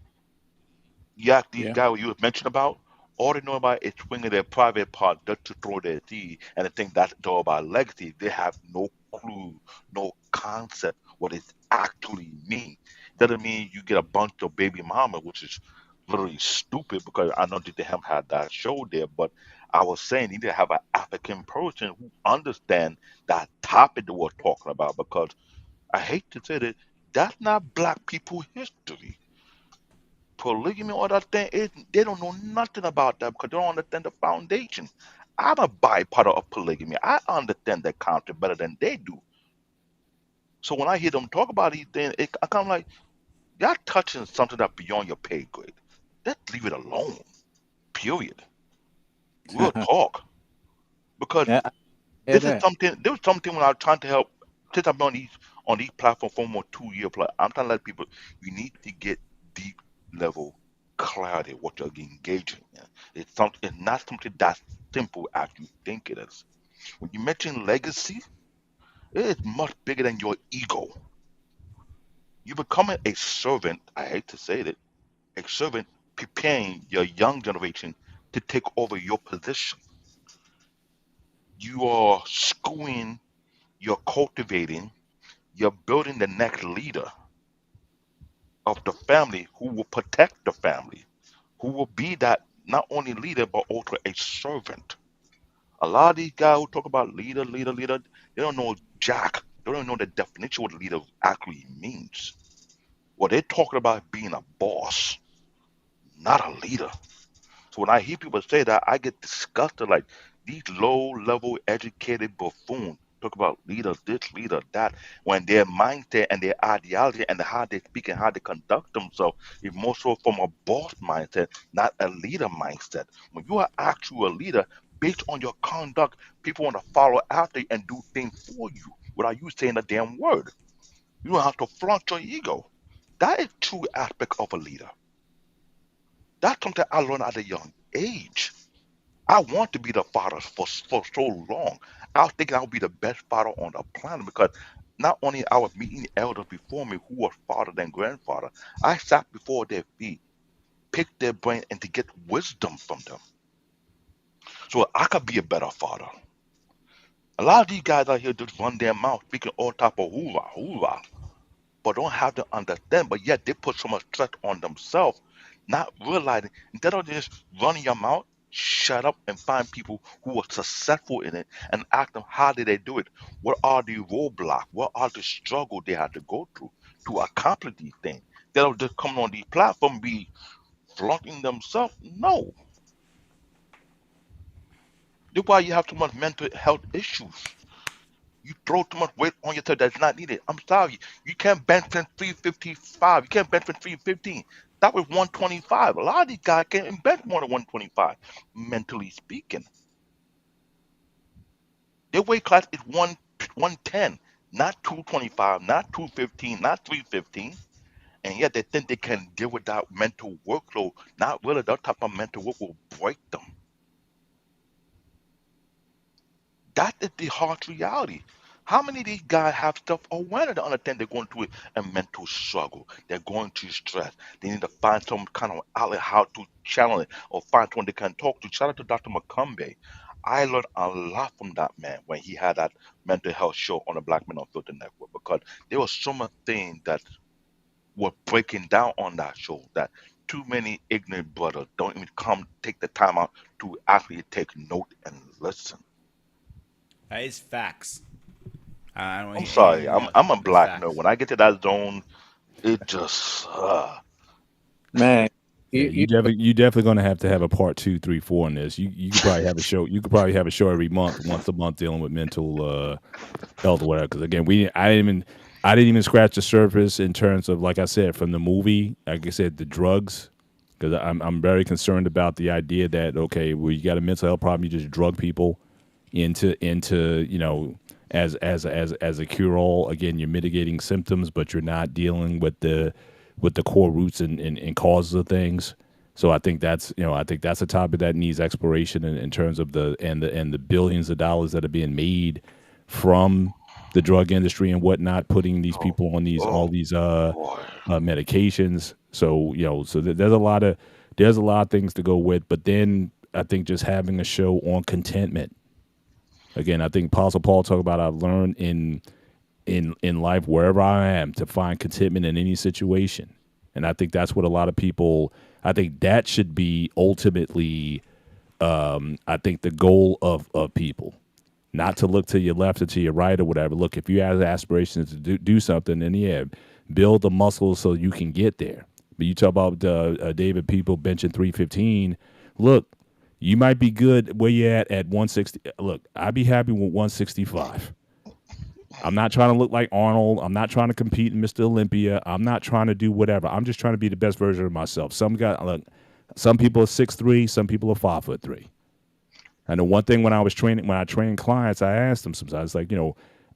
S1: yeah, these
S3: Yeah.
S1: guys you was mentioned about, all they know about is swinging their private part just to throw their seed, and they think that's all about legacy. They have no clue, no concept what it actually means. Doesn't mean you get a bunch of baby mama, which is literally stupid because I know that they haven't had that show there, but I was saying you need to have an African person who understand that topic that we're talking about because I hate to say that that's not black people history. Polygamy or that thing is they don't know nothing about that because they don't understand the foundation. I'm a byproduct of polygamy. I understand that concept better than they do. So when I hear them talk about these things, I kind of like y'all touching something that's beyond your pay grade. Let's leave it alone. Period. Real talk. Because
S3: Yeah, I hear
S1: this is
S3: that.
S1: something. There was something when I was trying to help. Since I've been on these platforms for more 2 year plus, I'm trying to let people. You need to get deep level clarity what you're engaging in. It's something. It's not something that simple as you think it is. When you mention legacy, it is much bigger than your ego. You're becoming a servant. I hate to say it. A servant preparing your young generation to take over your position. You are schooling. You're cultivating. You're building the next leader of the family who will protect the family, who will be that not only leader but also a servant. A lot of these guys who talk about leader, they don't know jack. They don't know the definition of what leader actually means. What they're talking about is being a boss, not a leader. So when I hear people say that, I get disgusted. Like these low-level educated buffoons talk about leader this, leader that, when their mindset and their ideology and how they speak and how they conduct themselves is more so from a boss mindset, not a leader mindset. When you are actually a leader, based on your conduct, people want to follow after you and do things for you without you saying a damn word. You don't have to flaunt your ego. That is true aspect of a leader. That's something I learned at a young age. I want to be the father for so long. I was thinking I would be the best father on the planet because not only I was meeting elders before me who was father than grandfather, I sat before their feet, picked their brain, and to get wisdom from them, so I could be a better father. A lot of these guys out here just run their mouth speaking all type of hoorah, hoorah. but don't have to understand. But yet they put so much stress on themselves, not realizing instead of just running your mouth, shut up and find people who are successful in it and ask them how did they do it? What are the roadblocks? What are the struggles they had to go through to accomplish these things? Instead of just coming on these platforms, be flaunting themselves. No. That's why you have too much mental health issues. You throw too much weight on yourself that's not needed. I'm sorry. You can't bench press 355. You can't bench press 315. That was 125. A lot of these guys can't bench more than 125, mentally speaking. Their weight class is 110, not 225, not 215, not 315. And yet they think they can deal with that mental workload. Not really. That type of mental work will break them. That is the harsh reality. How many of these guys have self awareness to understand they're going through a mental struggle? They're going through stress. They need to find some kind of outlet how to channel it or find someone they can talk to. Shout out to Dr. McCombie. I learned a lot from that man when he had that mental health show on the Black Men Unfiltered Network because there was so much things that were breaking down on that show that too many ignorant brothers don't even come take the time out to actually take note and listen.
S2: That is facts. I don't
S1: I'm
S2: hear
S1: sorry.
S2: anything
S1: I'm
S2: else.
S1: I'm a
S2: It's
S1: black nerd.
S2: facts.
S1: When I get to that zone, it just
S3: Man,
S4: Yeah,
S3: you
S4: you definitely gonna have to have a part two, three, four on this. You could probably have a show. You could probably have a show every month, once a month, dealing with mental health or whatever. Because again, I didn't even scratch the surface in terms of, like I said, from the movie. Like I said, the drugs. Because I'm very concerned about the idea that, okay, well, you got a mental health problem, you just drug people into as a cure all. Again, you're mitigating symptoms, but you're not dealing with the core roots and causes of things. So I think that's a topic that needs exploration in terms of the billions of dollars that are being made from the drug industry and whatnot, putting these
S1: oh
S4: people on these all
S1: oh
S4: these
S1: boy.
S4: medications. So there's a lot of things to go with. But then I think just having a show on contentment. Again, I think Apostle Paul talked about I've learned in life wherever I am to find contentment in any situation. And I think that's what a lot of people I think that should be ultimately I think the goal of people. Not to look to your left or to your right or whatever. Look, if you have aspirations to do something, then yeah, build the muscles so you can get there. But you talk about David people benching 315. Look, you might be good where you're at 160. Look, I'd be happy with 165. I'm not trying to look like Arnold. I'm not trying to compete in Mr. Olympia. I'm not trying to do whatever. I'm just trying to be the best version of myself. Some people are 6'3", some people are 5'3". I know one thing when I train clients, I ask them sometimes, like,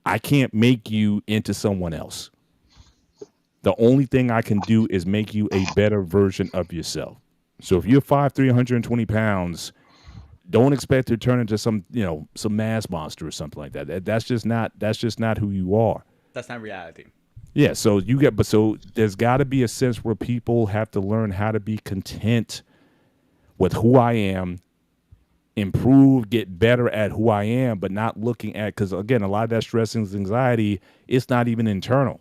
S4: I can't make you into someone else. The only thing I can do is make you a better version of yourself. So if you're 5'3", 120 pounds, don't expect to turn into some mass monster or something like that. That's just not who you are.
S2: That's not reality.
S4: Yeah, so there's got to be a sense where people have to learn how to be content with who I am, improve, get better at who I am, but not looking at, because again, a lot of that stress and anxiety, it's not even internal.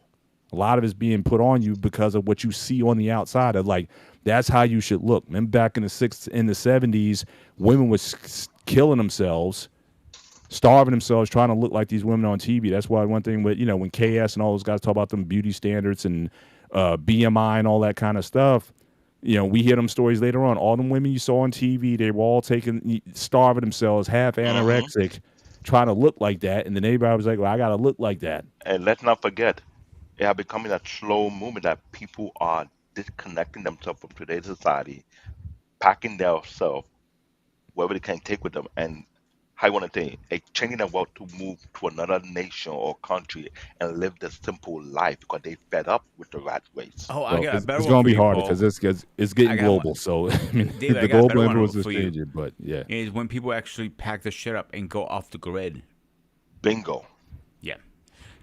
S4: A lot of it's being put on you because of what you see on the outside of, like, that's how you should look. Then back in the 70s, women was killing themselves, starving themselves, trying to look like these women on TV. That's why one thing with, when KS and all those guys talk about them beauty standards and BMI and all that kind of stuff, we hear them stories later on. All them women you saw on TV, they were all starving themselves, half
S1: Hmm.
S4: anorexic, trying to look like that. And then everybody was like, well, I got to look like that.
S1: And let's not forget, it has becoming a slow movement that people are disconnecting themselves from today's society, packing themselves wherever they can take with them, and how you want to say, changing their world to move to another nation or country and live the simple life because they fed up with the rat race.
S2: Oh, I
S4: Well,
S2: got a better
S4: it's
S2: one
S4: going to
S2: for
S4: be
S2: you,
S4: harder
S2: Paul.
S4: because it's
S2: I
S4: getting
S2: got one.
S4: global. So, I mean,
S2: David, I
S4: the
S2: got a better
S4: global
S2: one
S4: influence is
S2: for you.
S4: changing. But yeah.
S2: Is when people actually pack the shit up and go off the grid.
S1: Bingo.
S2: Yeah.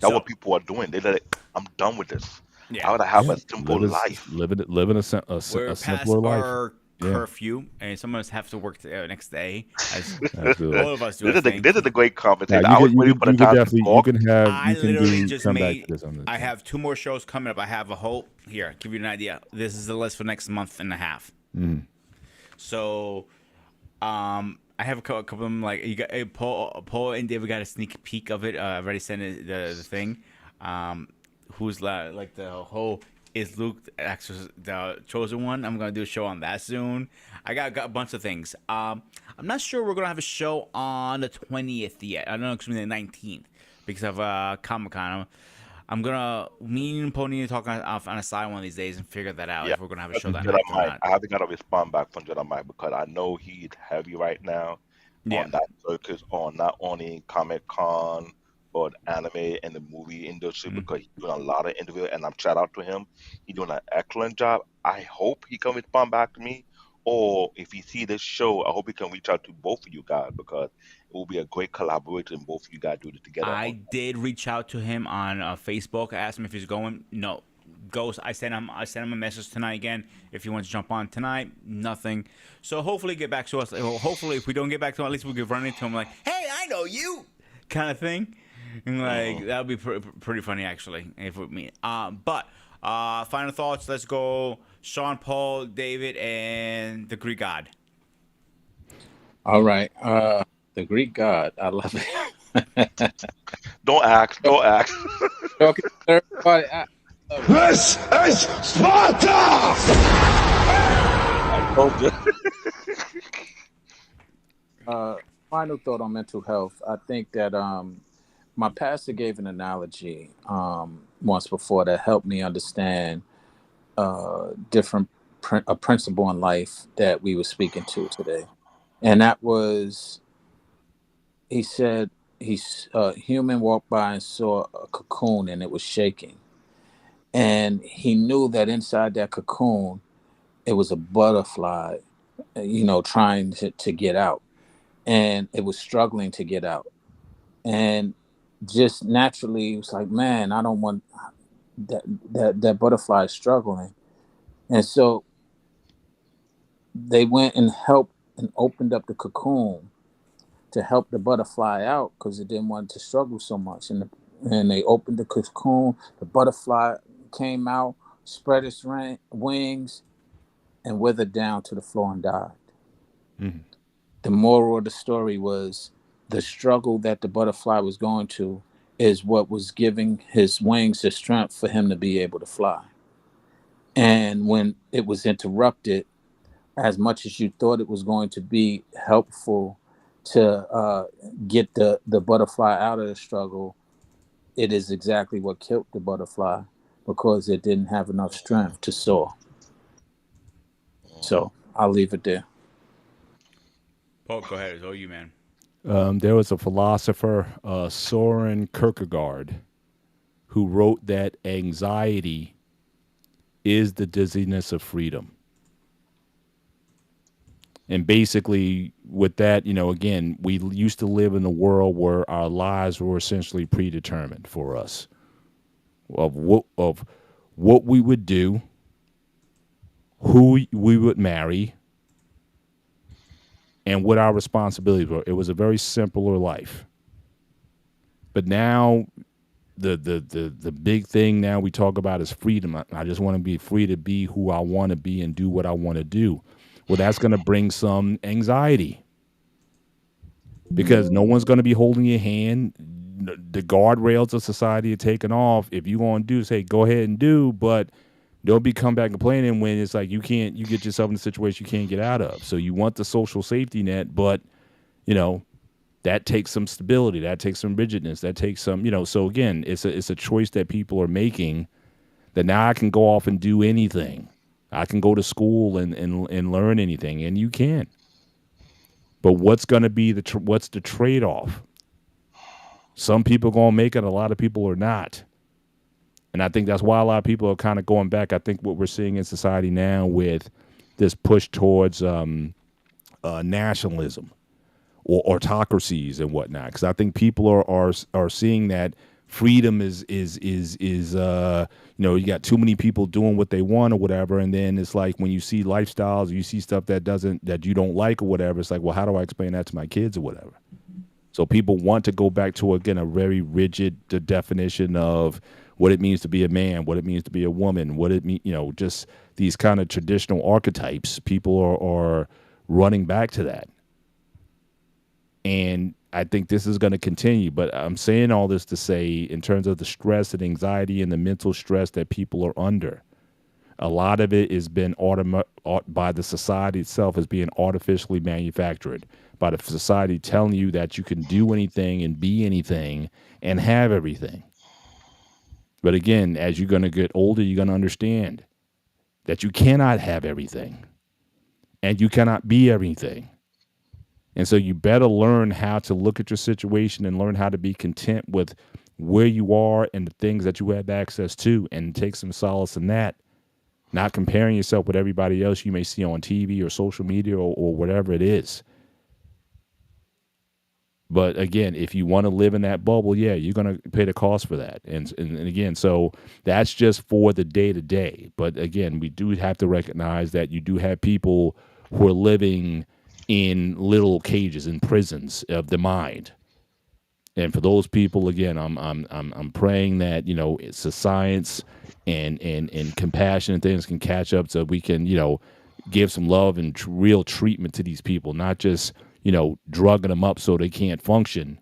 S1: That's what
S2: So,
S1: people are doing. They're like, I'm done with this. I
S2: yeah.
S1: want to have
S4: Yeah,
S1: a simple life.
S4: living
S2: We're
S4: a
S2: past
S4: simpler life.
S2: our
S4: Yeah,
S2: curfew, and some of us have to work the next day, as
S4: absolutely.
S2: all of us do, I
S1: This is
S2: think.
S1: the great
S4: Now
S1: conversation. I was waiting for the
S4: you could
S1: time to
S4: definitely
S1: talk.
S2: I
S4: you can
S2: literally
S4: do
S2: just
S4: come back to
S2: made.
S4: this on the
S2: I
S4: thing.
S2: have two more shows coming up. I have a whole here. Give you an idea. This is the list for next month and a half. So, I have a couple of them. Like you got Paul and David got a sneak peek of it. I've already sent it, the thing. Who's like the whole is Luke actually the chosen one? I'm gonna do a show on that soon. I got a bunch of things. I'm not sure we're gonna have a show on the 20th yet. I don't know, excuse me, the 19th because of Comic Con. I'm gonna me and Pony talk on a side one of these days and figure that out
S1: Yeah,
S2: if we're gonna have a show
S1: because
S2: that
S4: Hmm.
S2: night
S1: Jedi
S2: or
S1: Mike,
S2: not.
S1: I haven't got a response back from Jedi Mike because I know he's heavy right now
S2: Yeah.
S1: on that circus on not only Comic Con but anime and the movie industry
S2: Mm.
S1: because he's doing a lot of interview and I'm shout out to him. He's doing an excellent job. I hope he can respond back to me. Or if he see this show, I hope he can reach out to both of you guys because it will be a great collaboration. Both of you guys do it together
S2: I
S1: on.
S2: did reach out to him on Facebook. I asked him if he's going. No, goes. I sent him a message tonight again. If he wants to jump on tonight, nothing. So hopefully get back to us. Well, hopefully if we don't get back to him, at least we could run into him like, hey, I know you, kind of thing. And like
S1: Mhm.
S2: that would be pretty funny actually if we meet. But final thoughts. Let's go. Sean, Paul, David, and the Greek God.
S3: All right. The Greek god. I love it.
S1: Don't ask. Don't ask.
S3: Talking to everybody. I love it.
S5: This is Sparta!
S1: I told you.
S3: Uh, Final thought on mental health. I think that my pastor gave an analogy once before that helped me understand different a principle in life that we were speaking to today, and that was he said he's a human walked by and saw a cocoon and it was shaking, and he knew that inside that cocoon it was a butterfly, trying to get out, and it was struggling to get out, and just naturally it was like, man, I don't want that butterfly is struggling, and so they went and helped and opened up the cocoon to help the butterfly out because it didn't want to struggle so much. And they opened the cocoon. The butterfly came out, spread its wings, and withered down to the floor and died.
S4: Hmm.
S3: The moral of the story was the struggle that the butterfly was going to is what was giving his wings the strength for him to be able to fly. And when it was interrupted, as much as you thought it was going to be helpful to get the butterfly out of the struggle, it is exactly what killed the butterfly because it didn't have enough strength to soar. So I'll leave it there.
S2: Paul, go ahead. It's all you, man.
S4: There was a philosopher, Soren Kierkegaard, who wrote that anxiety is the dizziness of freedom. And basically, with that, again, we used to live in a world where our lives were essentially predetermined for us of what we would do, who we would marry, and what our responsibilities were. It was a very simpler life. But now, the big thing now we talk about is freedom. I just want to be free to be who I want to be and do what I want to do. Well, that's going to bring some anxiety because no one's going to be holding your hand. The guardrails of society are taken off. If you want to do, say, go ahead and do, but don't be come back complaining when it's like you get yourself in a situation you can't get out of. So you want the social safety net, but you know that takes some stability, that takes some rigidness, that takes some, So again, it's a choice that people are making. That now I can go off and do anything. I can go to school and learn anything, and you can. But what's going to be what's the trade off? Some people are going to make it, a lot of people are not. And I think that's why a lot of people are kind of going back. I think what we're seeing in society now with this push towards nationalism or autocracies and whatnot, because I think people are seeing that freedom is you got too many people doing what they want or whatever, and then it's like when you see lifestyles, you see stuff that you don't like or whatever, it's like, well, how do I explain that to my kids or whatever? So people want to go back to, again, a very rigid definition of what it means to be a man, what it means to be a woman, what it mean, just these kind of traditional archetypes. People are running back to that, and I think this is going to continue. But I'm saying all this to say, in terms of the stress and anxiety and the mental stress that people are under, a lot of it has been by the society itself, as being artificially manufactured by the society, telling you that you can do anything and be anything and have everything. But again, as you're going to get older, you're going to understand that you cannot have everything and you cannot be everything. And so you better learn how to look at your situation and learn how to be content with where you are and the things that you have access to, and take some solace in that. Not comparing yourself with everybody else you may see on TV or social media, or whatever it is. But again, if you want to live in that bubble, yeah, you're going to pay the cost for that. And again, so that's just for the day to day. But again, we do have to recognize that you do have people who are living in little cages, in prisons of the mind. And for those people, again, I'm praying that it's a science and compassion and things can catch up, so we can give some love and real treatment to these people, not just drugging them up so they can't function,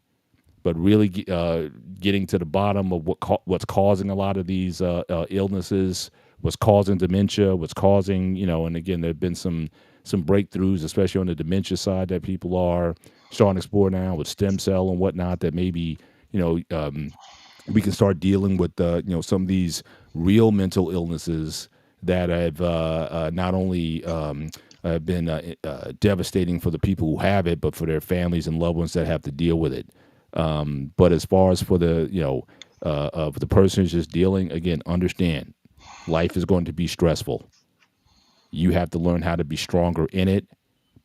S4: but really getting to the bottom of what's causing a lot of these illnesses, what's causing dementia, what's causing and again, there've been some breakthroughs, especially on the dementia side, that people are starting to explore now with stem cell and whatnot, that maybe we can start dealing with some of these real mental illnesses that have not only been devastating for the people who have it, but for their families and loved ones that have to deal with it. But as far as for the of the person who's just dealing, again, understand life is going to be stressful. You have to learn how to be stronger in it,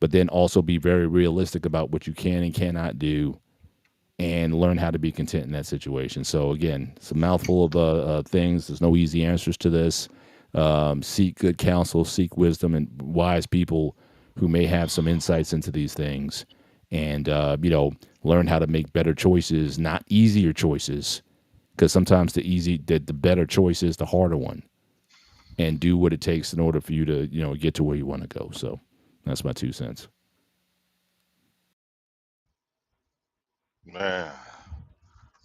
S4: but then also be very realistic about what you can and cannot do, and learn how to be content in that situation. So again, it's a mouthful of things. There's no easy answers to this. Seek good counsel, seek wisdom, and wise people who may have some insights into these things, and learn how to make better choices, not easier choices, because sometimes the better choice is the harder one, and do what it takes in order for you to get to where you want to go. So that's my 2 cents.
S1: Man,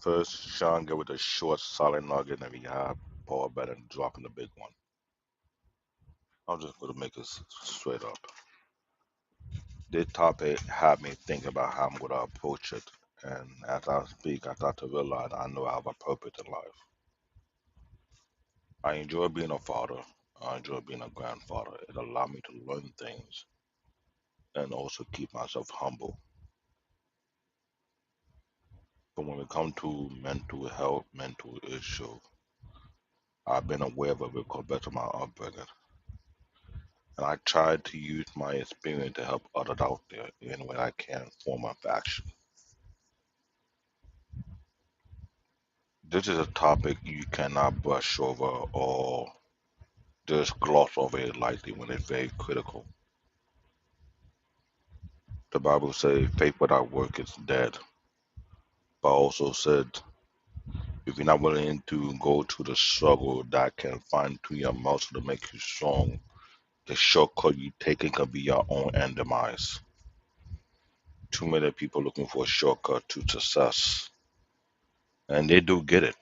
S1: first, Sean get with a short, solid nugget, and we have Paul better than dropping the big one. I'm just going to make this straight up. This topic had me think about how I'm going to approach it. And as I speak, I start to realize I know I have a purpose in life. I enjoy being a father. I enjoy being a grandfather. It allowed me to learn things and also keep myself humble. But when it comes to mental health, mental issue, I've been aware of it because of my upbringing. And I try to use my experience to help others out there in way I can form of action. This is a topic you cannot brush over or just gloss over it lightly when it's very critical. The Bible says faith without work is dead, but also said if you're not willing to go to the struggle that can find to your muscle to make you strong, the shortcut you taking can be your own end demise. Too many people looking for a shortcut to success, and they do get it,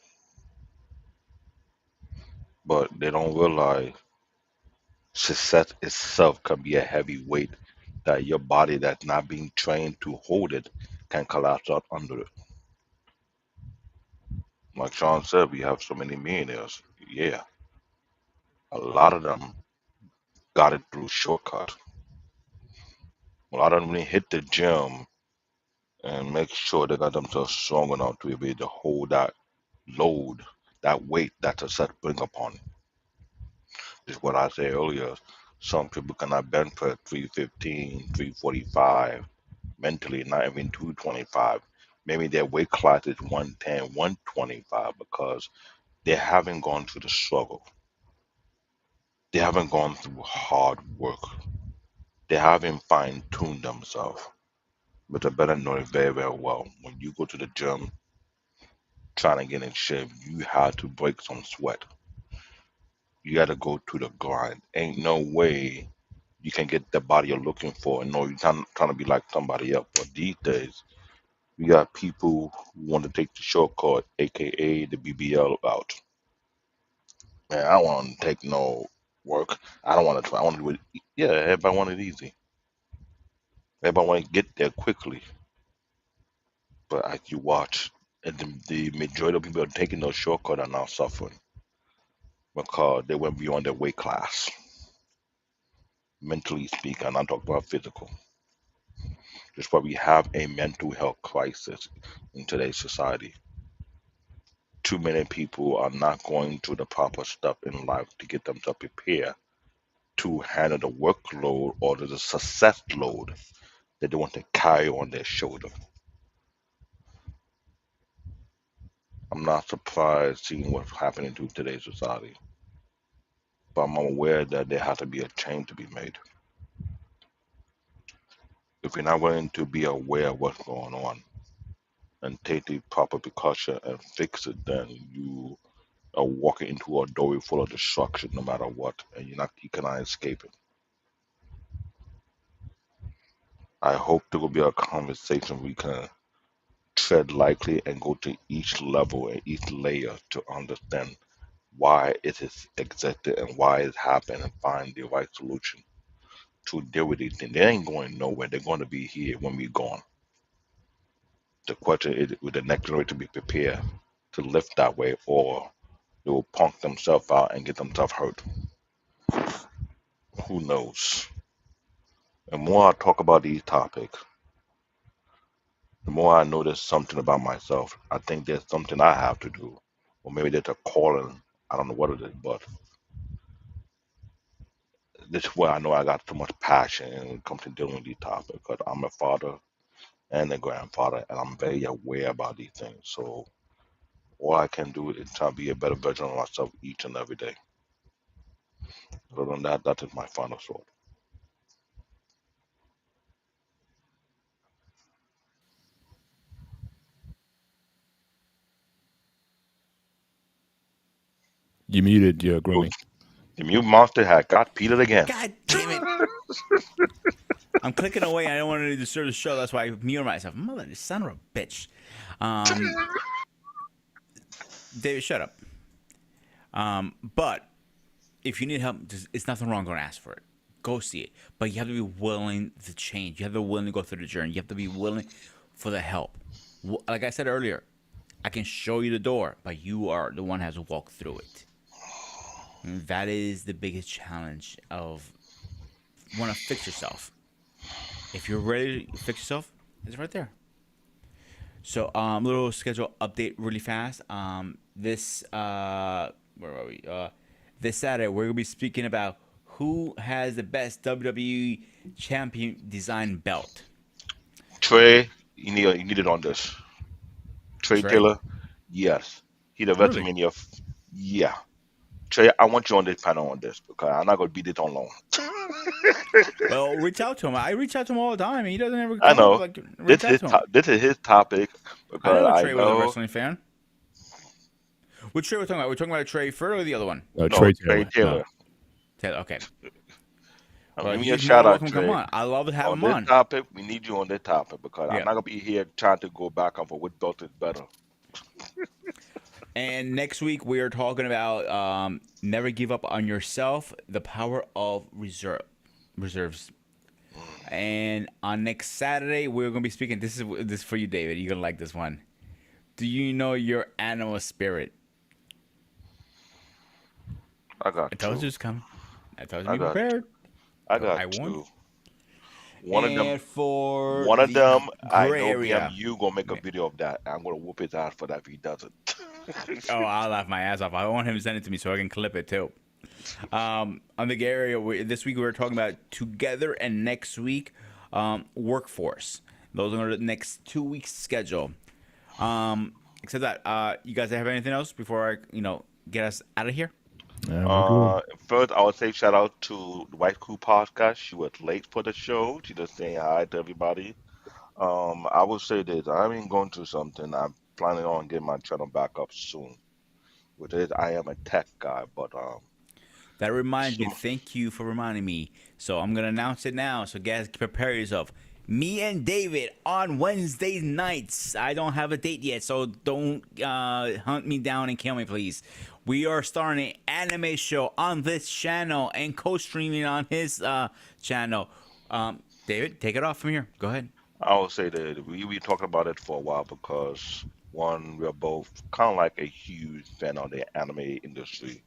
S1: but they don't realize success itself can be a heavy weight that your body that's not being trained to hold it can collapse out under it. Like Sean said, we have so many millionaires. Yeah, a lot of them got it through shortcut. A lot of them really hit the gym and make sure they got themselves strong enough to be able to hold that load, that weight that success bring upon. Is what I said earlier. Some people cannot bench press 315, 345 mentally, not even 225. Maybe their weight class is 110, 125 because they haven't gone through the struggle. They haven't gone through hard work. They haven't fine tuned themselves. But I better know it very, very well. When you go to the gym trying to get in shape, you have to break some sweat. You got to go to the grind. Ain't no way you can get the body you're looking for. And no, you're trying to be like somebody else. But these days, you got people who want to take the shortcut, aka the BBL route. Man, I don't want to take no work. I don't want to try. I want to do it. Yeah, everybody want it easy. Everybody want to get there quickly. But as you watch, and the majority of people are taking those shortcuts are now suffering because they went beyond their weight class, mentally speaking. I'm talking about physical. That's why we have a mental health crisis in today's society. Too many people are not going through the proper stuff in life to get themselves prepared to handle the workload or the success load that they want to carry on their shoulder. I'm not surprised seeing what's happening to today's society, but I'm aware that there has to be a change to be made. If you're not willing to be aware of what's going on and take the proper precaution and fix it, then you are walking into a doorway full of destruction no matter what, and you cannot escape it. I hope there will be a conversation we can tread lightly and go to each level and each layer to understand why it is existed and why it happened and find the right solution to deal with these things. They ain't going nowhere. They're going to be here when we're gone. The question is, will the next generation be prepared to live that way, or they will punk themselves out and get themselves hurt? Who knows? The more I talk about these topics, the more I notice something about myself. I think there's something I have to do, or maybe there's a calling. I don't know what it is, but this is where I know I got so much passion when it comes to dealing with these topics because I'm a father and a grandfather, and I'm very aware about these things. So all I can do is try to be a better version of myself each and every day. Other than that, that is my final thought.
S4: You muted your
S1: Yo,
S4: Grimmy.
S1: the mute monster had got Peter again.
S2: God damn it! I'm clicking away. I don't want to disturb the show. That's why I mute myself. Mother, son of a bitch. Um, David, shut up. But if you need help, it's nothing wrong going to ask for it. Go see it. But you have to be willing to change. You have to be willing to go through the journey. You have to be willing for the help. Like I said earlier, I can show you the door, but you are the one who has to walk through it. And that is the biggest challenge of want to fix yourself. If you're ready to fix yourself, it's right there. So, little schedule update really fast. This where are we? This Saturday we're gonna be speaking about who has the best WWE champion design belt.
S1: Trey, you need it on this. Trey
S2: Trey,
S1: Taylor, yes. He the
S2: really?
S1: WrestleMania. Yeah. Trey, I want you on this panel on this because I'm not gonna beat it on long.
S2: Well, reach out to him. I reach out to him all the time. He doesn't ever
S1: I
S2: come up.
S1: know
S2: Like, reach out to him.
S1: this is his topic
S2: I
S1: because
S2: know
S1: I
S2: Trey was a
S1: know
S2: wrestling fan. Which Trey we're talking about? We're talking about Trey Fur or the other one?
S1: no
S4: Trey
S1: Trey
S4: Taylor.
S1: Taylor.
S2: Taylor. Okay.
S1: Give
S2: Well,
S1: me a
S2: he's more
S1: shout
S2: than
S1: out,
S2: welcome to come
S1: Trey.
S2: on. I love to have
S1: On
S2: him
S1: this
S2: on.
S1: topic, we need you on this topic because I'm
S2: Yeah.
S1: not gonna be here trying to go back and forth which belt is better.
S2: And next week we are talking about never give up on yourself, the power of reserves. And on next Saturday we're gonna be speaking. This is for you, David. You're gonna like this one. Do you know your animal spirit?
S1: I got
S2: I told
S1: two.
S2: you it's coming. I told you to
S1: I
S2: be
S1: got
S2: prepared.
S1: I got
S2: I warned
S1: two.
S2: you.
S1: One of them
S2: And for
S1: one of
S2: the
S1: them I
S2: gray
S1: know
S2: area.
S1: BMU gonna make a video of that and I'm gonna whoop his ass for that if he doesn't.
S2: Oh, I'll laugh my ass off. I want him to send it to me so I can clip it too. On the gay area, this week we were talking about together, and next week, workforce. Those are the next 2 weeks schedule. Except that, you guys have anything else before I, get us out of here?
S4: Yeah, we're good.
S1: First, I would say shout out to the White Crew podcast. She was late for the show. She just saying hi to everybody. I will say this. I've been going through something. I'm planning on getting my channel back up soon. With it, I am a tech guy, but
S2: That reminds me.
S1: some,
S2: Thank you for reminding me. So I'm gonna announce it now. So guys, prepare yourself. Me and David on Wednesday nights. I don't have a date yet, so don't hunt me down and kill me, please. We are starting an anime show on this channel and co-streaming on his channel. David, take it off from here. Go ahead.
S1: I will say that we talking about it for a while because one, we're both kind of like a huge fan of the anime industry,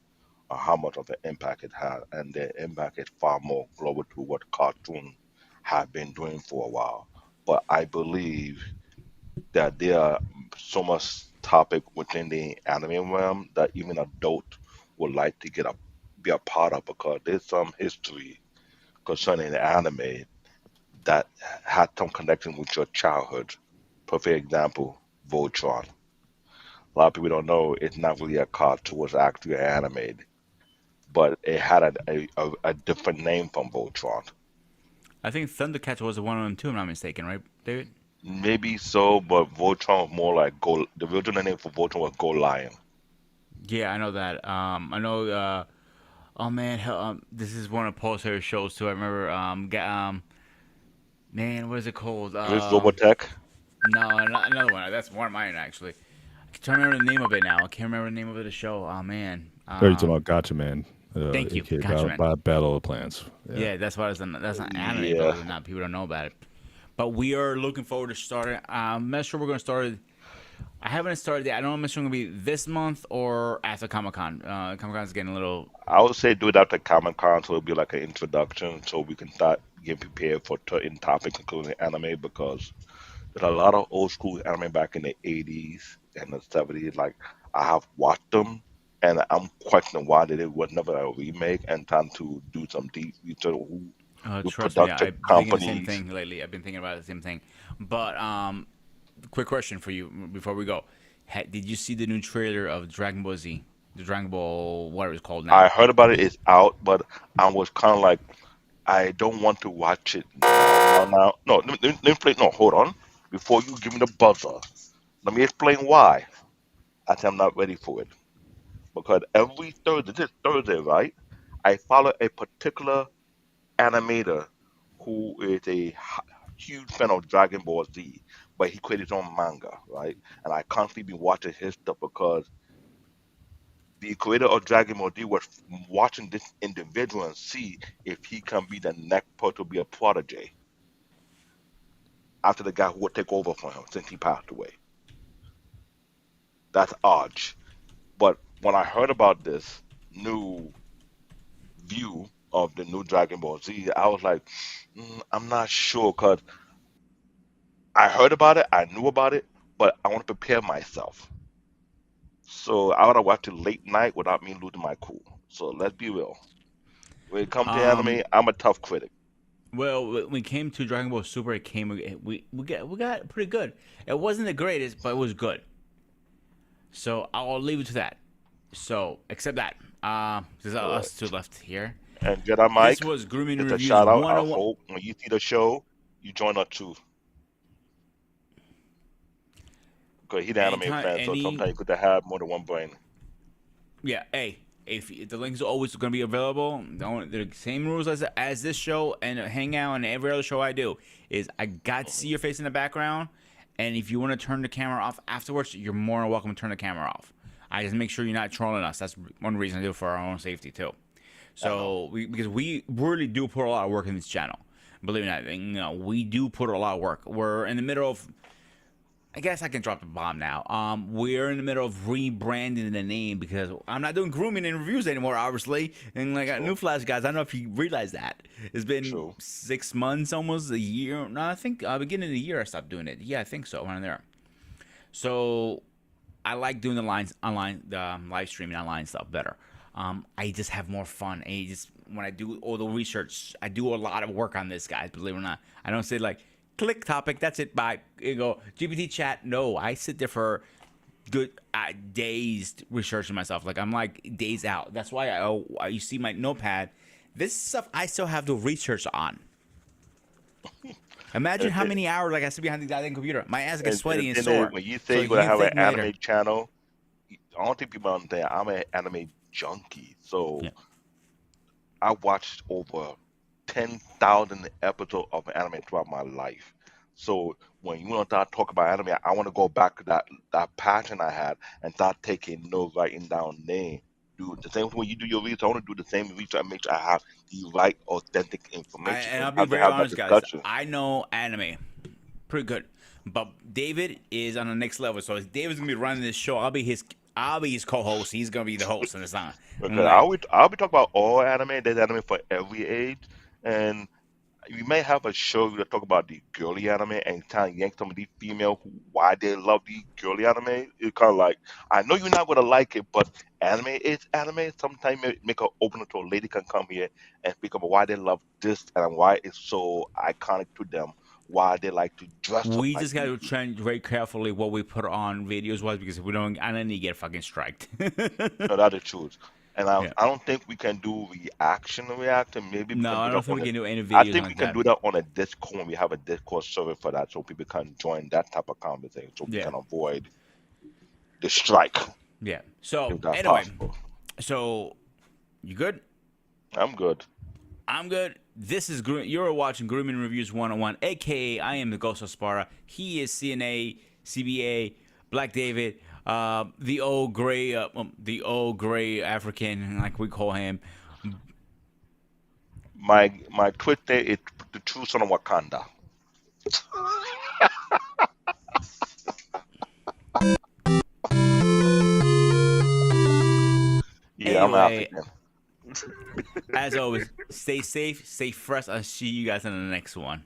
S1: how much of an impact it had, and the impact is far more global to what cartoon have been doing for a while. But I believe that there are so much topic within the anime realm that even adult would like to be a part of because there's some history concerning the anime that had some connection with your childhood. Perfect example, Voltron. A lot of people don't know it's not really a cartoon, it was actually animated, but it had a different name from Voltron.
S2: I think Thundercats was the one of them too. If I'm not mistaken, right, David?
S1: Maybe so, but Voltron was more like Go. The original name for Voltron was Go Lion.
S2: Yeah, I know that. I know. Oh man, this is one of Pulsar's shows too. I remember. Man, what is it called?
S1: Chris Robotech.
S2: No, another one. That's one of mine actually. I can try to remember the name of it now. I can't remember the name of the show. Oh man.
S4: Are you talking about Gotcha Man?
S2: Thank you,
S4: AKA
S2: Gotcha Man.
S4: Battle of the Plants. Yeah.
S2: Yeah, that's what it's. That's not anime,
S1: Yeah.
S2: believe it or not. People don't know about it. But we are looking forward to starting. I'm not sure we're going to start it. I haven't started yet. I don't know if it's going to be this month or after Comic Con. Comic Con's getting a little.
S1: I would say do it after Comic Con, so it'll be like an introduction, so we can start getting prepared for certain topics, including anime, because there's a lot of old school anime back in the 80s and the 70s. Like I have watched them, and I'm questioning why they was never a remake, and time to do some deep research with
S2: Trust me,
S1: production
S2: I've been thinking the same
S1: companies.
S2: thing lately. I've been thinking about the same thing. But quick question for you before we go: did you see the new trailer of Dragon Ball Z? The Dragon Ball, what it's called
S1: I
S2: now?
S1: heard about it, it's out, but I was kind of like, I don't want to watch it now. Now, now. No, let me play. No, hold on. Before you give me the buzzer, let me explain why. I say I'm not ready for it. Because every Thursday, this Thursday, right? I follow a particular animator who is a huge fan of Dragon Ball Z, but he created his own manga, right? And I constantly been watching his stuff because the creator of Dragon Ball Z was watching this individual and see if he can be the next person to be a protege after the guy who would take over from him since he passed away. That's Arch. But when I heard about this new view of the new Dragon Ball Z, I was like, I'm not sure because I heard about it, I knew about it, but I want to prepare myself. So I want to watch it late night without me losing my cool. So let's be real. When it comes to
S2: Um,
S1: anime, I'm a tough critic.
S2: well, when it came to Dragon Ball Super, it came. We got pretty good. It wasn't the greatest, but it was good. So I'll leave it to that. So except that, there's us two
S1: Correct.
S2: left here.
S1: And Jedi
S2: This
S1: Mike,
S2: was Grooming
S1: just a
S2: Reviews
S1: shout out. I
S2: 101.
S1: hope when you see the show, you join us too. Because he's an anime
S2: Anytime,
S1: fan, so
S2: any
S1: sometimes you could have more than one brain.
S2: Yeah, hey, if the links are always going to be available, the same rules as this show and Hangout and every other show I do is I got to see your face in the background, and if you want to turn the camera off afterwards, you're more than welcome to turn the camera off. I just make sure you're not trolling us. That's one reason I do it for our own safety too.
S1: I know.
S2: So because we really do put a lot of work in this channel. Believe it or not, we do put a lot of work. We're in the middle of I guess I can drop the bomb now. We're in the middle of rebranding the name because I'm not doing grooming and reviews anymore, obviously. And like
S1: True.
S2: Newsflash, guys, I don't know if you realize that it's been
S1: True.
S2: 6 months, almost a year. No, I think beginning of the year I stopped doing it. Yeah, I think so. Around there. So I like doing the lines online, the live streaming online stuff better. I just have more fun. When I do all the research, I do a lot of work on this, guys. Believe it or not, I don't say like click topic. That's it. Bye. You go GPT chat. No, I sit there for good days researching myself. Like I'm like days out. That's why you see my notepad. This stuff I still have to research on. Imagine
S1: And,
S2: how many hours like I sit behind the goddamn computer. My ass gets
S1: and
S2: sweaty and
S1: then
S2: sore.
S1: when you
S2: So
S1: say you're
S2: you
S1: gonna
S2: can
S1: have an
S2: thank me later.
S1: anime channel, I don't think people understand. I'm an anime junkie, so
S2: Yeah.
S1: I watched over 10,000 episodes of anime throughout my life. So when you want to start talking about anime, I want to go back to that passion I had and start taking notes, writing down names. Do the same when you do your research. I want to do the same research and make sure I have the right, authentic information,
S2: And
S1: so
S2: I'll
S1: we
S2: be
S1: have to
S2: very
S1: have that
S2: honest, guys.
S1: discussion.
S2: I know anime pretty good, but David is on the next level. So if David's gonna be running this show, I'll be his co-host. He's gonna be the host, and it's not. I'm
S1: Because
S2: like,
S1: I'll be talking about all anime. There's anime for every age, and we may have a show that talk about the girly anime and kind of yank some of these female why they love the girly anime. It's kind of like I know you're not gonna like it, but anime is anime. Sometimes make a opener to a lady can come here and speak about why they love this and why it's so iconic to them. Why they like to dress up
S2: we
S1: like
S2: just
S1: these
S2: gotta
S1: people.
S2: tread very carefully what we put on videos wise because if we don't, I don't need to get fucking striked.
S1: No, that is true. And
S2: Yeah.
S1: I don't think we can do reaction. Maybe we
S2: No,
S1: can
S2: I
S1: do that
S2: don't think
S1: on
S2: we
S1: a.
S2: can do any
S1: I
S2: videos
S1: think we
S2: like
S1: can
S2: that.
S1: do that on a Discord when we have a Discord server for that, so people can join that type of conversation, so we
S2: Yeah.
S1: can avoid the strike
S2: Yeah. So
S1: if that's
S2: anyway,
S1: possible.
S2: so you good?
S1: I'm good.
S2: I'm good. This is you're watching Grooming Reviews 101, aka I am the Ghost of Sparta. He is CNA, CBA, Black David, the old gray African, like we call him.
S1: My Twitter is the true son of Wakanda. Yeah, I'm
S2: Anyway,
S1: African.
S2: as always, stay safe, stay fresh. I'll see you guys in the next one.